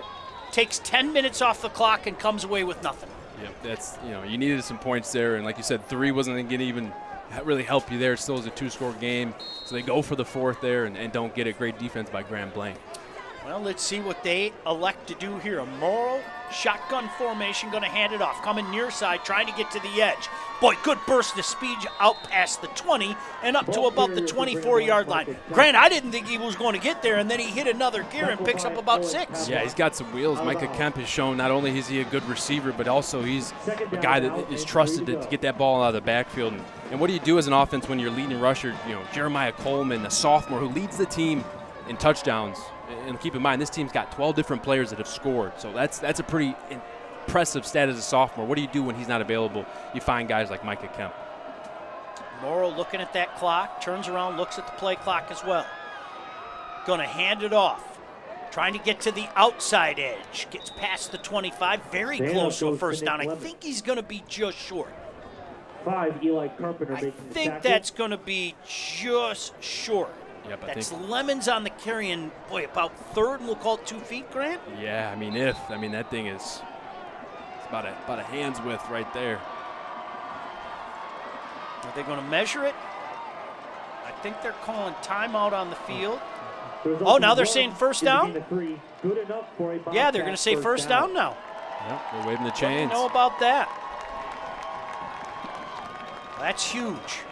takes 10 minutes off the clock and comes away with nothing. Yeah, that's, you needed some points there, and like you said, 3 wasn't going to even really help you there. It still is a 2-score game, so they go for the 4th there and don't get it. Great defense by Grand Blanc. Well, let's see what they elect to do here. A Morrow shotgun formation, going to hand it off. Coming near side, trying to get to the edge. Boy, good burst of speed out past the 20 and up to about the 24-yard line. Grant, I didn't think he was going to get there, and then he hit another gear and picks up about 6. Yeah, he's got some wheels. Micah Kemp has shown not only is he a good receiver, but also he's a guy that is trusted to get that ball out of the backfield. And what do you do as an offense when you're leading rusher? Jeremiah Coleman, the sophomore who leads the team in touchdowns. And keep in mind, this team's got 12 different players that have scored. So that's a pretty impressive stat as a sophomore. What do you do when he's not available? You find guys like Micah Kemp. Morrow looking at that clock, turns around, looks at the play clock as well. Going to hand it off. Trying to get to the outside edge. Gets past the 25, very close to a first down. I think he's going to be just short. 5, Eli Carpenter making the tackle. I think that's going to be just short. Yep, That's Lemons on the carry, and boy, about 3rd, and we'll call it 2 feet, Grant? Yeah, that thing is It's about a hand's width right there. Are they going to measure it? I think they're calling timeout on the field. Oh, now they're saying first down? Yeah, they're going to say first down now. Yep, they're waving the chains. What do you know about that? That's huge.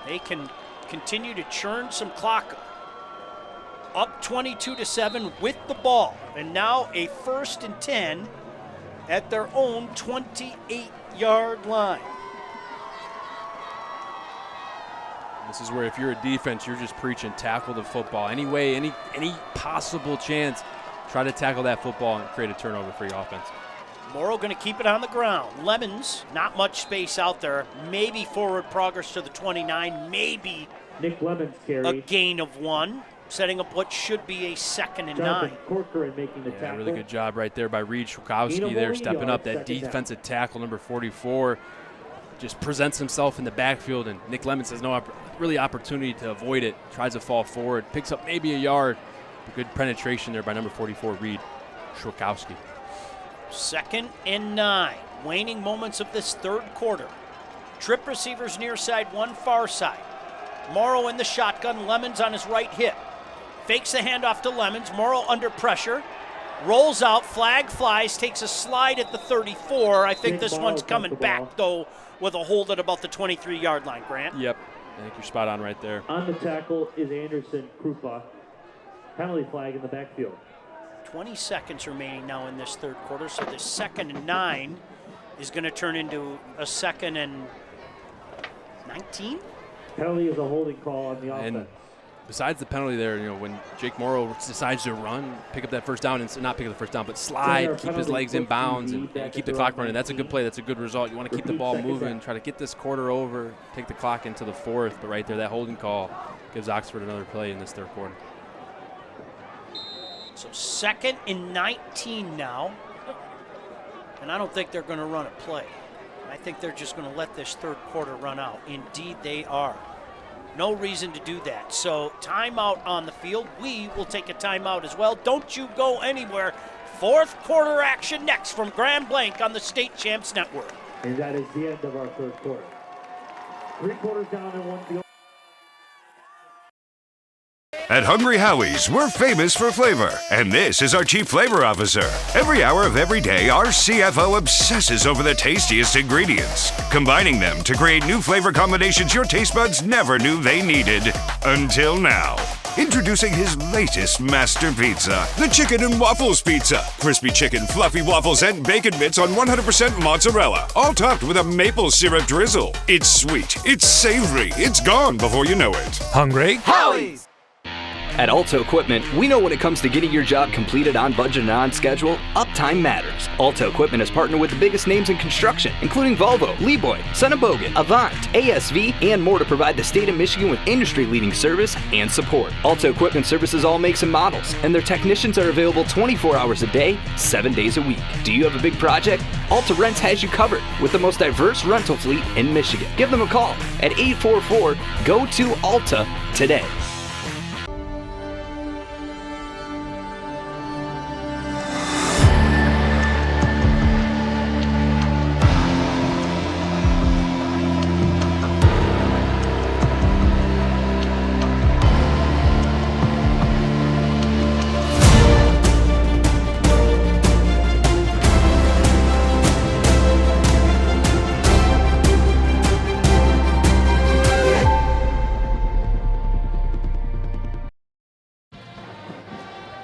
They can continue to churn some clock. Up 22-7 with the ball. And now a 1st and 10 at their own 28-yard line. This is where if you're a defense, you're just preaching tackle the football. Any way, any possible chance, try to tackle that football and create a turnover for your offense. Morrow going to keep it on the ground. Lemons, not much space out there. Maybe forward progress to the 29. Maybe Nick Lemons carry. A gain of 1, setting up what should be a 2nd and 9. Corcoran making the tackle. Really good job right there by Reed Schwakowski there, stepping up. That defensive tackle, number 44, just presents himself in the backfield, and Nick Lemons has no really opportunity to avoid it. Tries to fall forward, picks up maybe a yard. Good penetration there by number 44, Reed Schwakowski. 2nd and 9. Waning moments of this third quarter. Trip receivers near side, one far side. Morrow in the shotgun, Lemons on his right hip. Fakes the handoff to Lemons. Morrow under pressure. Rolls out, flag flies, takes a slide at the 34. I think this one's coming back, though, with a hold at about the 23-yard line, Grant. Yep, I think you're spot on right there. On the tackle is Anderson Krupa. Penalty flag in the backfield. 20 seconds remaining now in this third quarter, so the 2nd and 9 is going to turn into a 2nd and 19? Penalty is a holding call on the offense. And besides the penalty there, when Jake Morrow decides to run, pick up that first down, and not pick up the first down, but slide, keep his legs in bounds, and keep the clock running. That's a good play. That's a good result. You want to keep the ball moving, try to get this quarter over, take the clock into the 4th, but right there, that holding call gives Oxford another play in this third quarter. So 2nd and 19 now, and I don't think they're going to run a play. I think they're just going to let this third quarter run out. Indeed, they are. No reason to do that. So timeout on the field. We will take a timeout as well. Don't you go anywhere. Fourth quarter action next from Grand Blanc on the State Champs Network. And that is the end of our third quarter. 3 quarters down and 1 field. At Hungry Howie's, we're famous for flavor, and this is our Chief Flavor Officer. Every hour of every day, our CFO obsesses over the tastiest ingredients, combining them to create new flavor combinations your taste buds never knew they needed. Until now. Introducing his latest master pizza, the Chicken and Waffles Pizza. Crispy chicken, fluffy waffles, and bacon bits on 100% mozzarella, all topped with a maple syrup drizzle. It's sweet, it's savory, it's gone before you know it. Hungry? Howie's! At Alto Equipment, we know when it comes to getting your job completed on budget and on schedule, uptime matters. Alto Equipment has partnered with the biggest names in construction, including Volvo, Lieboy, Sennebogen, Avant, ASV, and more to provide the state of Michigan with industry-leading service and support. Alto Equipment services all makes and models, and their technicians are available 24 hours a day, 7 days a week. Do you have a big project? Alta Rents has you covered with the most diverse rental fleet in Michigan. Give them a call at 844-GO-TO-ALTA today.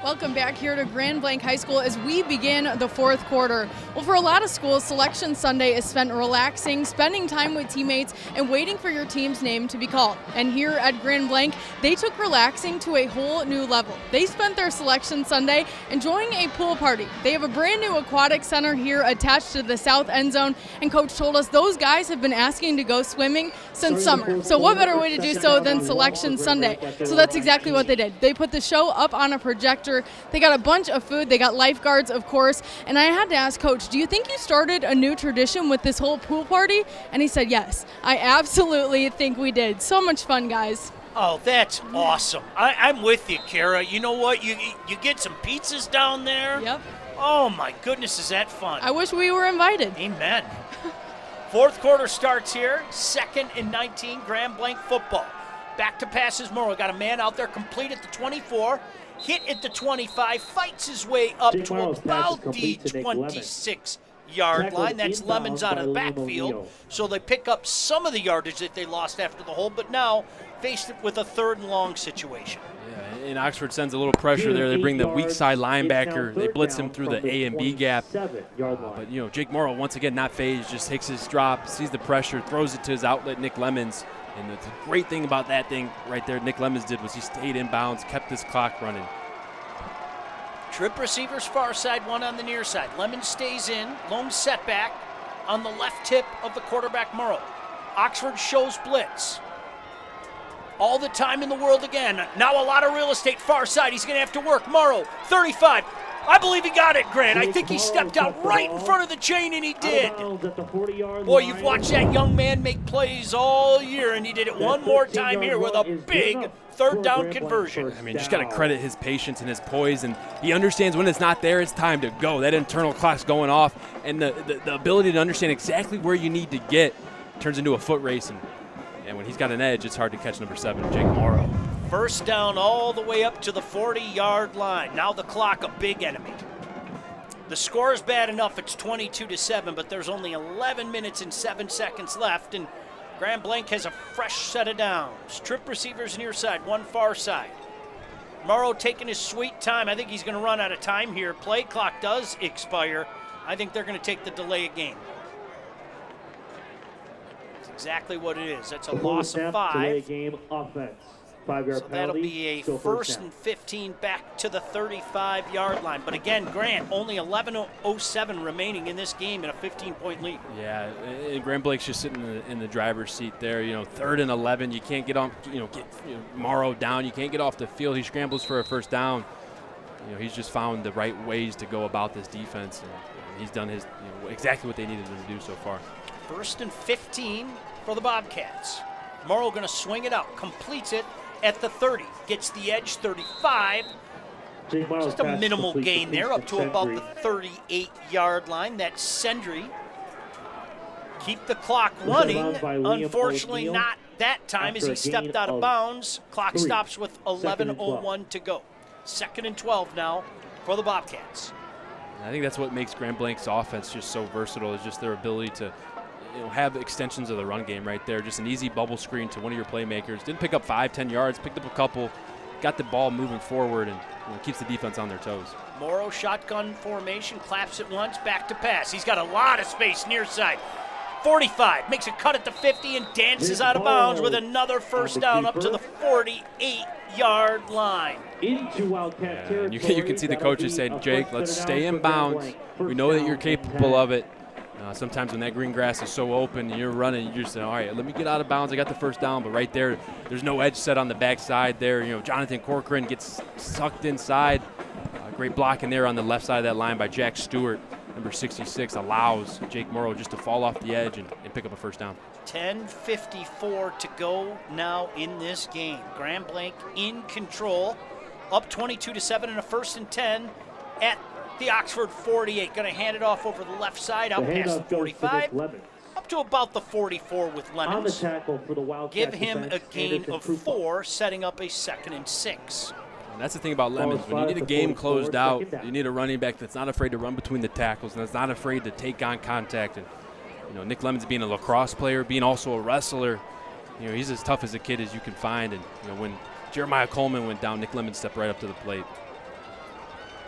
Welcome back here to Grand Blanc High School as we begin the fourth quarter. Well, for a lot of schools, Selection Sunday is spent relaxing, spending time with teammates, and waiting for your team's name to be called. And here at Grand Blanc, they took relaxing to a whole new level. They spent their Selection Sunday enjoying a pool party. They have a brand new aquatic center here attached to the south end zone, and Coach told us those guys have been asking to go swimming since summer. So what better way to do so than Selection Sunday? So that's exactly what they did. They put the show up on a projector. They got a bunch of food. They got lifeguards, of course. And I had to ask Coach, do you think you started a new tradition with this whole pool party? And he said, yes, I absolutely think we did. So much fun, guys. Oh, that's awesome. I'm with you, Kara. You know what? You get some pizzas down there. Yep. Oh my goodness, is that fun? I wish we were invited. Amen. Fourth quarter starts here, 2nd and 19, Grand Blanc football. Back to passes, Morrow got a man out there, complete at the 24, hit at the 25, fights his way up to about the 26-yard line. That's Lemons out of the backfield. So they pick up some of the yardage that they lost after the hold, but now faced it with a 3rd and long situation. Yeah, and Oxford sends a little pressure there. They bring the weak side linebacker. They blitz him through the A and B gap. But, Jake Morrow, once again, not phased, just takes his drop, sees the pressure, throws it to his outlet, Nick Lemons. And the great thing about that thing right there Nick Lemons did was he stayed in bounds, kept this clock running. Trip receivers far side, one on the near side. Lemons stays in, lone setback on the left tip of the quarterback Morrow. Oxford shows blitz. All the time in the world again. Now a lot of real estate far side. He's going to have to work. Morrow, 35. I believe he got it, Grant. I think he stepped out right in front of the chain, and he did. Boy, you've watched that young man make plays all year, and he did it one more time here with a big 3rd down conversion. I mean, just got to credit his patience and his poise, and he understands when it's not there, it's time to go. That internal clock's going off, and the ability to understand exactly where you need to get turns into a foot race, and when he's got an edge, it's hard to catch number 7, Jake Morrow. 1st down all the way up to the 40-yard line. Now the clock a big enemy. The score is bad enough, it's 22-7, but there's only 11 minutes and 7 seconds left, and Grand Blanc has a fresh set of downs. Trip receivers near side, one far side. Morrow taking his sweet time. I think he's going to run out of time here. Play clock does expire. I think they're going to take the delay of game. That's exactly what it is. That's a loss of 5. Delay game offense. 5-yard so that'll penalty, be a still 1st and 15 back to the 35-yard line. But again, Grant, only 11:07 remaining in this game in a 15-point lead. Yeah, and Grand Blake's just sitting in the driver's seat there. 3rd and 11. You can't get on, get Morrow down. You can't get off the field. He scrambles for a 1st down. He's just found the right ways to go about this defense, and he's done his exactly what they needed him to do so far. 1st and 15 for the Bobcats. Morrow going to swing it out, completes it at the 30, gets the edge, 35. Just a minimal gain there, up to about the 38-yard line. That's Sendry. Keep the clock running. Unfortunately, not that time as he stepped out of bounds. Clock stops with 11:01 to go. 2nd and 12 now for the Bobcats. I think that's what makes Grand Blanc's offense just so versatile, is just their ability to have extensions of the run game right there. Just an easy bubble screen to one of your playmakers. Didn't pick up 5-10 yards, picked up a couple, got the ball moving forward, and keeps the defense on their toes. Morrow shotgun formation, claps it once, back to pass. He's got a lot of space near side. 45, makes a cut at the 50 and dances out of bounds with another 1st down up to the 48-yard line. Into Wildcat territory. You can see the coaches saying, Jake, let's stay in bounds. We know that you're capable of it. Sometimes when that green grass is so open and you're running, you're just saying, all right, let me get out of bounds. I got the 1st down, but right there, there's no edge set on the backside there. Jonathan Corcoran gets sucked inside. Great blocking there on the left side of that line by Jack Stewart. Number 66 allows Jake Morrow just to fall off the edge and pick up a 1st down. 10:54 to go now in this game. Grand Blanc in control, up 22-7 in a 1st and 10 at the Oxford 48. Going to hand it off over the left side, out past the 45, up to about the 44 with Lemons. On the tackle for the Wildcat Give him a gain of 4, setting up a 2nd and 6. And that's the thing about Lemons. When you need a game closed out, you need a running back that's not afraid to run between the tackles and that's not afraid to take on contact. And Nick Lemons being a lacrosse player, being also a wrestler, he's as tough as a kid as you can find. And when Jeremiah Coleman went down, Nick Lemons stepped right up to the plate.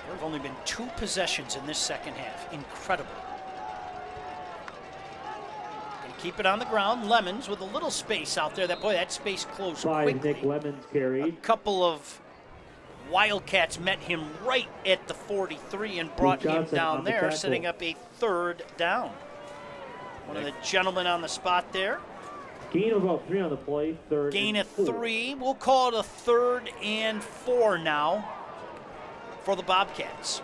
There have only been 2 possessions in this 2nd half. Incredible. Going to keep it on the ground. Lemons with a little space out there. That space closed quickly. Nick Lemons carried. A couple of Wildcats met him right at the 43 and brought him down there, setting up a 3rd down. One of the gentlemen on the spot there. Gain of about 3 on the play. Gain of 3. We'll call it a 3rd and 4 now for the Bobcats.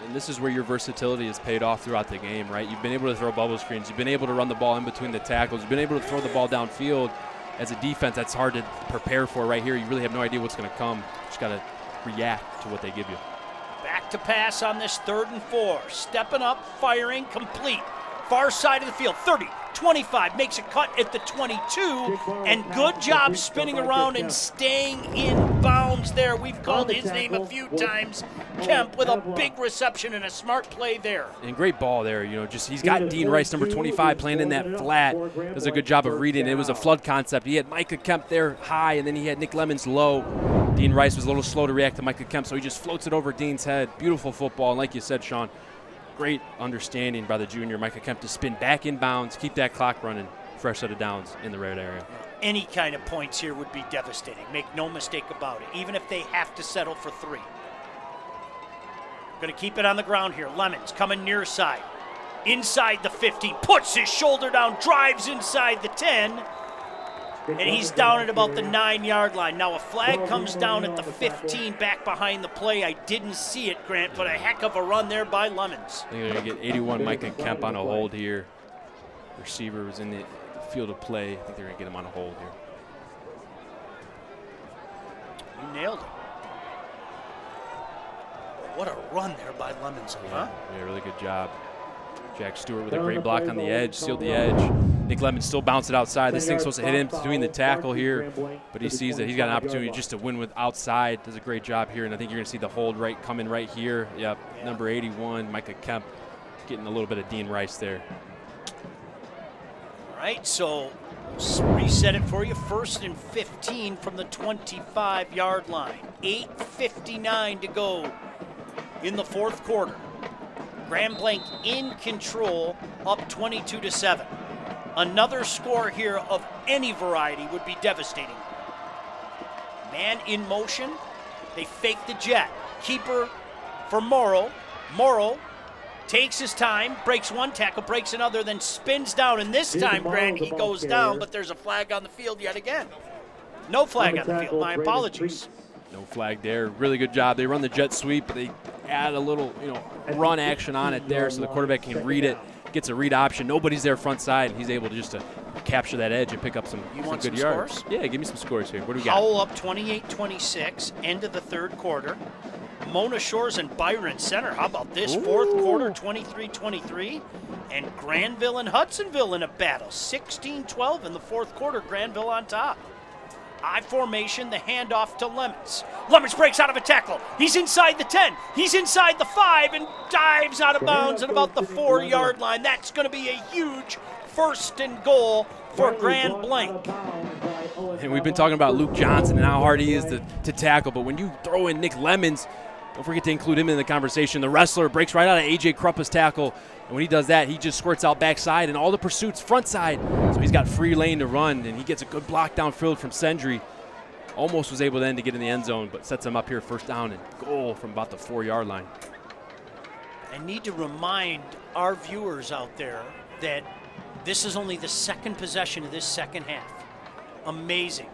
And this is where your versatility is paid off throughout the game, right? You've been able to throw bubble screens. You've been able to run the ball in between the tackles. You've been able to throw the ball downfield. As a defense, that's hard to prepare for right here. You really have no idea what's going to come. Just got to react to what they give you. Back back to pass on this 3rd and 4. Stepping up, firing, complete. Far side of the field, 30, 25, makes a cut at the 22, and good job spinning around and staying in bounds there. We've called his name a few times. Kemp with a big reception and a smart play there. And great ball there, he's got Dean Rice, number 25, playing in that flat. Does a good job of reading. It was a flood concept. He had Micah Kemp there high, and then he had Nick Lemons low. Dean Rice was a little slow to react to Micah Kemp, so he just floats it over Dean's head. Beautiful football, and like you said, Sean, great understanding by the junior Micah Kemp to spin back in bounds, keep that clock running, fresh set of downs in the red area. Any kind of points here would be devastating. Make no mistake about it, even if they have to settle for 3. Going to keep it on the ground here. Lemons coming near side. Inside the 50, puts his shoulder down, drives inside the 10, and he's down at about the 9-yard line. Now a flag comes down at the 15 back behind the play. I didn't see it, Grant, but a heck of a run there by Lemons. I think they're going to get 81 Micah Kemp on a hold here. Receiver was in the field of play. I think they're going to get him on a hold here. You nailed it. What a run there by Lemons, huh? Yeah, really good job. Jack Stewart with a great block on the edge, sealed the edge. Nick Lemons still bounced it outside. This thing's supposed to hit him between the tackle here, but he sees that he's got an opportunity just to win with outside. Does a great job here, and I think you're going to see the hold coming right here. Yep, number 81, Micah Kemp, getting a little bit of Dean Rice there. All right, so reset it for you. 1st and 15 from the 25-yard line. 8:59 to go in the 4th quarter. Grand Blanc in control, up 22-7. Another score here of any variety would be devastating. Man in motion. They fake the jet. Keeper for Morrow. Morrow takes his time, breaks one tackle, breaks another, then spins down. And this time, Grant, he goes down, but there's a flag on the field yet again. No flag on the field. My apologies. No flag there. Really good job. They run the jet sweep, but they add a little, run action on it there so the quarterback can read it. Gets a read option. Nobody's there front side, and he's able to capture that edge and pick up some good yards. Scores? Yeah, give me some scores here. What do we got? Howell up 28-26, end of the 3rd quarter. Mona Shores and Byron center. How about this? 4th quarter, 23-23. And Granville and Hudsonville in a battle. 16-12 in the 4th quarter. Granville on top. I formation, the handoff to Lemons. Lemons breaks out of a tackle. He's inside the 10. He's inside the 5 and dives out of bounds at about the 4-yard line. That's going to be a huge 1st and goal for Grand Blanc. And we've been talking about Luke Johnson and how hard he is to tackle, but when you throw in Nick Lemons, don't forget to include him in the conversation. The wrestler breaks right out of A.J. Kruppa's tackle, and when he does that, he just squirts out backside, and all the pursuits front side. So he's got free lane to run, and he gets a good block downfield from Sendry. Almost was able then to get in the end zone, but sets him up here 1st down and goal from about the 4-yard line. I need to remind our viewers out there that this is only the 2nd possession of this 2nd half. Amazing.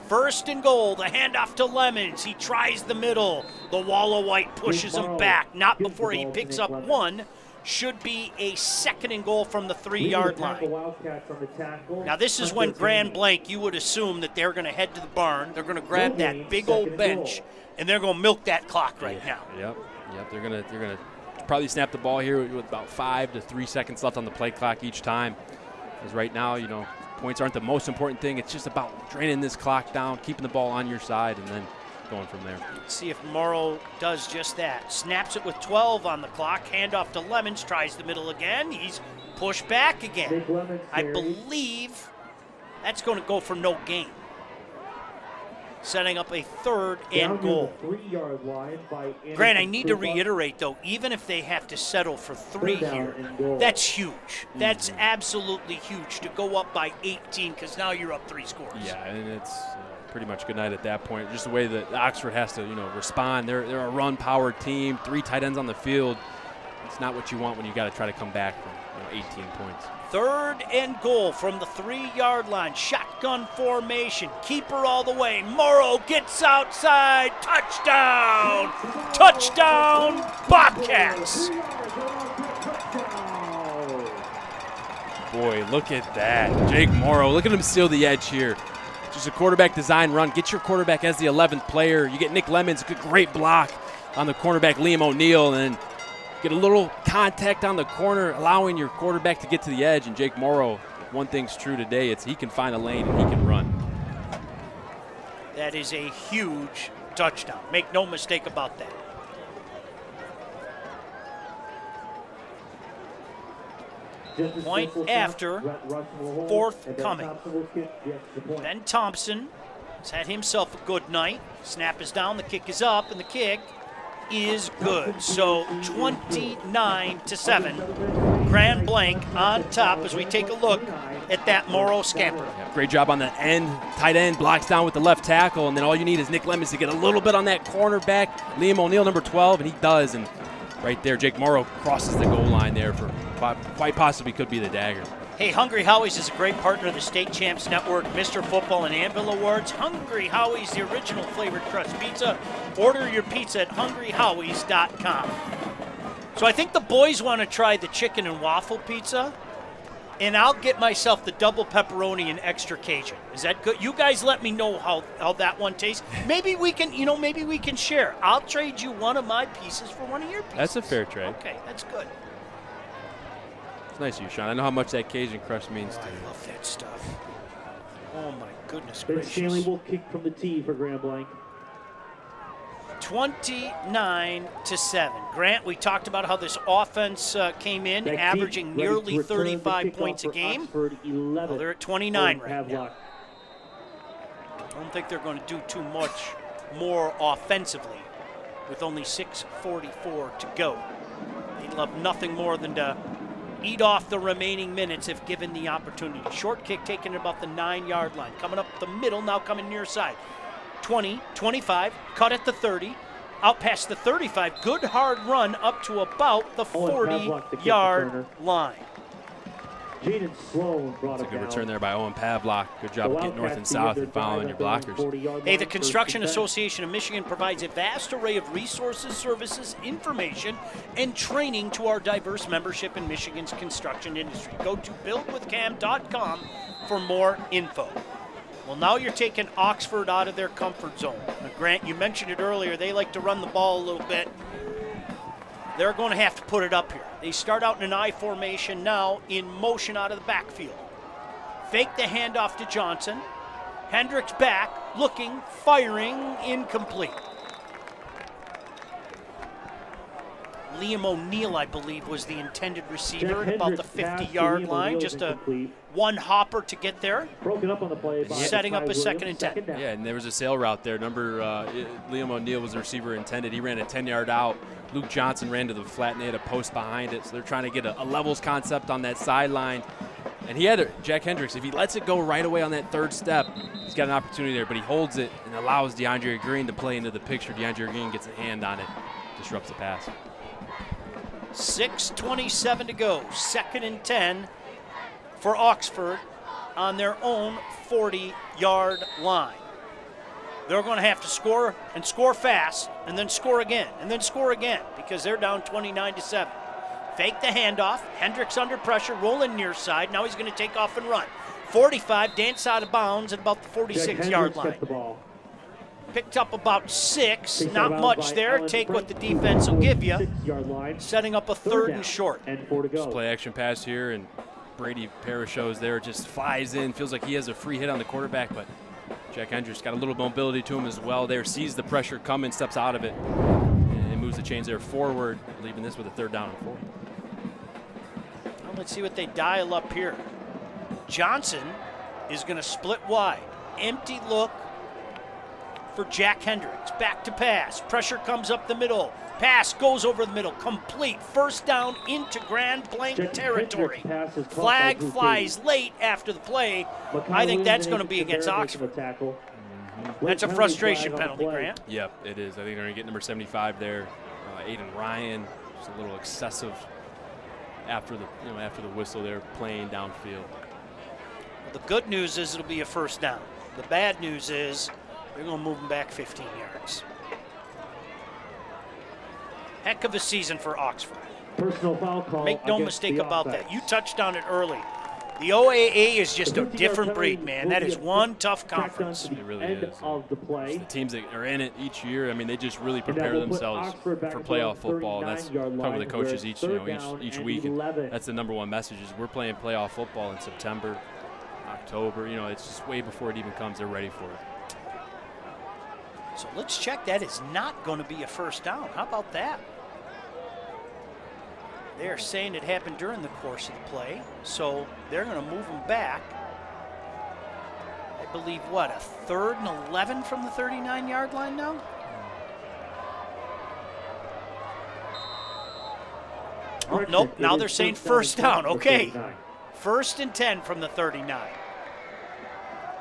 1st and goal, the handoff to Lemons. He tries the middle. The wall of white pushes him back. Not before he picks up 1. Should be a 2nd and goal from the 3-yard line. Now this is when Grand Blanc, you would assume that they're going to head to the barn. They're going to grab that big old bench, and they're going to milk that clock right now. Yep. They're going to probably snap the ball here with about 5 to 3 seconds left on the play clock each time. Because right now, points aren't the most important thing. It's just about draining this clock down, keeping the ball on your side, and then going from there. See if Morrow does just that. Snaps it with 12 on the clock. Handoff to Lemons. Tries the middle again. He's pushed back again. I believe that's going to go for no gain. Setting up a 3rd and goal. Grant, I need to reiterate, though, even if they have to settle for 3 here, that's huge. That's absolutely huge to go up by 18 because now you're up 3 scores. Yeah, and it's pretty much good night at that point. Just the way that Oxford has to, respond. They're a run-powered team, 3 tight ends on the field. It's not what you want when you got to try to come back from 18 points. 3rd and goal from the 3-yard line. Shotgun formation. Keeper all the way. Morrow gets outside. Touchdown! Touchdown, Bobcats! Boy, look at that. Jake Morrow, look at him seal the edge here. Just a quarterback design run. Get your quarterback as the 11th player. You get Nick Lemons, great block. on the cornerback, Liam O'Neill, and then get a little contact on the corner, allowing your quarterback to get to the edge. And Jake Morrow, one thing's true today, it's he can find a lane and he can run. That is a huge touchdown. Make no mistake about that. Point after, forthcoming. Ben Thompson has had himself a good night. Snap is down, the kick is up, and the kick is good. So 29-7. Grand Blanc on top as we take a look at that Morrow scamper. Yeah, great job on the end. Tight end blocks down with the left tackle, and then all you need is Nick Lemons to get a little bit on that cornerback. Liam O'Neill, number 12, and he does. And right there, Jake Morrow crosses the goal line there for quite possibly could be the dagger. Hey, Hungry Howie's is a great partner of the State Champs Network, Mr. Football and Anvil Awards. Hungry Howie's, the original flavored crust pizza. Order your pizza at hungryhowies.com. So I think the boys want to try the chicken and waffle pizza, and I'll get myself the double pepperoni and extra Cajun. Is that good? You guys let me know how that one tastes. Maybe we can, maybe we can share. I'll trade you one of my pieces for one of your pieces. That's a fair trade. Okay, that's good. It's nice of you, Sean. I know how much that Cajun crust means to you. I love that stuff. Oh, my goodness Ben gracious. Stanley will kick from the tee for Grand Blanc. 29-7. Grant, we talked about how this offense came in, averaging nearly 35 points a game. Well, they're at 29 right now. I don't think they're going to do too much more offensively with only 6:44 to go. They'd love nothing more than to eat off the remaining minutes if given the opportunity. Short kick taken at about the 9-yard line. Coming up the middle, now coming near side. 20, 25, cut at the 30, out past the 35. Good hard run up to about the 40-yard line. Jaden Sloan brought That's a good return there by Owen Pavlock. Good job of getting north and south and following your blockers. Hey, the Construction Association of Michigan provides a vast array of resources, services, information, and training to our diverse membership in Michigan's construction industry. Go to buildwithcam.com for more info. Well, now you're taking Oxford out of their comfort zone. Now, Grant, you mentioned it earlier. They like to run the ball a little bit. They're going to have to put it up here. They start out in an I formation now in motion out of the backfield. Fake the handoff to Johnson. Hendricks back, looking, firing, incomplete. Liam O'Neill, I believe, was the intended receiver at about the 50-yard line. Just a one hopper to get there. Broken up on the play. Setting up a 2nd and 10. Yeah, and there was a sail route there. Liam O'Neill was the receiver intended. He ran a 10-yard out. Luke Johnson ran to the flat and they had a post behind it. So they're trying to get a levels concept on that sideline. And Jack Hendricks, if he lets it go right away on that third step, he's got an opportunity there, but he holds it and allows DeAndre Green to play into the picture. DeAndre Green gets a hand on it, disrupts the pass. 6:27 to go. 2nd and 10 for Oxford on their own 40-yard line. They're going to have to score and score fast and then score again and then score again because they're down 29-7. Fake the handoff. Hendricks under pressure, rolling near side. Now he's going to take off and run. 45, dance out of bounds at about the 46-yard line. Picked up about 6. Not much there. Take what the defense will give you. Setting up a 3rd and short. Just play action pass here, and Brady Parashos there just flies in. Feels like he has a free hit on the quarterback, but Jack Hendricks got a little mobility to him as well there. Sees the pressure coming, steps out of it, and moves the chains there forward, leaving this with a 3rd down and 4. Well, let's see what they dial up here. Johnson is going to split wide. Empty look for Jack Hendricks. Back to pass. Pressure comes up the middle. Pass goes over the middle. Complete. 1st down into Grand Blanc territory. Flag flies late after the play. I think that's going to be against Oxford. That's a frustration penalty, Grant. Yep, it is. I think they're going to get number 75 there. Aiden Ryan, just a little excessive after the whistle there, playing downfield. Well, the good news is it'll be a 1st down. The bad news is they're going to move him back 15 yards. Heck of a season for Oxford. Personal foul call. Make no mistake about that. You touched on it early. The OAA is just a different breed, man. That is one tough conference. It really is. The teams that are in it each year, I mean, they just really prepare themselves for playoff football. And that's talking with the coaches each week. And that's the number one message is we're playing playoff football in September, October. It's just way before it even comes. They're ready for it. So let's check. That is not going to be a first down. How about that? They're saying it happened during the course of the play, so they're going to move them back. I believe, what, a 3rd and 11 from the 39-yard line now? Oh, nope, now they're saying first down. Okay, 1st and 10 from the 39.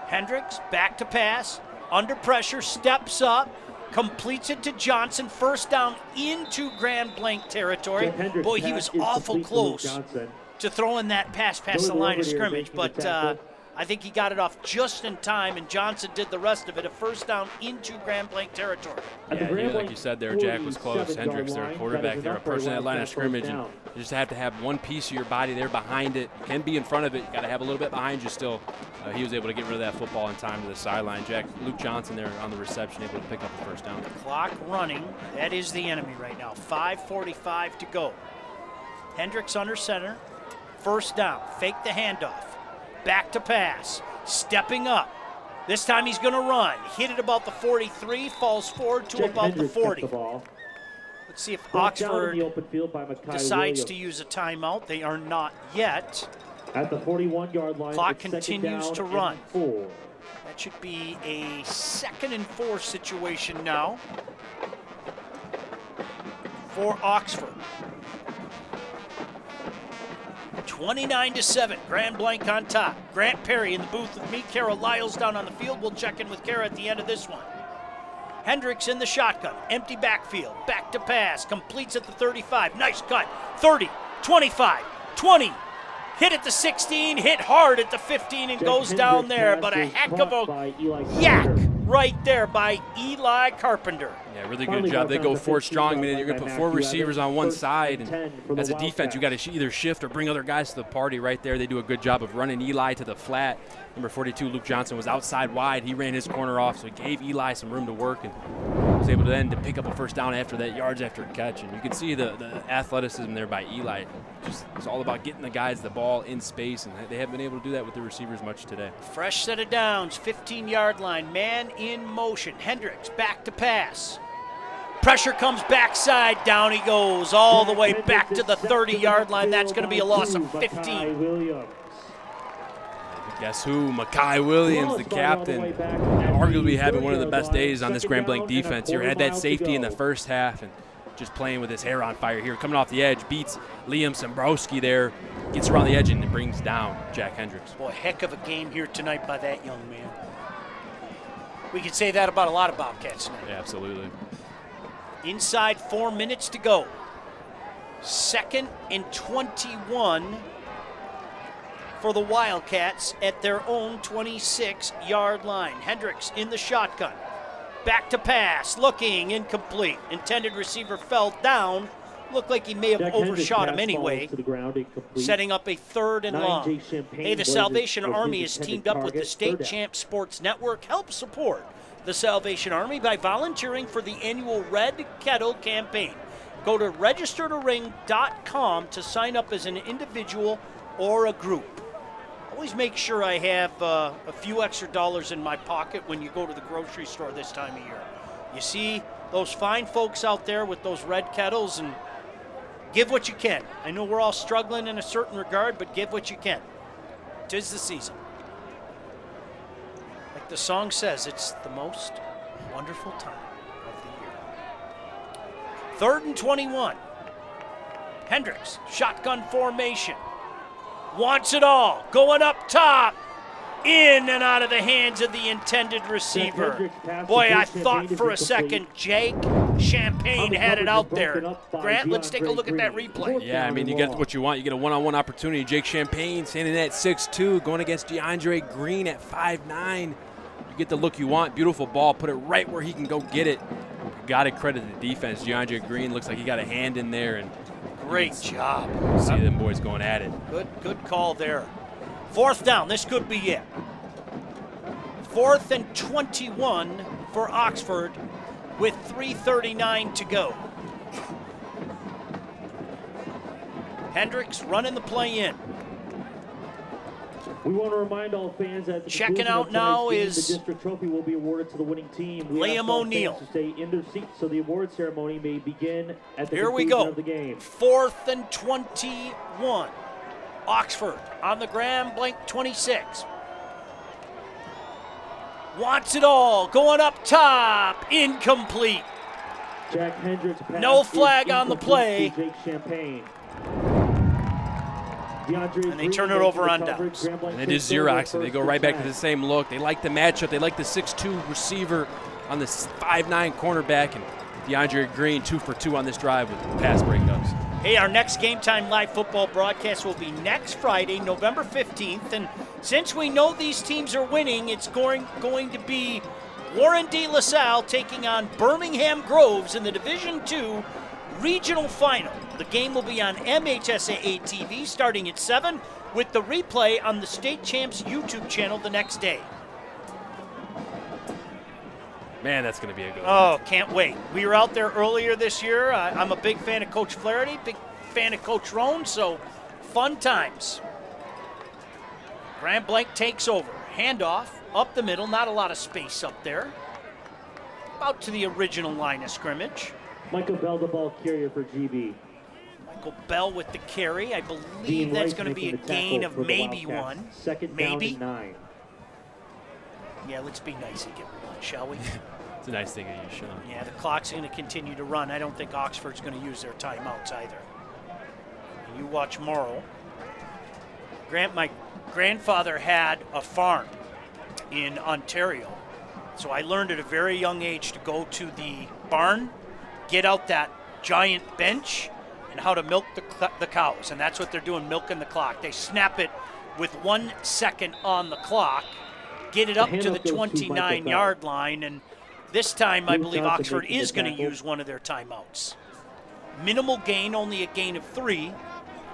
Hendricks back to pass, under pressure, steps up, completes it to Johnson, first down into Grand Blanc territory. Boy, he was awful close to throwing that pass past the line of scrimmage, but I think he got it off just in time, and Johnson did the rest of it, a first down into Grand Blanc territory. Yeah, like you said there, Jack was close. Hendricks, their quarterback, they're approaching that line of scrimmage, and you just have to have one piece of your body there behind it. You can be in front of it. You got to have a little bit behind you still. He was able to get rid of that football in time to the sideline. Luke Johnson there on the reception, able to pick up the first down. Clock running. That is the enemy right now. 5:45 to go. Hendricks under center. First down. Fake the handoff. Back to pass. Stepping up. This time he's going to run. Hit it about the 43. Falls forward to about the 40. Let's see if Oxford decides to use a timeout. They are not yet. At the 41-yard line, clock continues to run. That should be a 2nd and 4 situation now for Oxford. 29-7, Grand Blanc on top. Grant Perry in the booth with me. Kara Lyles down on the field. We'll check in with Kara at the end of this one. Hendricks in the shotgun. Empty backfield. Back to pass. Completes at the 35. Nice cut. 30, 25, 20. Hit at the 16, hit hard at the 15, and goes down there. But a heck of a yak right there by Eli Carpenter. Yeah, really good job. They go 4 strong. I mean, you're going to put 4 receivers on one side. And as a defense, you got to either shift or bring other guys to the party right there. They do a good job of running Eli to the flat. Number 42, Luke Johnson, was outside wide. He ran his corner off, so he gave Eli some room to work and was able to then to pick up a first down after that, yards after catch. And you can see the athleticism there by Eli. It's all about getting the guys the ball in space, and they haven't been able to do that with the receivers much today. Fresh set of downs, 15-yard line, man in motion. Hendricks back to pass. Pressure comes backside, down he goes all the way back to the 30-yard line. That's going to be a loss of 15. Guess who? Makai Williams, the captain, arguably having one of the best days on this Grand Blanc defense here. Had that safety in the first half and just playing with his hair on fire here. Coming off the edge, beats Liam Sombrowski there, gets around the edge and brings down Jack Hendricks. Boy, heck of a game here tonight by that young man. We could say that about a lot of Bobcats tonight. Yeah, absolutely. Inside 4 minutes to go. 2nd and 21 for the Wildcats at their own 26-yard line. Hendricks in the shotgun. Back to pass, looking, incomplete. Intended receiver fell down. Looked like he may have overshot him anyway. Setting up a 3rd and long. Hey, the Salvation Army has teamed up with the State Champs Sports Network. Help support the Salvation Army by volunteering for the annual Red Kettle campaign. Go to registertoring.com to sign up as an individual or a group. Always make sure I have a few extra dollars in my pocket when you go to the grocery store this time of year. You see those fine folks out there with those red kettles, and give what you can. I know we're all struggling in a certain regard, but give what you can. 'Tis the season. Like the song says, it's the most wonderful time of the year. 3rd and 21. Hendricks, shotgun formation. Wants it all, going up top, in and out of the hands of the intended receiver. Boy, I thought for a second Jake Champagne had it out there. Grant, let's take a look at that replay. Yeah, I mean, you get what you want. You get a one-on-one opportunity. Jake Champagne standing at 6'2", going against DeAndre Green at 5'9". You get the look you want. Beautiful ball. Put it right where he can go get it. Got to credit the defense. DeAndre Green looks like he got a hand in there, and great job. See them boys going at it. Good call there. 4th down. This could be it. 4th and 21 for Oxford with 3:39 to go. Hendricks running the play in. We want to remind all fans that checking out now is the district trophy will be awarded to the winning team. Liam O'Neill. To stay in their seats so the award ceremony may begin at the Here we conclusion go. of the game. 4th and 21. Oxford on the Grand Blanc 26. Wants it all. Going up top. Incomplete. Jack Hendricks no flag on the play. Jake Champagne. And they turn it over on downs. And it is Xerox, and they go right back to the same look. They like the matchup. They like the 6'2 receiver on the 5'9 cornerback, and DeAndre Green 2 for 2 on this drive with pass breakups. Hey, our next Game Time Live football broadcast will be next Friday, November 15th. And since we know these teams are winning, it's going to be Warren De La Salle taking on Birmingham Groves in the Division II regional final. The game will be on MHSAA TV starting at 7 with the replay on the State Champs YouTube channel the next day. Man, that's going to be a good one. Oh, can't wait. We were out there earlier this year. I'm a big fan of Coach Flaherty, big fan of Coach Roan, so fun times. Grand Blanc takes over. Handoff up the middle, not a lot of space up there. About to the original line of scrimmage. Michael Bell, the ball carrier for GB. Michael Bell with the carry. I believe Dean that's Rice going to be a making the gain tackle of for the maybe Wildcats. one. Second maybe. down and 9. Yeah, let's be nice and get one, shall we? It's a nice thing that you, Sean. Yeah, the clock's going to continue to run. I don't think Oxford's going to use their timeouts either. And you watch Morrow. My grandfather had a farm in Ontario, so I learned at a very young age to go to the barn, get out that giant bench, and how to milk the cows. And that's what they're doing, milking the clock. They snap it with 1 second on the clock, get it up to the 29-yard line, and this time I believe Oxford is going to use one of their timeouts. Minimal gain, only a gain of 3,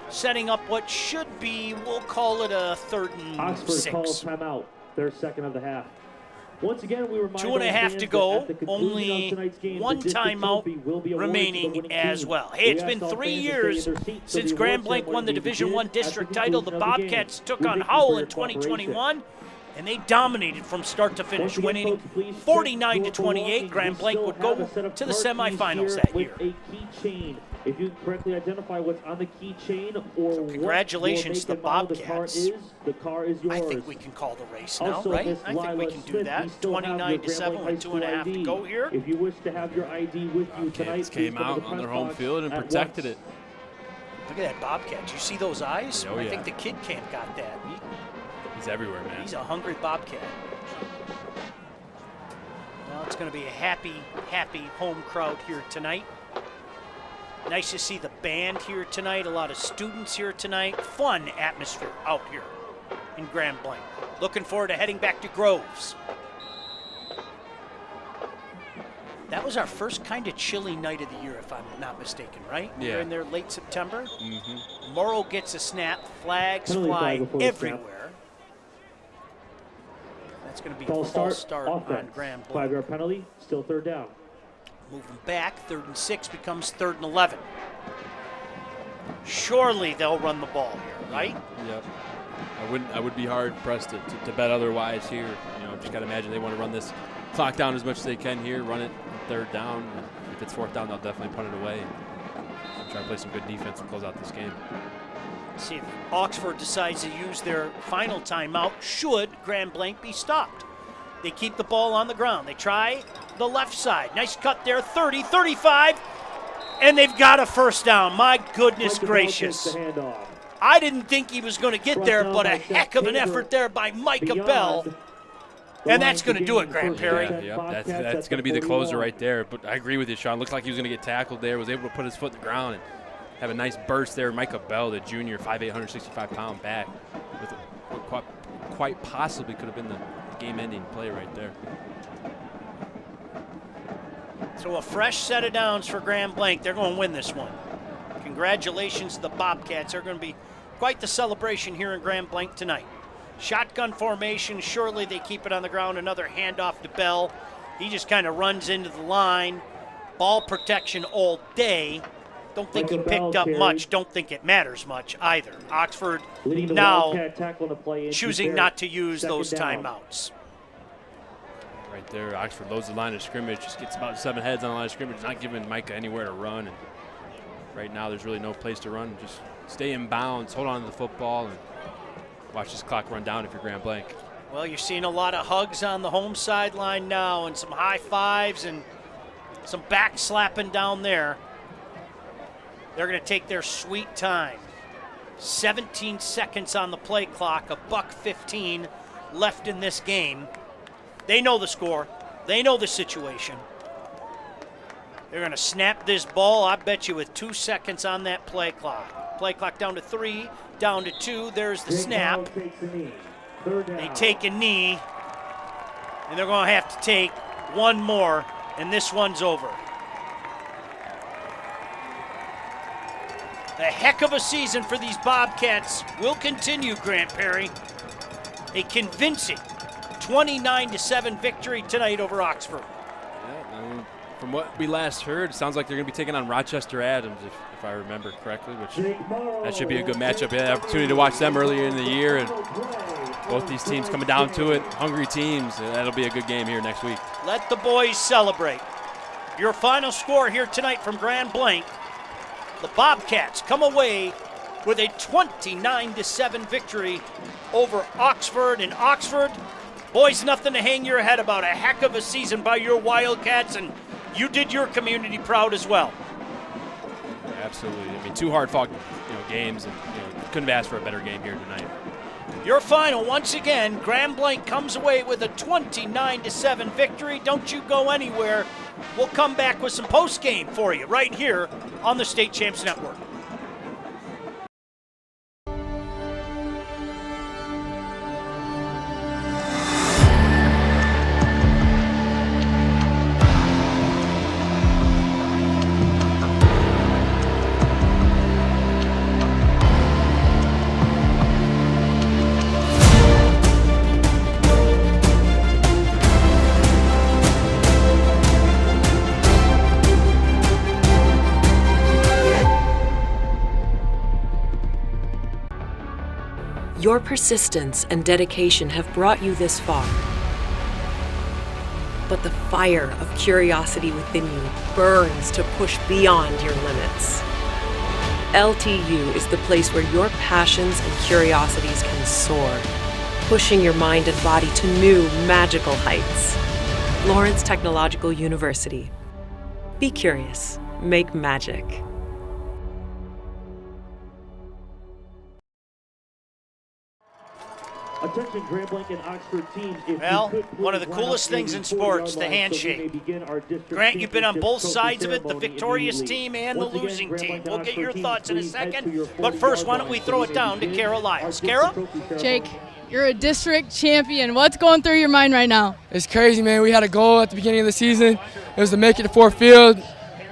setting up what should be, we'll call it a 3rd and Oxford 6. calls timeout, their second of the half. Once again, we remind 2.5 to go, only one timeout remaining as well. Hey, it's been 3 years since Grand Blanc won the Division I district title. The Bobcats took on Howell in 2021, and they dominated from start to finish, winning 49-28. Grand Blanc would go to the semifinals that year. A key chain. If you correctly identify what's on the key chain or congratulations to the Bobcats. The car is yours. I think we can call the race now, right? I think we can do that. 29-7 with 2.5 to go here. If you wish to have your ID with you tonight, came out on their home field and protected it. Look at that Bobcat. You see those eyes? Oh, yeah. I think the kid camp got that. He's everywhere, man. He's a hungry Bobcat. Well, it's going to be a happy home crowd here tonight. Nice to see the band here tonight. A lot of students here tonight. Fun atmosphere out here in Grand Blanc. Looking forward to heading back to Groves. That was our first kind of chilly night of the year, if I'm not mistaken, right? Yeah. We were in there late September. Mm-hmm. Morrow gets a snap. Flags fly everywhere. That's going to be a false start on Grand Blanc. 5-yard penalty, still 3rd down. Moving back, 3rd and 6 becomes 3rd and 11. Surely they'll run the ball here, right? Yep. I would be hard pressed to bet otherwise here. You know, just got to imagine they want to run this clock down as much as they can here, run it 3rd down. If it's 4th down, they'll definitely punt it away and try to play some good defense and close out this game. See if Oxford decides to use their final timeout should Grand Blanc be stopped. They keep the ball on the ground. They try the left side. Nice cut there, 30, 35, and they've got a 1st down. My goodness gracious. I didn't think he was going to get there, but a heck of an effort there by Micah Bell. And that's going to do it, Grant Perry. Yeah, that's going to be the closer right there. But I agree with you, Sean. Looks like he was going to get tackled there, was able to put his foot in the ground and have a nice burst there. Micah Bell, the junior, 5'8", 165-pound back, with what quite possibly could have been the game-ending play right there. So a fresh set of downs for Grand Blanc. They're going to win this one. Congratulations to the Bobcats. They're going to be quite the celebration here in Grand Blanc tonight. Shotgun formation, surely they keep it on the ground. Another handoff to Bell. He just kind of runs into the line. Ball protection all day. Don't think he picked up much. Don't think it matters much either. Oxford now choosing not to use those timeouts. Right there, Oxford loads the line of scrimmage, just gets about 7 heads on the line of scrimmage, not giving Micah anywhere to run. And right now there's really no place to run. Just stay in bounds, hold on to the football, and watch this clock run down if you're Grand Blanc. Well, you're seeing a lot of hugs on the home sideline now and some high fives and some back slapping down there. They're going to take their sweet time. 17 seconds on the play clock, $1:15 left in this game. They know the score. They know the situation. They're going to snap this ball, I bet you, with 2 seconds on that play clock. Play clock down to 3, down to 2. There's the snap. They take a knee, and they're going to have to take one more, and this one's over. A heck of a season for these Bobcats will continue, Grant Perry. A convincing 29-7 victory tonight over Oxford. Yeah, I mean, from what we last heard, it sounds like they're going to be taking on Rochester Adams, if I remember correctly, which that should be a good matchup. We had the opportunity to watch them earlier in the year, and both these teams coming down to it, hungry teams. That'll be a good game here next week. Let the boys celebrate. Your final score here tonight from Grand Blanc. The Bobcats come away with a 29-7 victory over Oxford. And Oxford, boys, nothing to hang your head about. A heck of a season by your Wildcats, and you did your community proud as well. Absolutely. I mean, 2 hard-fought games, and couldn't have asked for a better game here tonight. Your final, once again, Grand Blanc comes away with a 29-7 victory. Don't you go anywhere. We'll come back with some post-game for you right here on the State Champs Network. Your persistence and dedication have brought you this far. But the fire of curiosity within you burns to push beyond your limits. LTU is the place where your passions and curiosities can soar, pushing your mind and body to new magical heights. Lawrence Technological University. Be curious. Make magic. Attention, Grand Blanc and Oxford teams. Well, one of the coolest things in sports, the handshake. Grant, you've been on both sides of it, the victorious team and the losing team. We'll get your thoughts in a second, but first, why don't we throw it down to Kara Lyles. Kara? Jake, you're a district champion. What's going through your mind right now? It's crazy, man. We had a goal at the beginning of the season. It was to make it to Fort Field.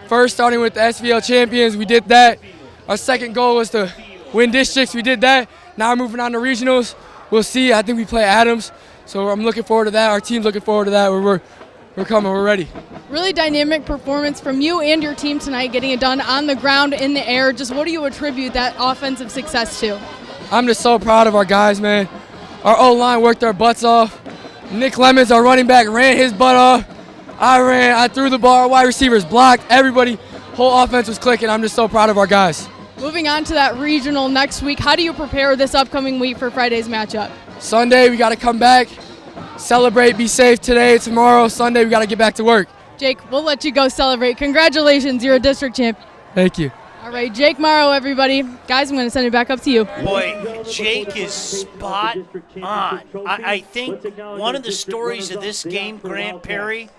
First, starting with the SVL champions, we did that. Our second goal was to win districts. We did that. Now we're moving on to regionals. We'll see. I think we play Adams, so I'm looking forward to that. Our team's looking forward to that. We're coming. We're ready. Really dynamic performance from you and your team tonight, getting it done on the ground, in the air. Just what do you attribute that offensive success to? I'm just so proud of our guys, man. Our O-line worked their butts off. Nick Lemons, our running back, ran his butt off. I threw the ball. Our wide receivers blocked. Everybody, whole offense was clicking. I'm just so proud of our guys. Moving on to that regional next week, how do you prepare this upcoming week for Friday's matchup? Sunday, we got to come back, celebrate, be safe today, tomorrow. Sunday, we got to get back to work. Jake, we'll let you go celebrate. Congratulations, you're a district champ. Thank you. All right, Jake Morrow, everybody. Guys, I'm going to send it back up to you. Boy, Jake is spot on. I think one of the stories of this game, Grant Perry,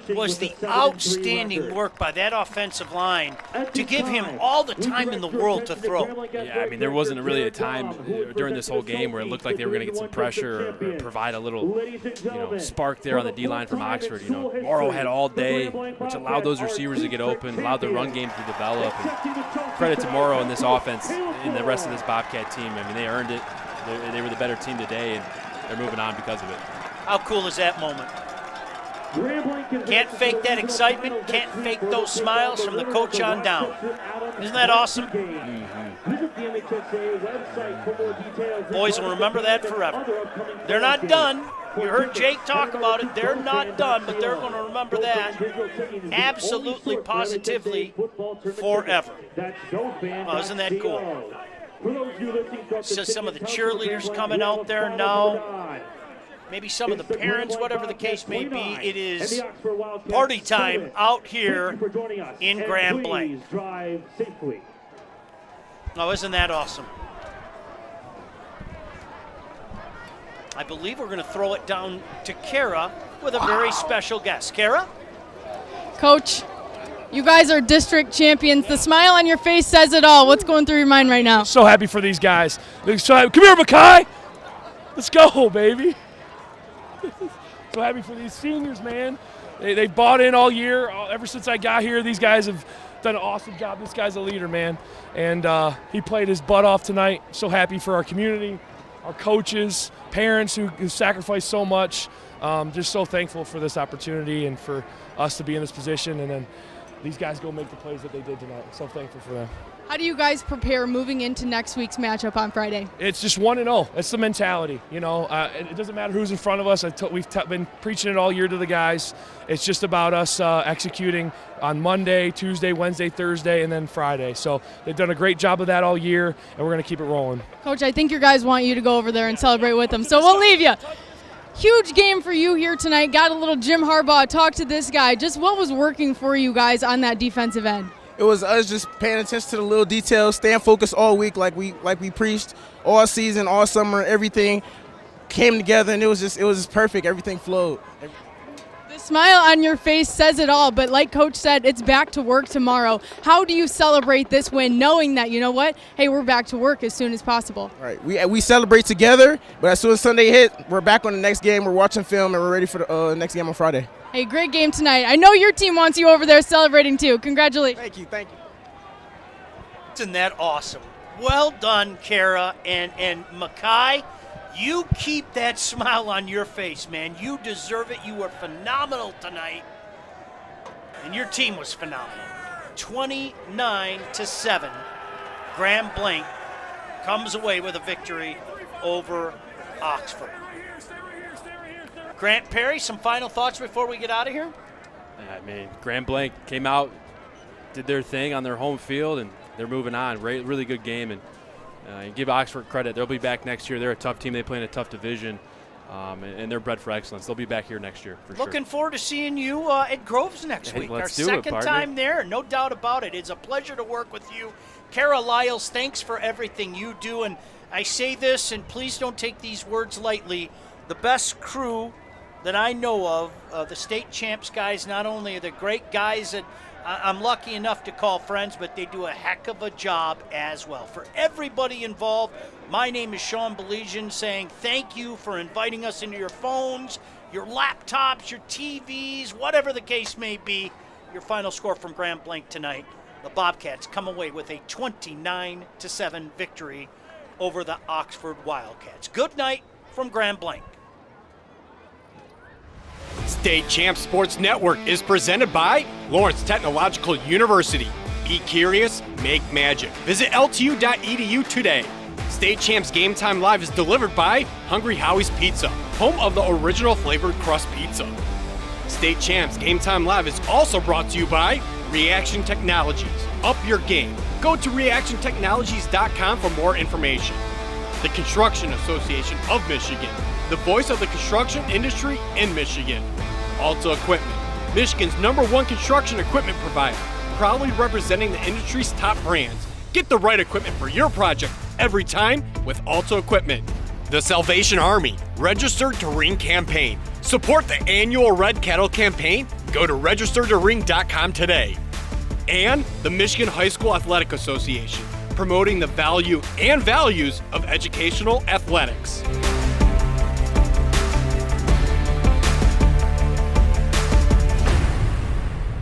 was the outstanding work by that offensive line to give him all the time in the world to throw. Yeah, I mean, there wasn't really a time during this whole game where it looked like they were going to get some pressure or provide a little, spark there on the D-line from Oxford. Morrow had all day, which allowed those receivers to get open, allowed the run game to develop. And credit to Morrow and this offense and the rest of this Bobcat team. I mean, they earned it. They were the better team today, and they're moving on because of it. How cool is that moment? Can't fake that excitement, can't fake those smiles from the coach on down. Isn't that awesome? Boys will remember that forever. They're not done. You heard Jake talk about it. They're not done, but they're going to remember that absolutely, positively forever. Oh, isn't that cool? So some of the cheerleaders coming out there now. Maybe some of the parents, whatever the case may be. It is party time out here in Grand Blanc. Oh, isn't that awesome? I believe we're going to throw it down to Kara with a very special guest. Kara? Coach, you guys are district champions. The smile on your face says it all. What's going through your mind right now? So happy for these guys. They're so happy. Come here, Makai. Let's go, baby. So happy for these seniors, man. They bought in all year. Ever since I got here, these guys have done an awesome job. This guy's a leader, man. And he played his butt off tonight. So happy for our community, our coaches, parents who sacrificed so much. Just so thankful for this opportunity and for us to be in this position. And then these guys go make the plays that they did tonight. So thankful for them. How do you guys prepare moving into next week's matchup on Friday? It's just 1-0. It's the mentality. You know, it doesn't matter who's in front of us. We've been preaching it all year to the guys. It's just about us executing on Monday, Tuesday, Wednesday, Thursday, and then Friday. So they've done a great job of that all year, and we're going to keep it rolling. Coach, I think your guys want you to go over there and celebrate with them, so we'll leave you. Huge game for you here tonight. Got a little Jim Harbaugh talk to this guy. Just what was working for you guys on that defensive end? It was us just paying attention to the little details, staying focused all week like we preached all season, all summer. Everything came together, and it was just perfect. Everything flowed. The smile on your face says it all, but like Coach said, it's back to work tomorrow. How do you celebrate this win knowing that, you know what, hey, we're back to work as soon as possible? Right. We celebrate together, but as soon as Sunday hit, we're back on the next game. We're watching film, and we're ready for the next game on Friday. Hey, great game tonight. I know your team wants you over there celebrating too. Congratulations. Thank you. Isn't that awesome? Well done, Kara and Makai. You keep that smile on your face, man. You deserve it. You were phenomenal tonight. And your team was phenomenal. 29-7. Grand Blanc comes away with a victory over Oxford. Grant Perry, some final thoughts before we get out of here? I mean, Grand Blanc came out, did their thing on their home field, and they're moving on. Really good game, and give Oxford credit. They'll be back next year. They're a tough team. They play in a tough division, and they're bred for excellence. They'll be back here next year for sure. Looking forward to seeing you at Groves next week. Our second time there, no doubt about it. It's a pleasure to work with you. Kara Lyles, thanks for everything you do, and I say this, and please don't take these words lightly, the best crew that I know of, the state champs guys, not only are the great guys that I'm lucky enough to call friends, but they do a heck of a job as well. For everybody involved, my name is Sean Belizian saying thank you for inviting us into your phones, your laptops, your TVs, whatever the case may be. Your final score from Grand Blanc tonight, the Bobcats come away with a 29-7 victory over the Oxford Wildcats. Good night from Grand Blanc. State Champs Sports Network is presented by Lawrence Technological University. Be curious, make magic. Visit ltu.edu today. State Champs Game Time Live is delivered by Hungry Howie's Pizza, home of the original flavored crust pizza. State Champs Game Time Live is also brought to you by Reaction Technologies. Up your game. Go to reactiontechnologies.com for more information. The Construction Association of Michigan, the voice of the construction industry in Michigan. Alta Equipment, Michigan's #1 construction equipment provider, proudly representing the industry's top brands. Get the right equipment for your project every time with Alta Equipment. The Salvation Army, Register to Ring campaign. Support the annual Red Cattle campaign. Go to registertoring.com today. And the Michigan High School Athletic Association, promoting the value and values of educational athletics.